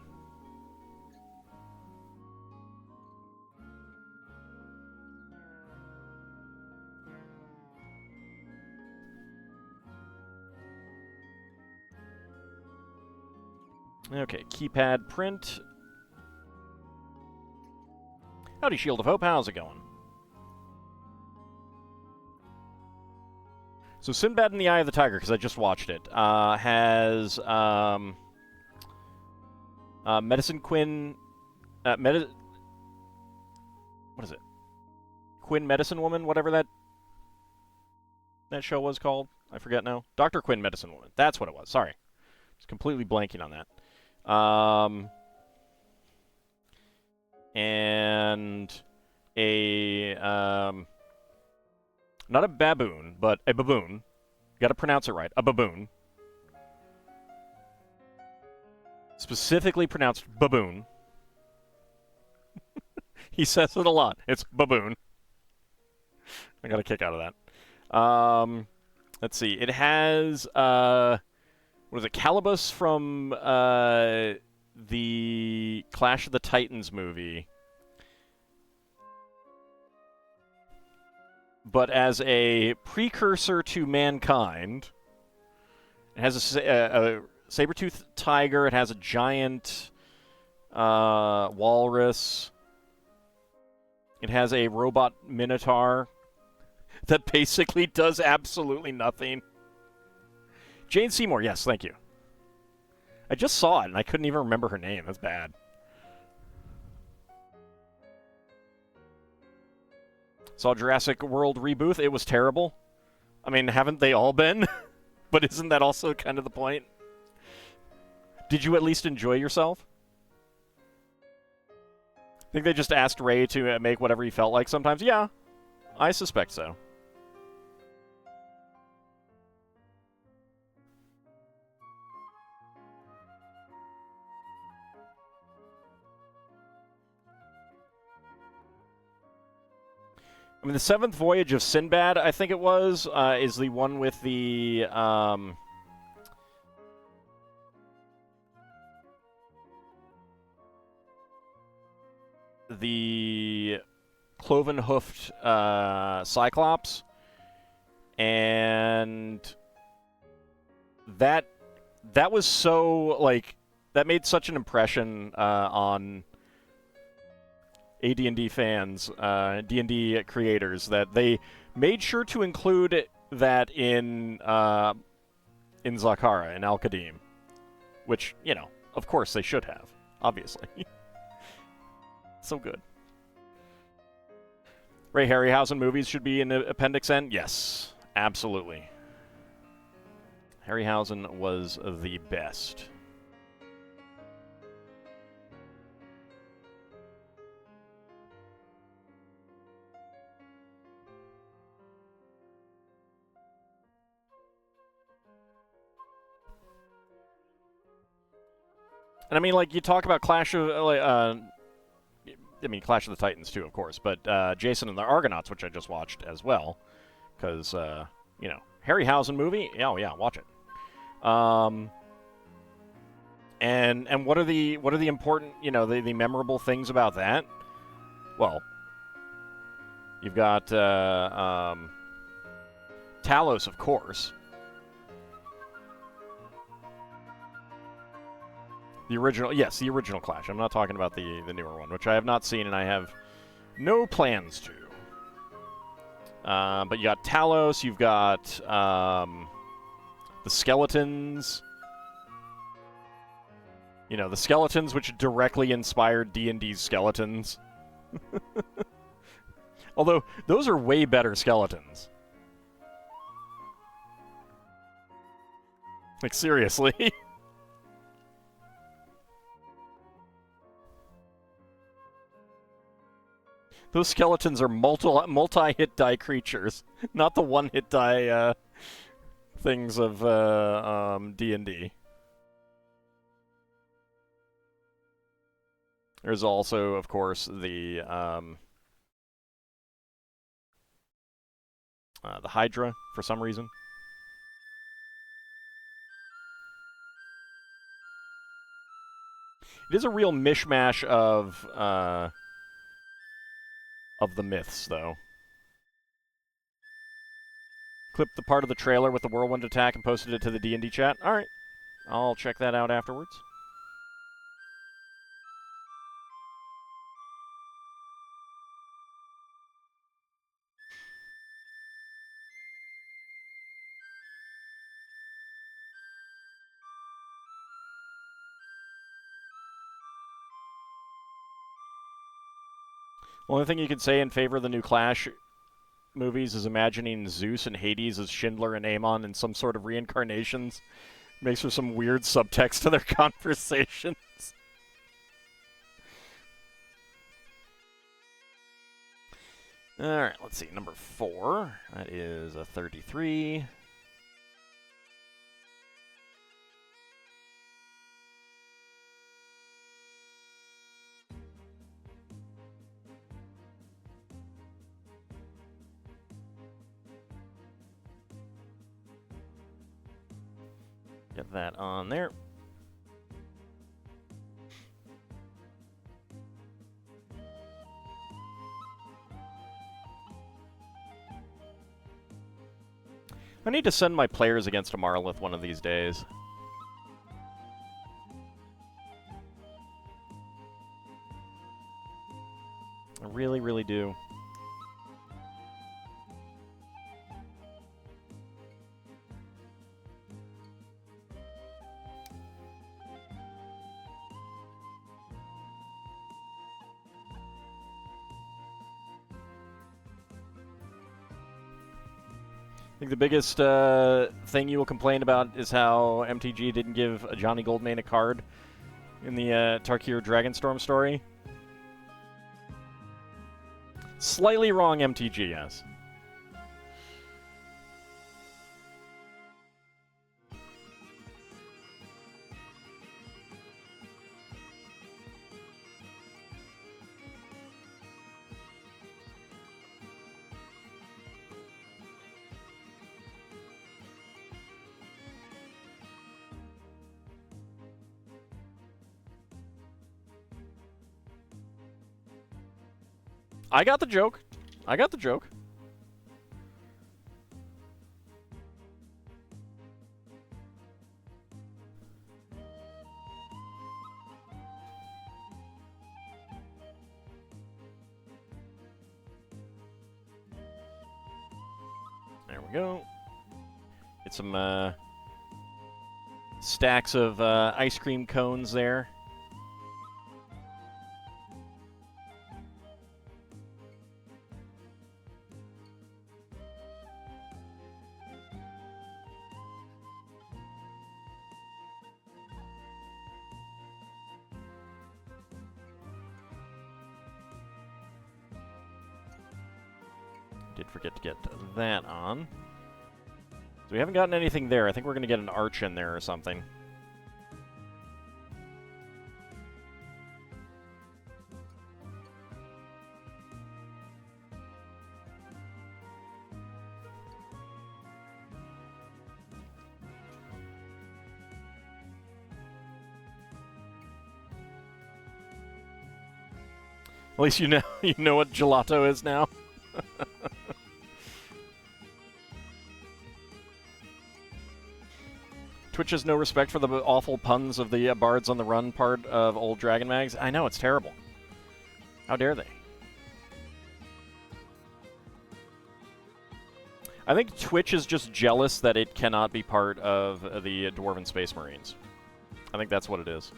Okay, keypad print. Howdy, Shield of Hope. How's it going? So Sinbad in the Eye of the Tiger, because I just watched it, has Medicine Quinn... what is it? Quinn Medicine Woman, whatever that show was called. I forget now. Dr. Quinn Medicine Woman. That's what it was. Sorry. Just completely blanking on that. And a... not a baboon, but a baboon. You gotta pronounce it right. A baboon. Specifically pronounced baboon. He says it a lot. It's baboon. I got a kick out of that. Let's see. It has, what is it? Calibus from the Clash of the Titans movie. But as a precursor to mankind, it has a saber-toothed tiger. It has a giant walrus. It has a robot minotaur that basically does absolutely nothing. Jane Seymour, yes, thank you. I just saw it, and I couldn't even remember her name. That's bad. Saw Jurassic World reboot. It was terrible. I mean, haven't they all been? But isn't that also kind of the point? Did you at least enjoy yourself? I think they just asked Ray to make whatever he felt like sometimes. Yeah, I suspect so. I mean, the Seventh Voyage of Sinbad, I think it was, is the one with the, cloven-hoofed, Cyclops. And that was so, like, that made such an impression, on AD&D fans, D&D creators, that they made sure to include that in Zakara, in Al-Qadim. Which, you know, of course they should have, obviously. So good. Ray Harryhausen movies should be in Appendix N? Yes, absolutely. Harryhausen was the best. And I mean, like, you talk about Clash of the Titans, too, of course, but Jason and the Argonauts, which I just watched as well, because, you know, Harryhausen movie, oh, yeah, watch it. And what are the important, you know, the memorable things about that? Well, you've got Talos, of course. The original, yes, the original Clash. I'm not talking about the newer one, which I have not seen, and I have no plans to. But you got Talos, you've got the skeletons. You know, the skeletons which directly inspired D&D's skeletons. Although, those are way better skeletons. Like, seriously. Those skeletons are multi-hit die creatures, not the one-hit die things of D&D. There's also, of course, the Hydra, for some reason. It is a real mishmash of the myths, though. Clipped the part of the trailer with the whirlwind attack and posted it to the D&D chat. All right, I'll check that out afterwards. Only thing you can say in favor of the new Clash movies is imagining Zeus and Hades as Schindler and Amon in some sort of reincarnations. Makes for some weird subtext to their conversations. Alright, let's see. Number 4. That is a 33. Get that on there. I need to send my players against a Marlith one of these days. I really, really do. I think the biggest thing you will complain about is how MTG didn't give a Johnny Goldmane a card in the Tarkir Dragonstorm story. Slightly wrong, MTG, yes. I got the joke. I got the joke. There we go. Get some stacks of ice cream cones there. Did forget to get that on. So we haven't gotten anything there. I think we're going to get an arch in there or something. At least you know what gelato is now. Twitch has no respect for the awful puns of the Bards on the Run part of old Dragon Mags. I know, it's terrible. How dare they? I think Twitch is just jealous that it cannot be part of the Dwarven Space Marines. I think that's what it is.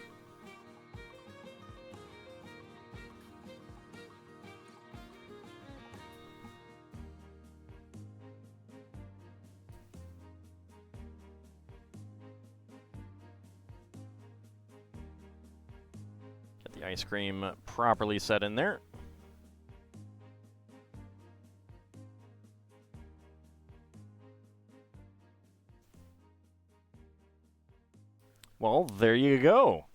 Get the ice cream properly set in there. Well, there you go.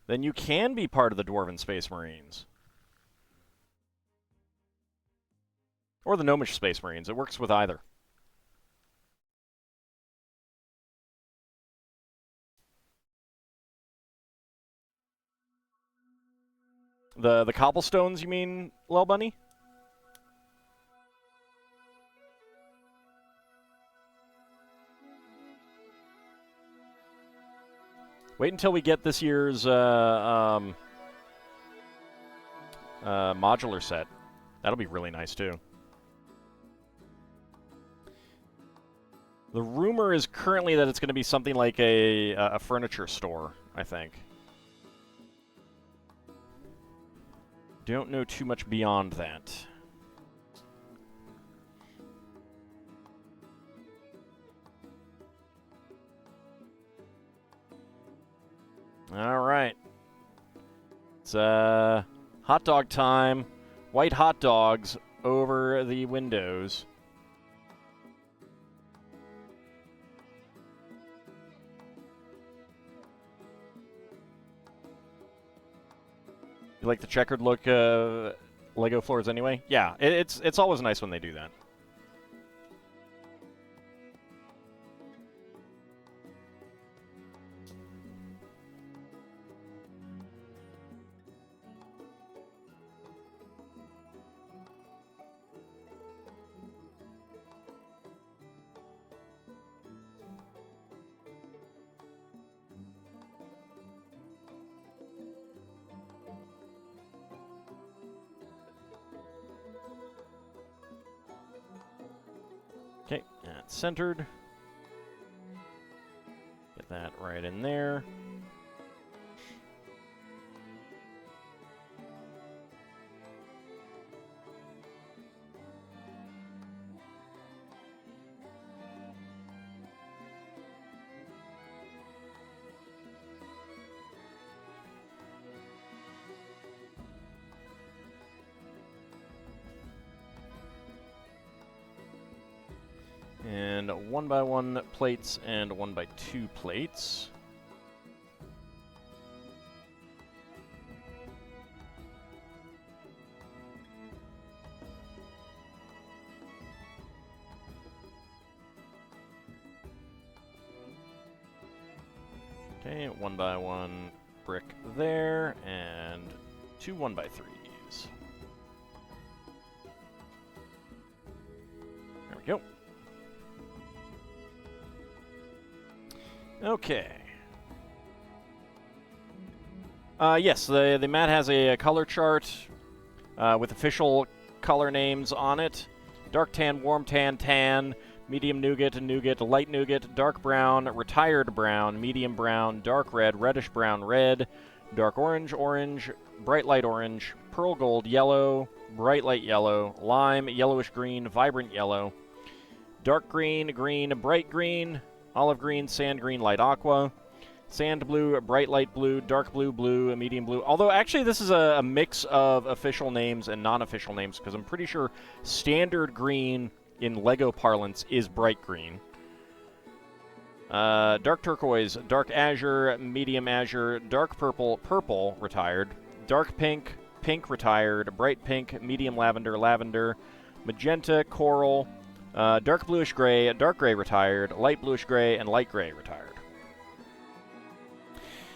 Then you can be part of the Dwarven Space Marines. Or the Gnomish Space Marines. It works with either. The cobblestones, you mean, Lel Bunny? Wait until we get this year's modular set. That'll be really nice, too. The rumor is currently that it's going to be something like a furniture store, I think. Don't know too much beyond that. All right. It's hot dog time. White hot dogs over the windows. You like the checkered look Lego floors anyway? Yeah, it's always nice when they do that. Okay, that's centered. Get that right in there. And 1x1 plates and 1x2 plates. Okay, 1x1 brick there, and 2 1x3s. There we go. Okay. Yes, the mat has a color chart with official color names on it. Dark tan, warm tan, tan, medium nougat, light nougat, dark brown, retired brown, medium brown, dark red, reddish brown, red, dark orange, orange, bright light orange, pearl gold, yellow, bright light yellow, lime, yellowish green, vibrant yellow, dark green, green, bright green, olive green, sand green, light aqua, sand blue, bright light blue, dark blue, blue, medium blue. Although, actually, this is a mix of official names and non-official names, because I'm pretty sure standard green in LEGO parlance is bright green. Dark turquoise, dark azure, medium azure, dark purple, purple, retired, dark pink, pink, retired, bright pink, medium lavender, lavender, magenta, coral, dark bluish gray, dark gray, retired, light bluish gray, and light gray, retired.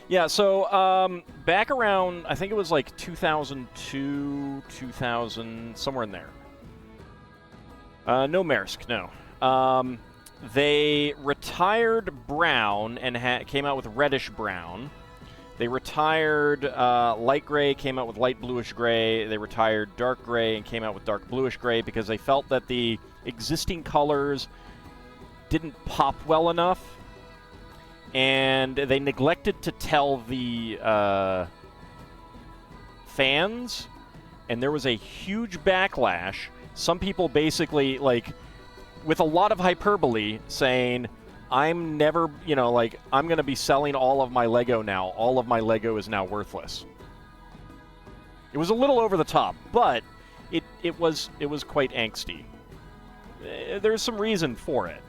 Yeah, so back around, I think it was like 2002, 2000, somewhere in there. No Maersk, no. They retired brown and came out with reddish brown. They retired light gray, came out with light bluish gray. They retired dark gray and came out with dark bluish gray because they felt that the existing colors didn't pop well enough. And they neglected to tell the fans, and there was a huge backlash. Some people basically, like, with a lot of hyperbole, saying, I'm never, you know, like, I'm going to be selling all of my Lego now. All of my Lego is now worthless. It was a little over the top, but it was quite angsty. There's some reason for it.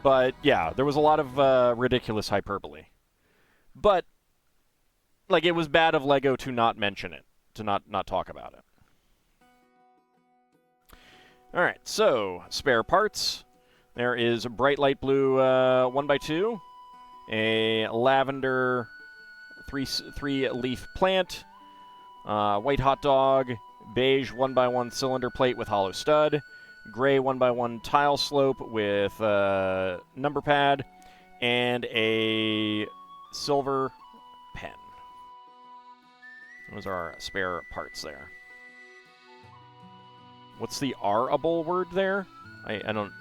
But yeah, there was a lot of ridiculous hyperbole. But like, it was bad of Lego to not mention it, to not talk about it. All right, so spare parts. There is a bright light blue 1x2, a lavender three leaf plant, white hot dog, beige 1x1 cylinder plate with hollow stud, gray 1x1 tile slope with number pad, and a silver pen. Those are our spare parts there. What's the R-able word there? I don't...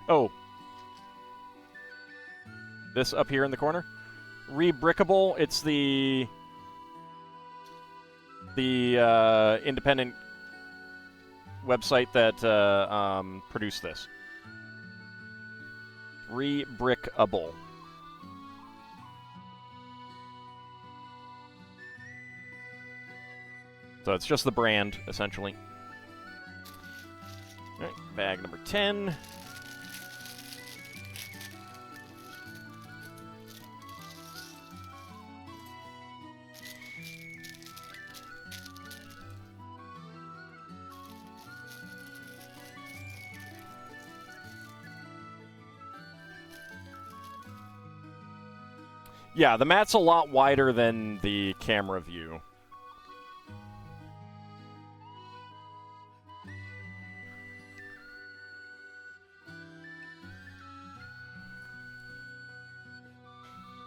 Oh. This up here in the corner? Rebrickable, it's the independent website that produced this. Rebrickable. So it's just the brand, essentially. All right, bag number 10. Yeah, the mat's a lot wider than the camera view.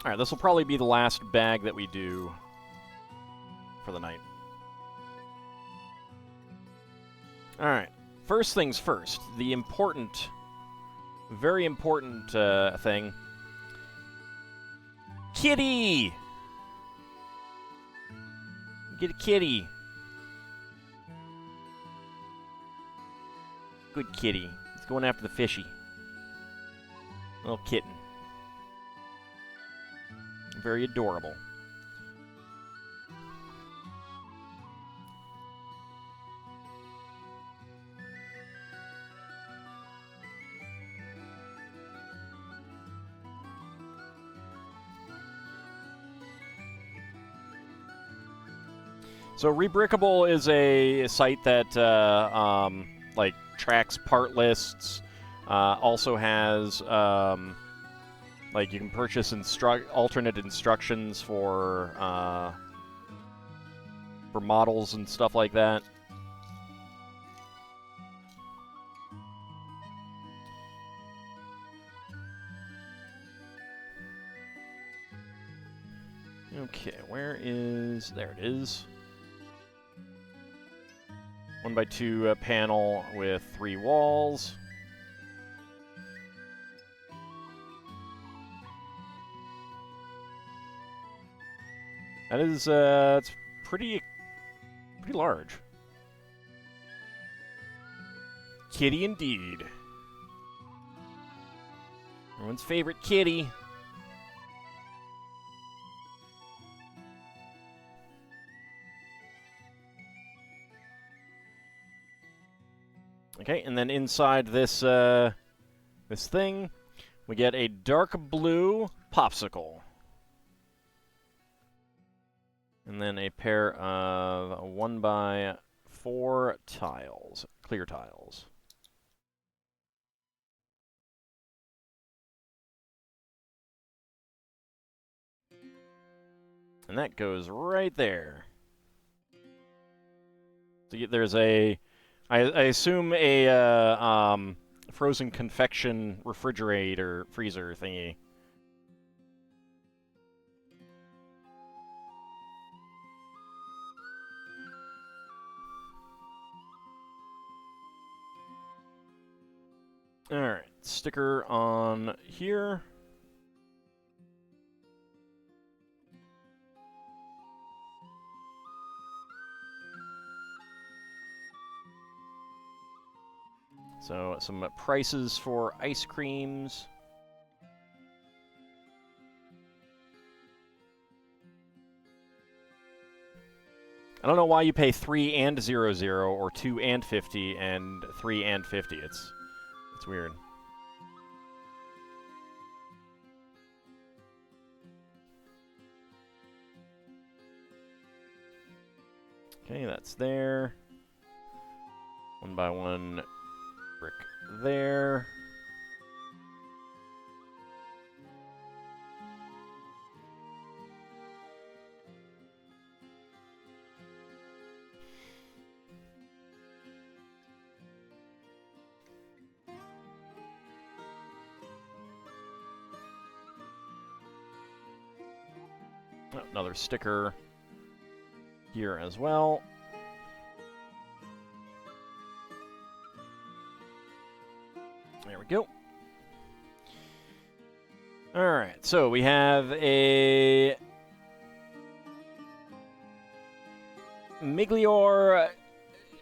Alright, this will probably be the last bag that we do for the night. Alright, first things first. The important, very important thing. Kitty! Get a kitty. Good kitty. It's going after the fishy. Little kitten. Very adorable. So Rebrickable is a site that like tracks part lists. Also has like you can purchase alternate instructions for models and stuff like that. Okay, where is... There it is. 1x2 panel with 3 walls. That is, it's pretty large. Kitty indeed. Everyone's favorite kitty. Okay, and then inside this this thing, we get a dark blue popsicle. And then a pair of 1x4 tiles, clear tiles. And that goes right there. So there's a, I assume a frozen confection refrigerator, freezer thingy. Alright, sticker on here. So, some prices for ice creams. I don't know why you pay 3 and 00 or 2 and 50 and 3 and 50. It's It's weird. Okay, that's there. One by one brick there. Another sticker here as well. There we go. All right, so we have a Miglior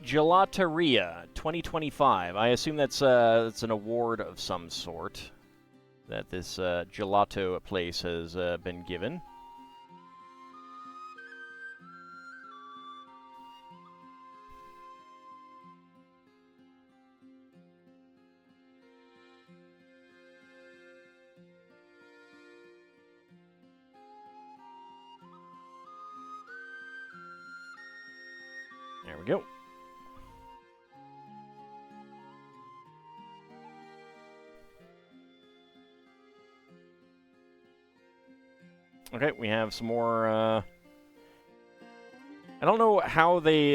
Gelateria 2025. I assume that's an award of some sort that this gelato place has been given. There we go. Okay, we have some more. I don't know how they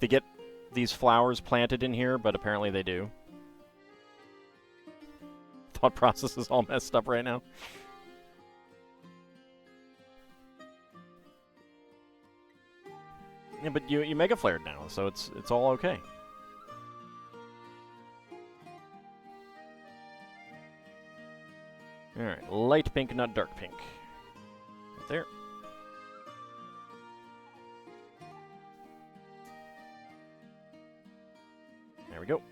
get these flowers planted in here, but apparently they do. Thought process is all messed up right now. Yeah, but you mega flared now, so it's all okay. All right, light pink, not dark pink. Right there. There we go.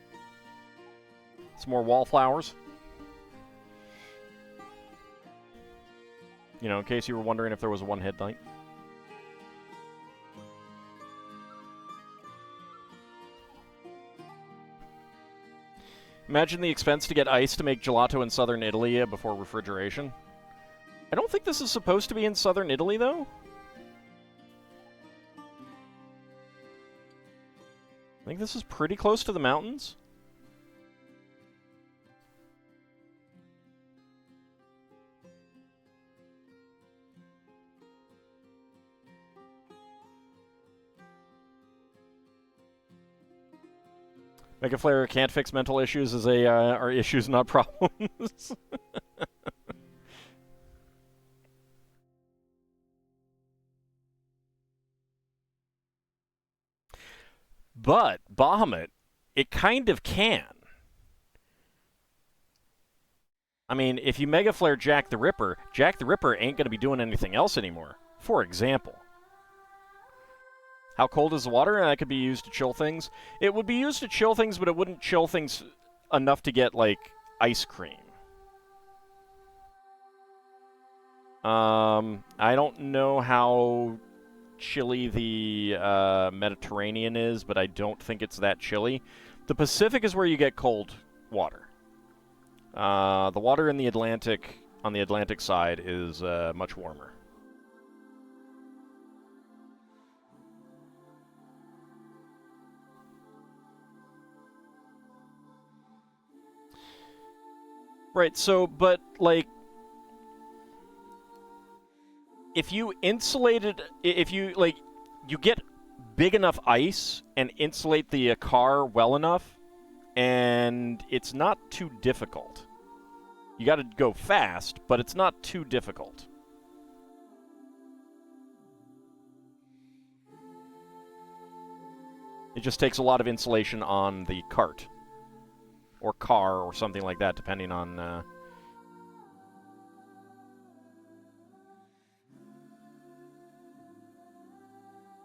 Some more wallflowers. You know, in case you were wondering if there was one headlight. Imagine the expense to get ice to make gelato in southern Italy before refrigeration. I don't think this is supposed to be in southern Italy, though. I think this is pretty close to the mountains. Mega Flare can't fix mental issues as are issues, not problems. But Bahamut, it kind of can. I mean, if you Mega Flare Jack the Ripper ain't going to be doing anything else anymore. For example. How cold is the water? That could be used to chill things. It would be used to chill things, but it wouldn't chill things enough to get, like, ice cream. I don't know how chilly the Mediterranean is, but I don't think it's that chilly. The Pacific is where you get cold water. The water in the Atlantic, on the Atlantic side, is much warmer. Right, so, but, like, if you insulated, if you, like, you get big enough ice and insulate the car well enough, and it's not too difficult. You gotta go fast, but it's not too difficult. It just takes a lot of insulation on the cart. Or car, or something like that, depending on...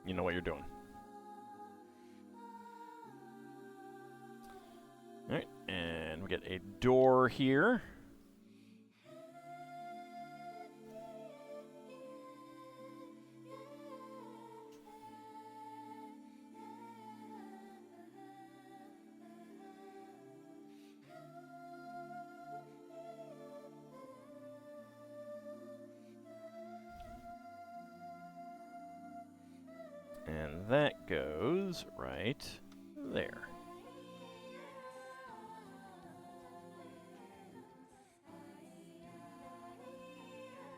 you know what you're doing. Alright, and we get a door here. goes right there.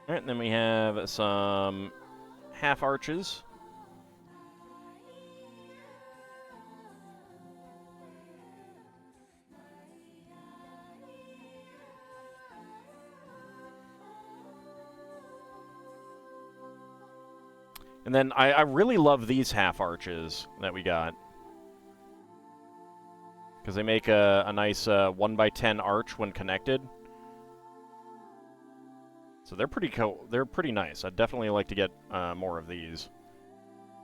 All right, and then we have some half arches. And then I really love these half arches that we got, because they make a nice 1x10 arch when connected. So they're pretty cool. They're pretty nice. I'd definitely like to get more of these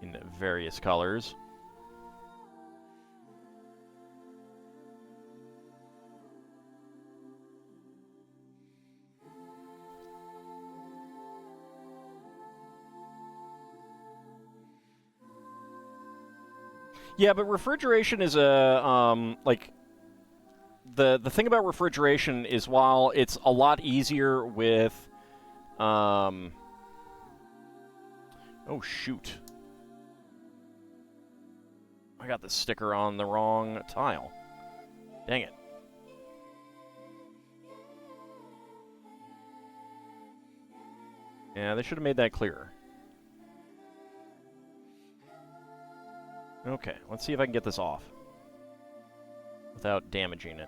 in various colors. Yeah, but refrigeration is a like the thing about refrigeration is while it's a lot easier with oh shoot. I got the sticker on the wrong tile. Dang it. Yeah, they should have made that clearer. Okay, let's see if I can get this off without damaging it.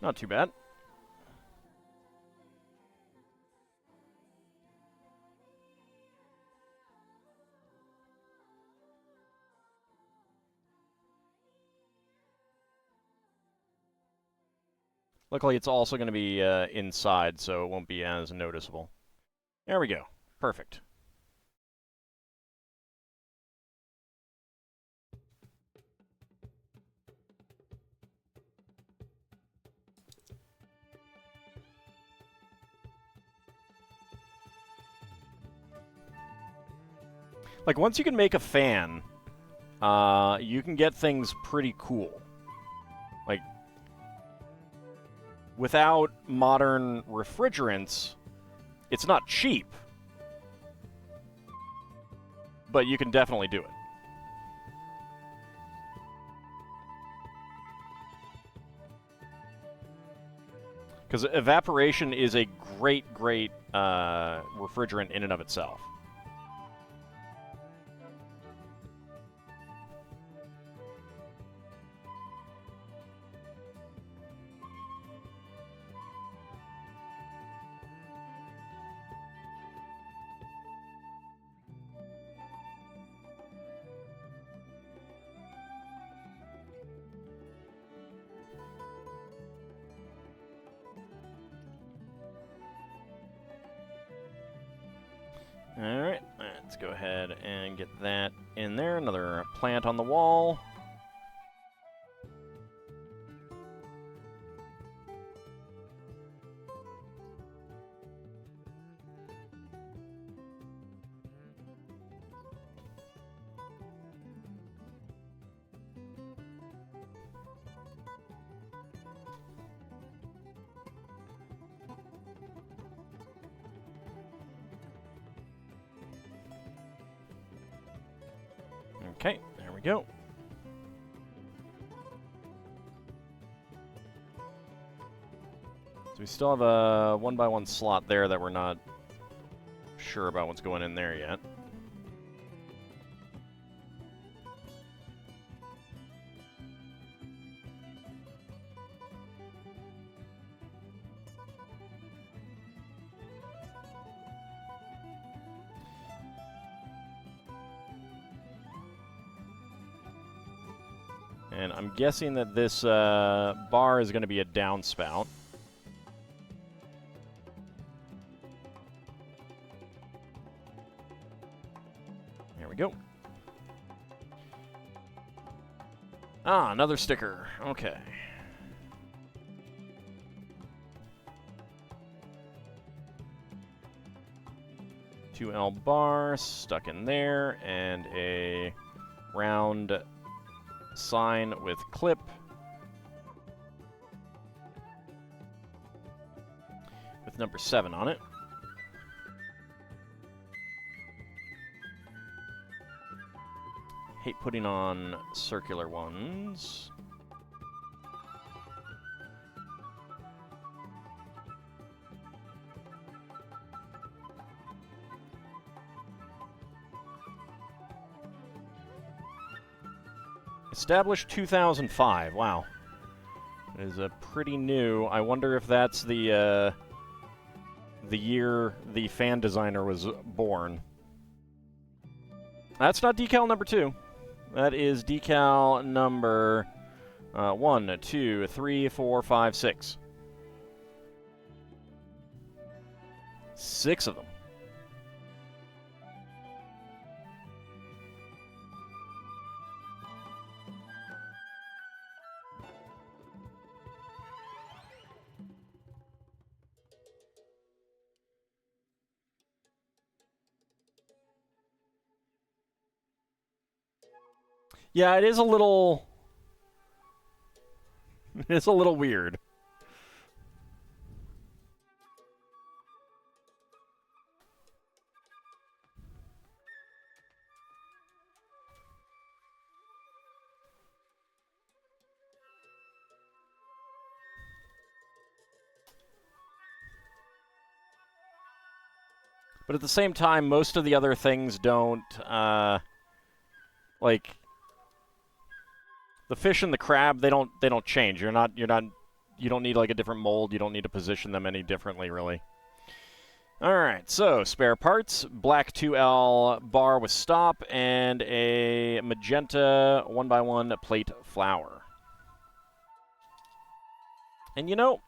Not too bad. Luckily, it's also going to be inside, so it won't be as noticeable. There we go. Perfect. Like, once you can make a fan, you can get things pretty cool. Like, without modern refrigerants, it's not cheap, but you can definitely do it. Because evaporation is a great refrigerant in and of itself. Alright, let's go ahead and get that in there. Another plant on the wall. Okay, there we go. So we still have a 1x1 slot there that we're not sure about what's going in there yet. And I'm guessing that this bar is going to be a downspout. There we go. Ah, another sticker. Okay. L bar stuck in there, and a round sign with clip. With number 7 on it. Hate putting on circular ones. Established 2005. Wow. It is a pretty new. I wonder if that's the year the fan designer was born. That's not decal number 2. That is decal number 1, 2, 3, 4, 5, 6. 6 of them. Yeah, it is a little... It's a little weird. But at the same time, most of the other things don't, like... The fish and the crab, they don't change. You don't need like a different mold. You don't need to position them any differently, really. All right, so spare parts, black 2L bar with stop, and a magenta 1x1 plate flower. And you know,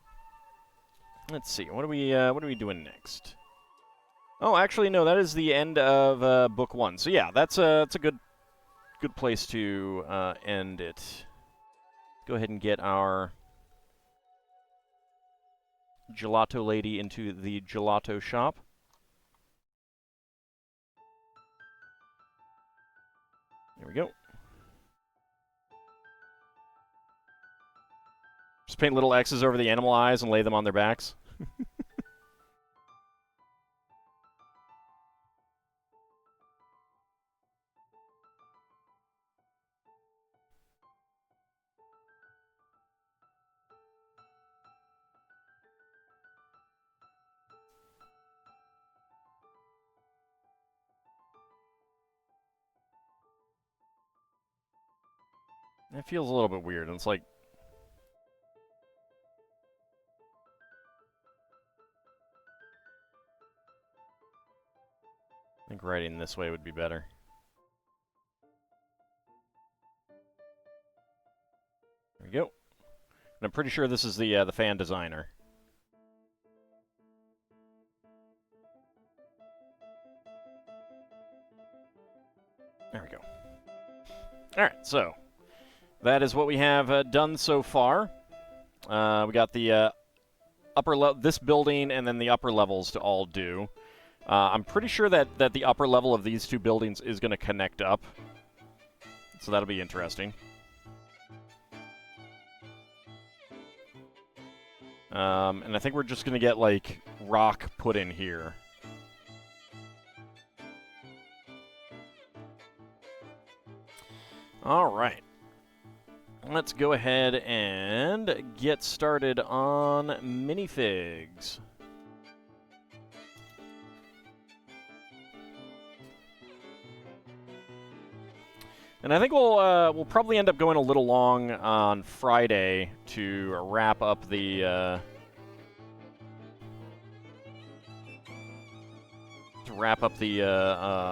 let's see, what are we doing next? Oh, actually, no, that is the end of book 1. So yeah, that's a good place to end it. Go ahead and get our gelato lady into the gelato shop. There we go. Just paint little X's over the animal eyes and lay them on their backs. It feels a little bit weird. It's like... I think writing this way would be better. There we go. And I'm pretty sure this is the fan designer. There we go. All right, so that is what we have done so far. We got the this building and then the upper levels to all do. I'm pretty sure that the upper level of these two buildings is going to connect up. So that'll be interesting. And I think we're just going to get, like, rock put in here. All right. Let's go ahead and get started on minifigs. And I think we'll probably end up going a little long on Friday to wrap up the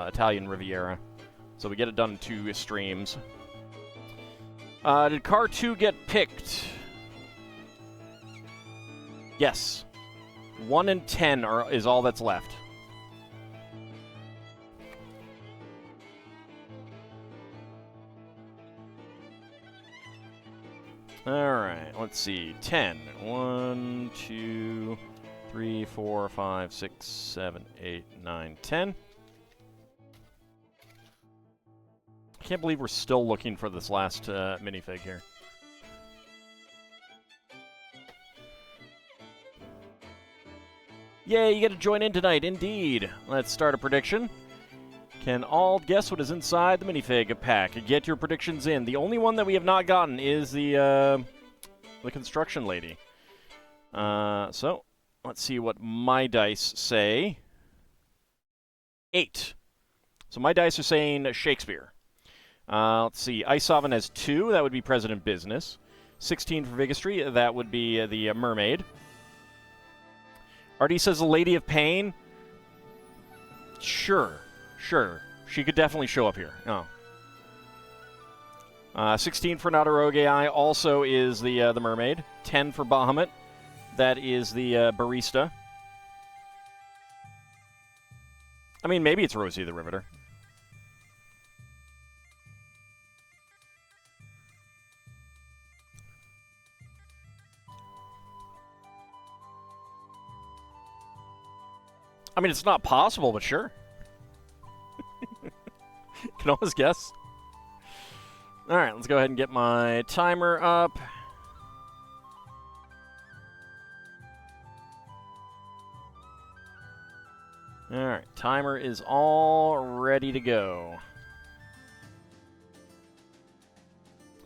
Italian Riviera, so we get it done in 2 streams. Did car 2 get picked? Yes. 1 and 10 is all that's left. Alright, let's see. 10. 1, 2, 3, 4, 5, 6, 7, 8, 9, 10. I can't believe we're still looking for this last minifig here. Yay, you get to join in tonight, indeed. Let's start a prediction. Can all guess what is inside the minifig pack? Get your predictions in. The only one that we have not gotten is the construction lady. So, let's see what my dice say. 8. So my dice are saying Shakespeare. Let's see. Ice Oven has 2. That would be President Business. 16 for Vigistry. That would be the mermaid. Artie says the Lady of Pain. Sure. She could definitely show up here. Oh. 16 for Nadarogai also is the mermaid. 10 for Bahamut. That is the barista. I mean, maybe it's Rosie the Riveter. I mean, it's not possible, but sure. Can always guess. All right, let's go ahead and get my timer up. All right, timer is all ready to go.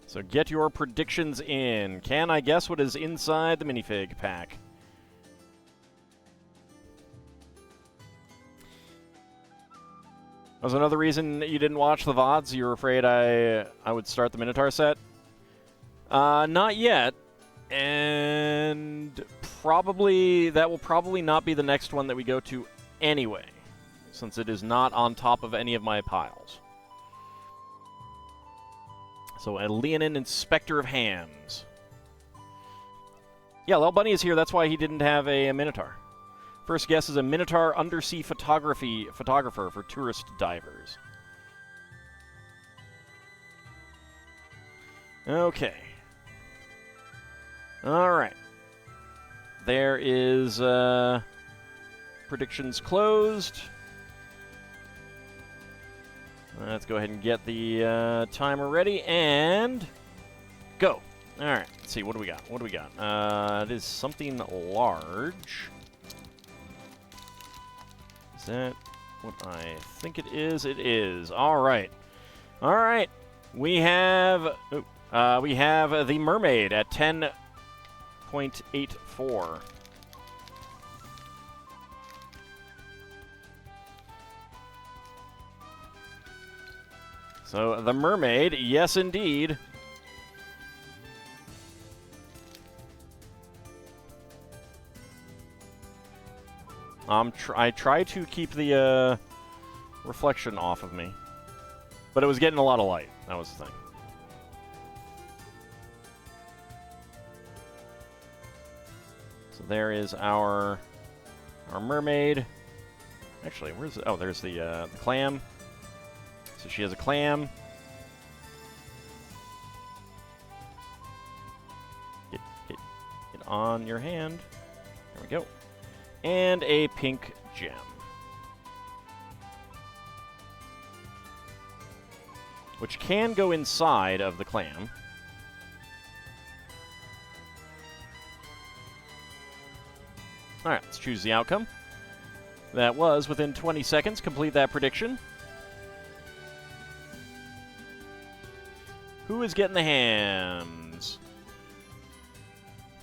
So get your predictions in. Can I guess what is inside the minifig pack? That was another reason you didn't watch the VODs? You were afraid I would start the Minotaur set? Not yet. And that will probably not be the next one that we go to anyway, since it is not on top of any of my piles. So a Leonin Inspector of Hams. Yeah, Lel Bunny is here. That's why he didn't have a Minotaur. First guess is a Minotaur undersea photographer for tourist divers. Okay. All right. There is predictions closed. Let's go ahead and get the timer ready and go. All right. Let's see. What do we got? What do we got? It is something large. Is that what I think it is? It is. All right. All right. We have the mermaid at 10.84. So the mermaid, yes indeed. I try to keep the reflection off of me, but it was getting a lot of light. That was the thing. So there is our mermaid. Actually, where's the, oh, there's the clam. So she has a clam. Get on your hand. There we go. And a pink gem. Which can go inside of the clam. Alright, let's choose the outcome. That was within 20 seconds. Complete that prediction. Who is getting the hams?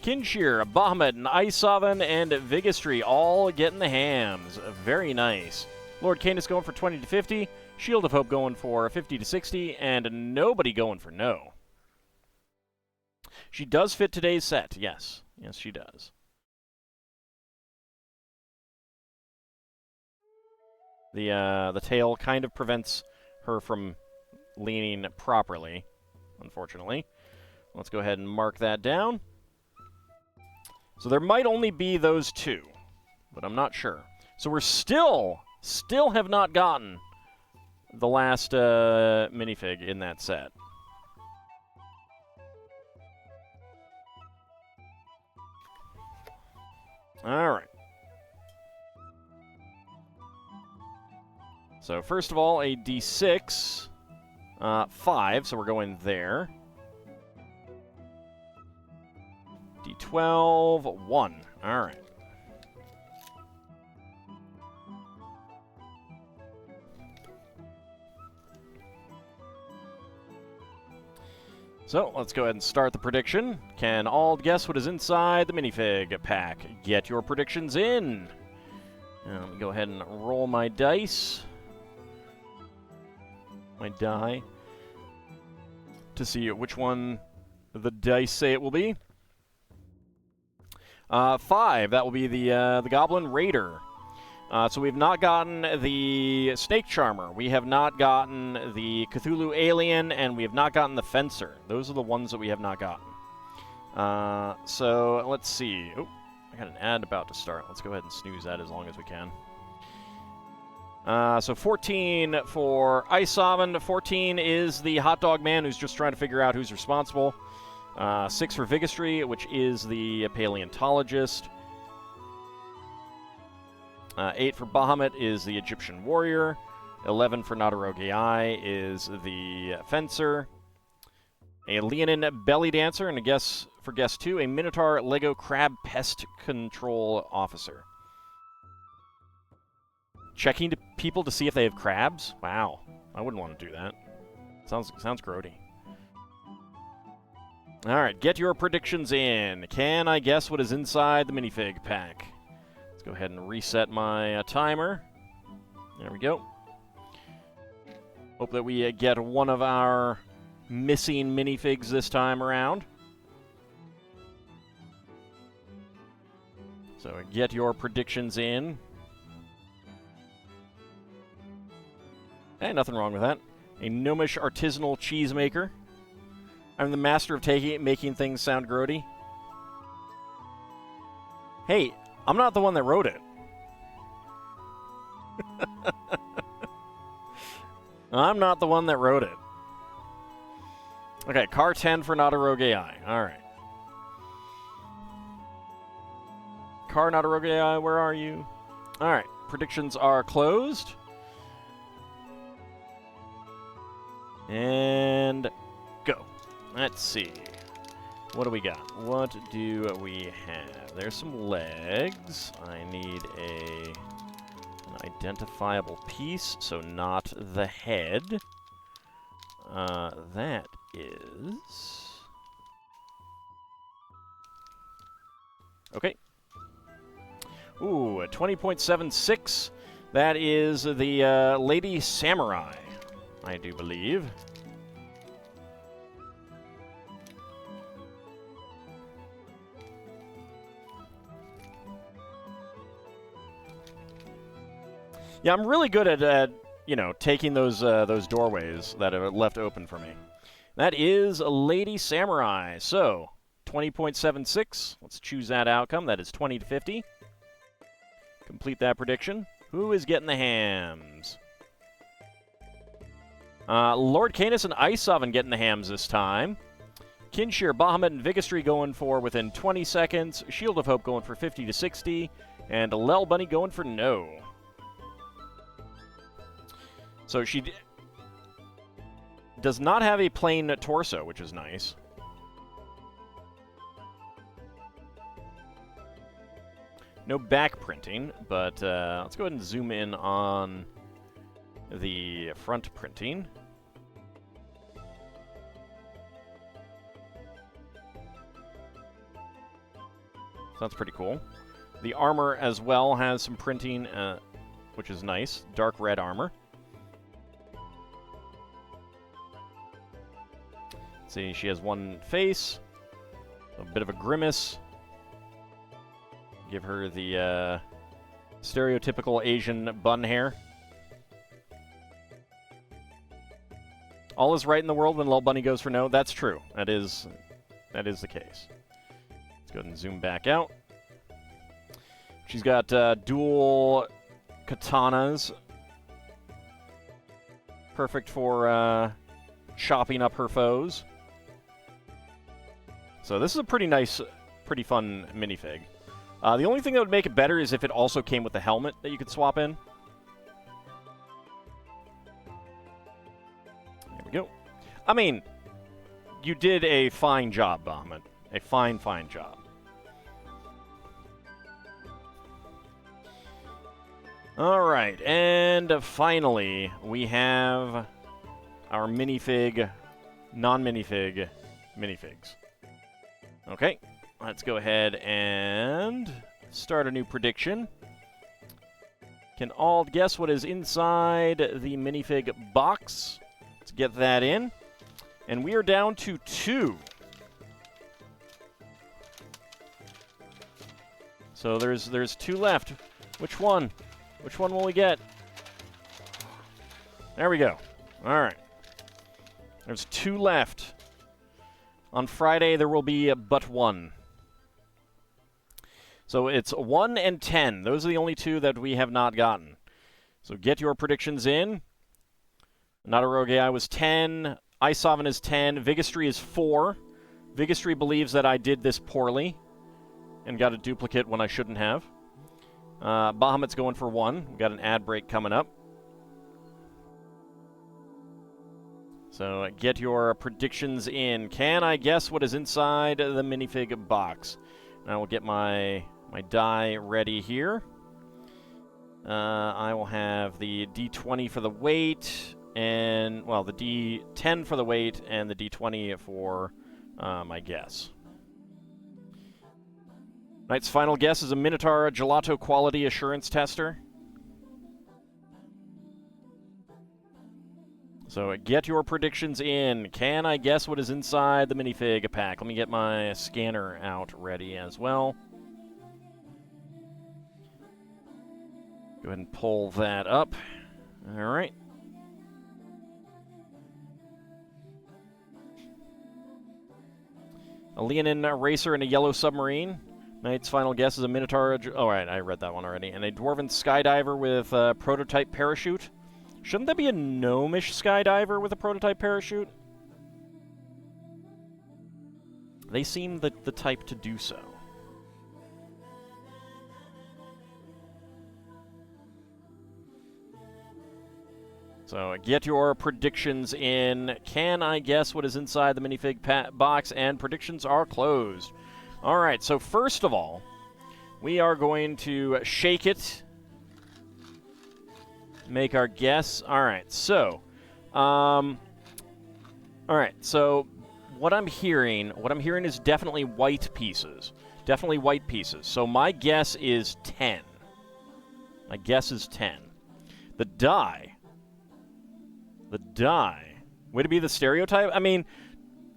Kinshir, Bahamut, and Ice Oven, and Vigistry all getting the hams. Very nice. Lord Canis going for 20 to 50. Shield of Hope going for 50 to 60. And nobody going for no. She does fit today's set. Yes. Yes, she does. The tail kind of prevents her from leaning properly, unfortunately. Let's go ahead and mark that down. So there might only be those two, but I'm not sure. So we're still have not gotten the last minifig in that set. So first of all, a D6. 5, so we're going there. D12, 1. All right. So, let's go ahead and start the prediction. Can all guess what is inside the minifig pack? Get your predictions in. Let me go ahead and roll my dice. My die. To see which one the dice say it will be. 5. That will be the Goblin Raider. So we've not gotten the Snake Charmer. We have not gotten the Cthulhu Alien, and we have not gotten the Fencer. Those are the ones that we have not gotten. So let's see. Oh, I got an ad about to start. Let's go ahead and snooze that as long as we can. So 14 for Ice Oven. 14 is the Hot Dog Man who's just trying to figure out who's responsible. 6 for Vigistry, which is the Paleontologist. 8 for Bahamut is the Egyptian Warrior. 11 for Nadarogai is the Fencer. A Leonin Belly Dancer, and for guess 2, a Minotaur Lego Crab Pest Control Officer. Checking to people to see if they have crabs? Wow. I wouldn't want to do that. Sounds grody. Alright, get your predictions in. Can I guess what is inside the minifig pack? Let's go ahead and reset my timer. There we go. Hope that we get one of our missing minifigs this time around. So get your predictions in. Hey, nothing wrong with that. A gnomish artisanal cheesemaker. I'm the master of making things sound grody. Hey, I'm not the one that wrote it. I'm not the one that wrote it. Okay, car 10 for Nadarogai. All right. Car Nadarogai, where are you? All right, predictions are closed. And go. Let's see. What do we got? What do we have? There's some legs. I need an identifiable piece, so not the head. That is... Okay. Ooh, a 20.76. That is the Lady Samurai, I do believe. Yeah, I'm really good at taking those doorways that are left open for me. That is a Lady Samurai. So, 20.76. Let's choose that outcome. That is 20 to 50. Complete that prediction. Who is getting the hams? Lord Canis and Ice Oven getting the hams this time. Kinshir, Bahamut, and Vigistry going for within 20 seconds. Shield of Hope going for 50 to 60. And Lel Bunny going for no. So she does not have a plain torso, which is nice. No back printing, but let's go ahead and zoom in on the front printing. So that's pretty cool. The armor as well has some printing, which is nice. Dark red armor. See, she has one face, a bit of a grimace. Give her the stereotypical Asian bun hair. All is right in the world when Lel Bunny goes for no. That's true. That is the case. Let's go ahead and zoom back out. She's got dual katanas. Perfect for chopping up her foes. So this is a pretty nice, pretty fun minifig. The only thing that would make it better is if it also came with the helmet that you could swap in. I mean, you did a fine job, Bahamut. A fine, fine job. All right, and finally, we have our minifig, non-minifig, minifigs. Okay, let's go ahead and start a new prediction. Can all guess what is inside the minifig box? Let's get that in. And we are down to 2. So there's 2 left. Which one? Which one will we get? There we go. All right. There's 2 left. On Friday, there will be but 1. So it's 1 and 10. Those are the only 2 that we have not gotten. So get your predictions in. Nadaroge was 10. Isovan is 10. Vigistry is 4. Vigistry believes that I did this poorly and got a duplicate when I shouldn't have. Bahamut's going for 1. We've got an ad break coming up. So get your predictions in. Can I guess what is inside the minifig box? I will get my die ready here. I will have the D20 for the weight, and, well, the D10 for the weight, and the D20 for my guess. Tonight's final guess is a Minotaur Gelato Quality Assurance Tester. So get your predictions in. Can I guess what is inside the minifig pack? Let me get my scanner out ready as well. Go ahead and pull that up. All right. A Leonin Racer and a Yellow Submarine. Knight's final guess is a Minotaur... Oh, right, I read that one already. And a Dwarven Skydiver with a prototype parachute. Shouldn't there be a Gnomish Skydiver with a prototype parachute? They seem the type to do so. So get your predictions in. Can I guess what is inside the minifig box? And predictions are closed. All right, so first of all, we are going to shake it, make our guess. All right, so, what I'm hearing is definitely white pieces. Definitely white pieces. So my guess is 10. My guess is 10. The die. Way to be the stereotype? I mean,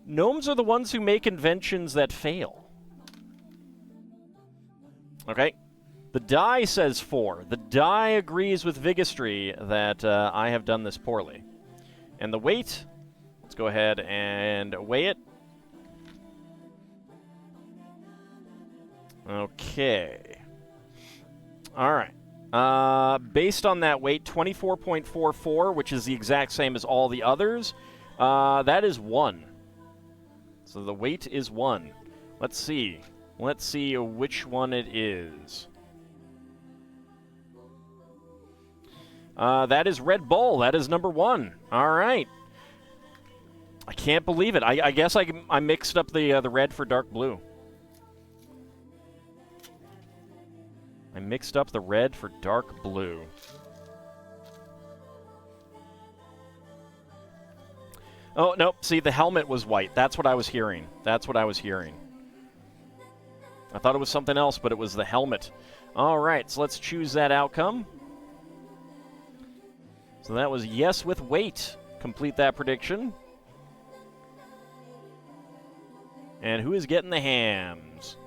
gnomes are the ones who make inventions that fail. Okay. The die says 4. The die agrees with Vigistry that I have done this poorly. And the weight, let's go ahead and weigh it. Okay. All right. Based on that weight, 24.44, which is the exact same as all the others, that is 1. So the weight is 1. Let's see. Let's see which one it is. That is Red Bull. That is number 1. All right. I can't believe it. I guess I mixed up the red for dark blue. I mixed up the red for dark blue. Oh, no. See, the helmet was white. That's what I was hearing. That's what I was hearing. I thought it was something else, but it was the helmet. All right, so let's choose that outcome. So that was yes with weight. Complete that prediction. And who is getting the hams?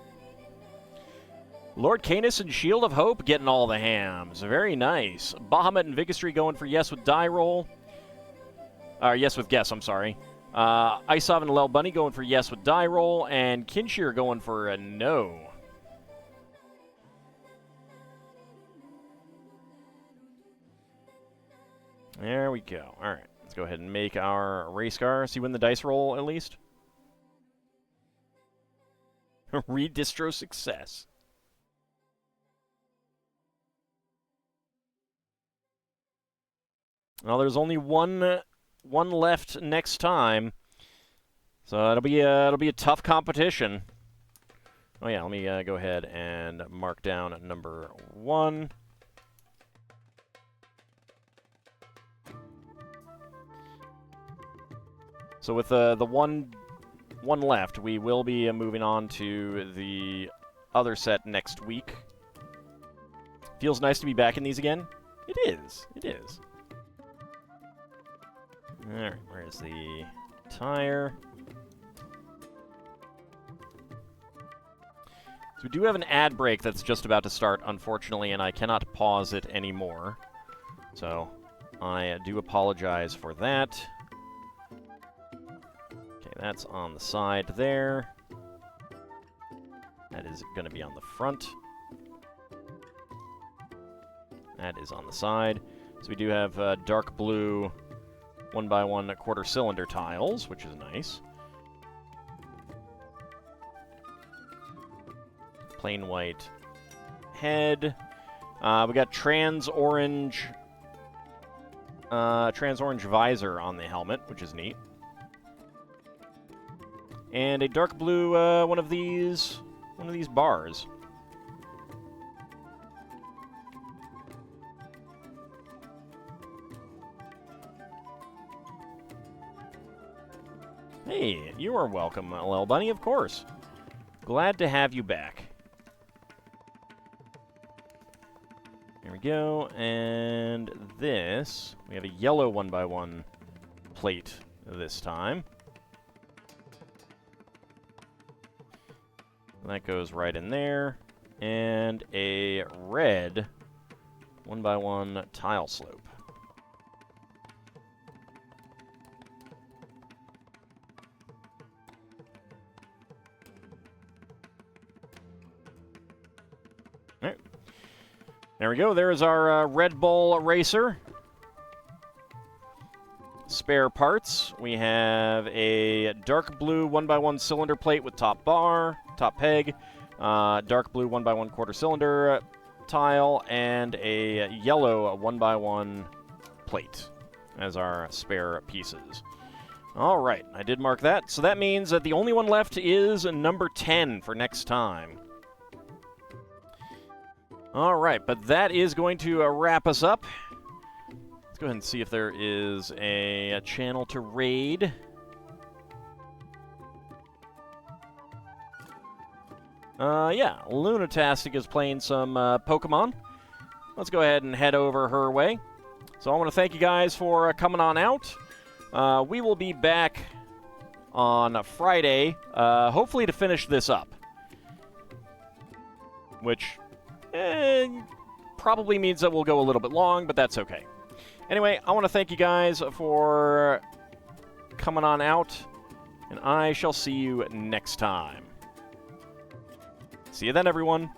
Lord Canis and Shield of Hope getting all the hams. Very nice. Bahamut and Vigistry going for yes with die roll. Yes with guess, I'm sorry. Isov and Lel Bunny going for yes with die roll. And Kinshir going for a no. There we go. All right. Let's go ahead and make our race car. See when the dice roll, at least. Redistro success. Well, there's only one one left next time. So it'll be a tough competition. Oh yeah, let me go ahead and mark down number 1. So with the one left, we will be moving on to the other set next week. Feels nice to be back in these again. It is. It is. All right, where's the tire? So we do have an ad break that's just about to start, unfortunately, and I cannot pause it anymore. So I do apologize for that. Okay, that's on the side there. That is going to be on the front. That is on the side. So we do have dark blue 1x1 quarter cylinder tiles, which is nice. Plain white head. We got trans-orange visor on the helmet, which is neat. And a dark blue one of these bars. Hey, you are welcome, LL Bunny, of course. Glad to have you back. There we go, and this, we have a yellow 1x1 plate this time. That goes right in there, and a red 1x1 tile slope. All right. There we go. There is our Red Bull racer. Spare parts. We have a dark blue 1x1 cylinder plate with top peg, dark blue 1x1 quarter cylinder tile, and a yellow 1x1 plate as our spare pieces. All right, I did mark that. So that means that the only one left is number 10 for next time. All right, but that is going to wrap us up. Let's go ahead and see if there is a channel to raid. Yeah, Lunatastic is playing some Pokemon. Let's go ahead and head over her way. So I want to thank you guys for coming on out. We will be back on Friday, hopefully to finish this up. Which probably means that we'll go a little bit long, but that's okay. Anyway, I want to thank you guys for coming on out, and I shall see you next time. See you then, everyone.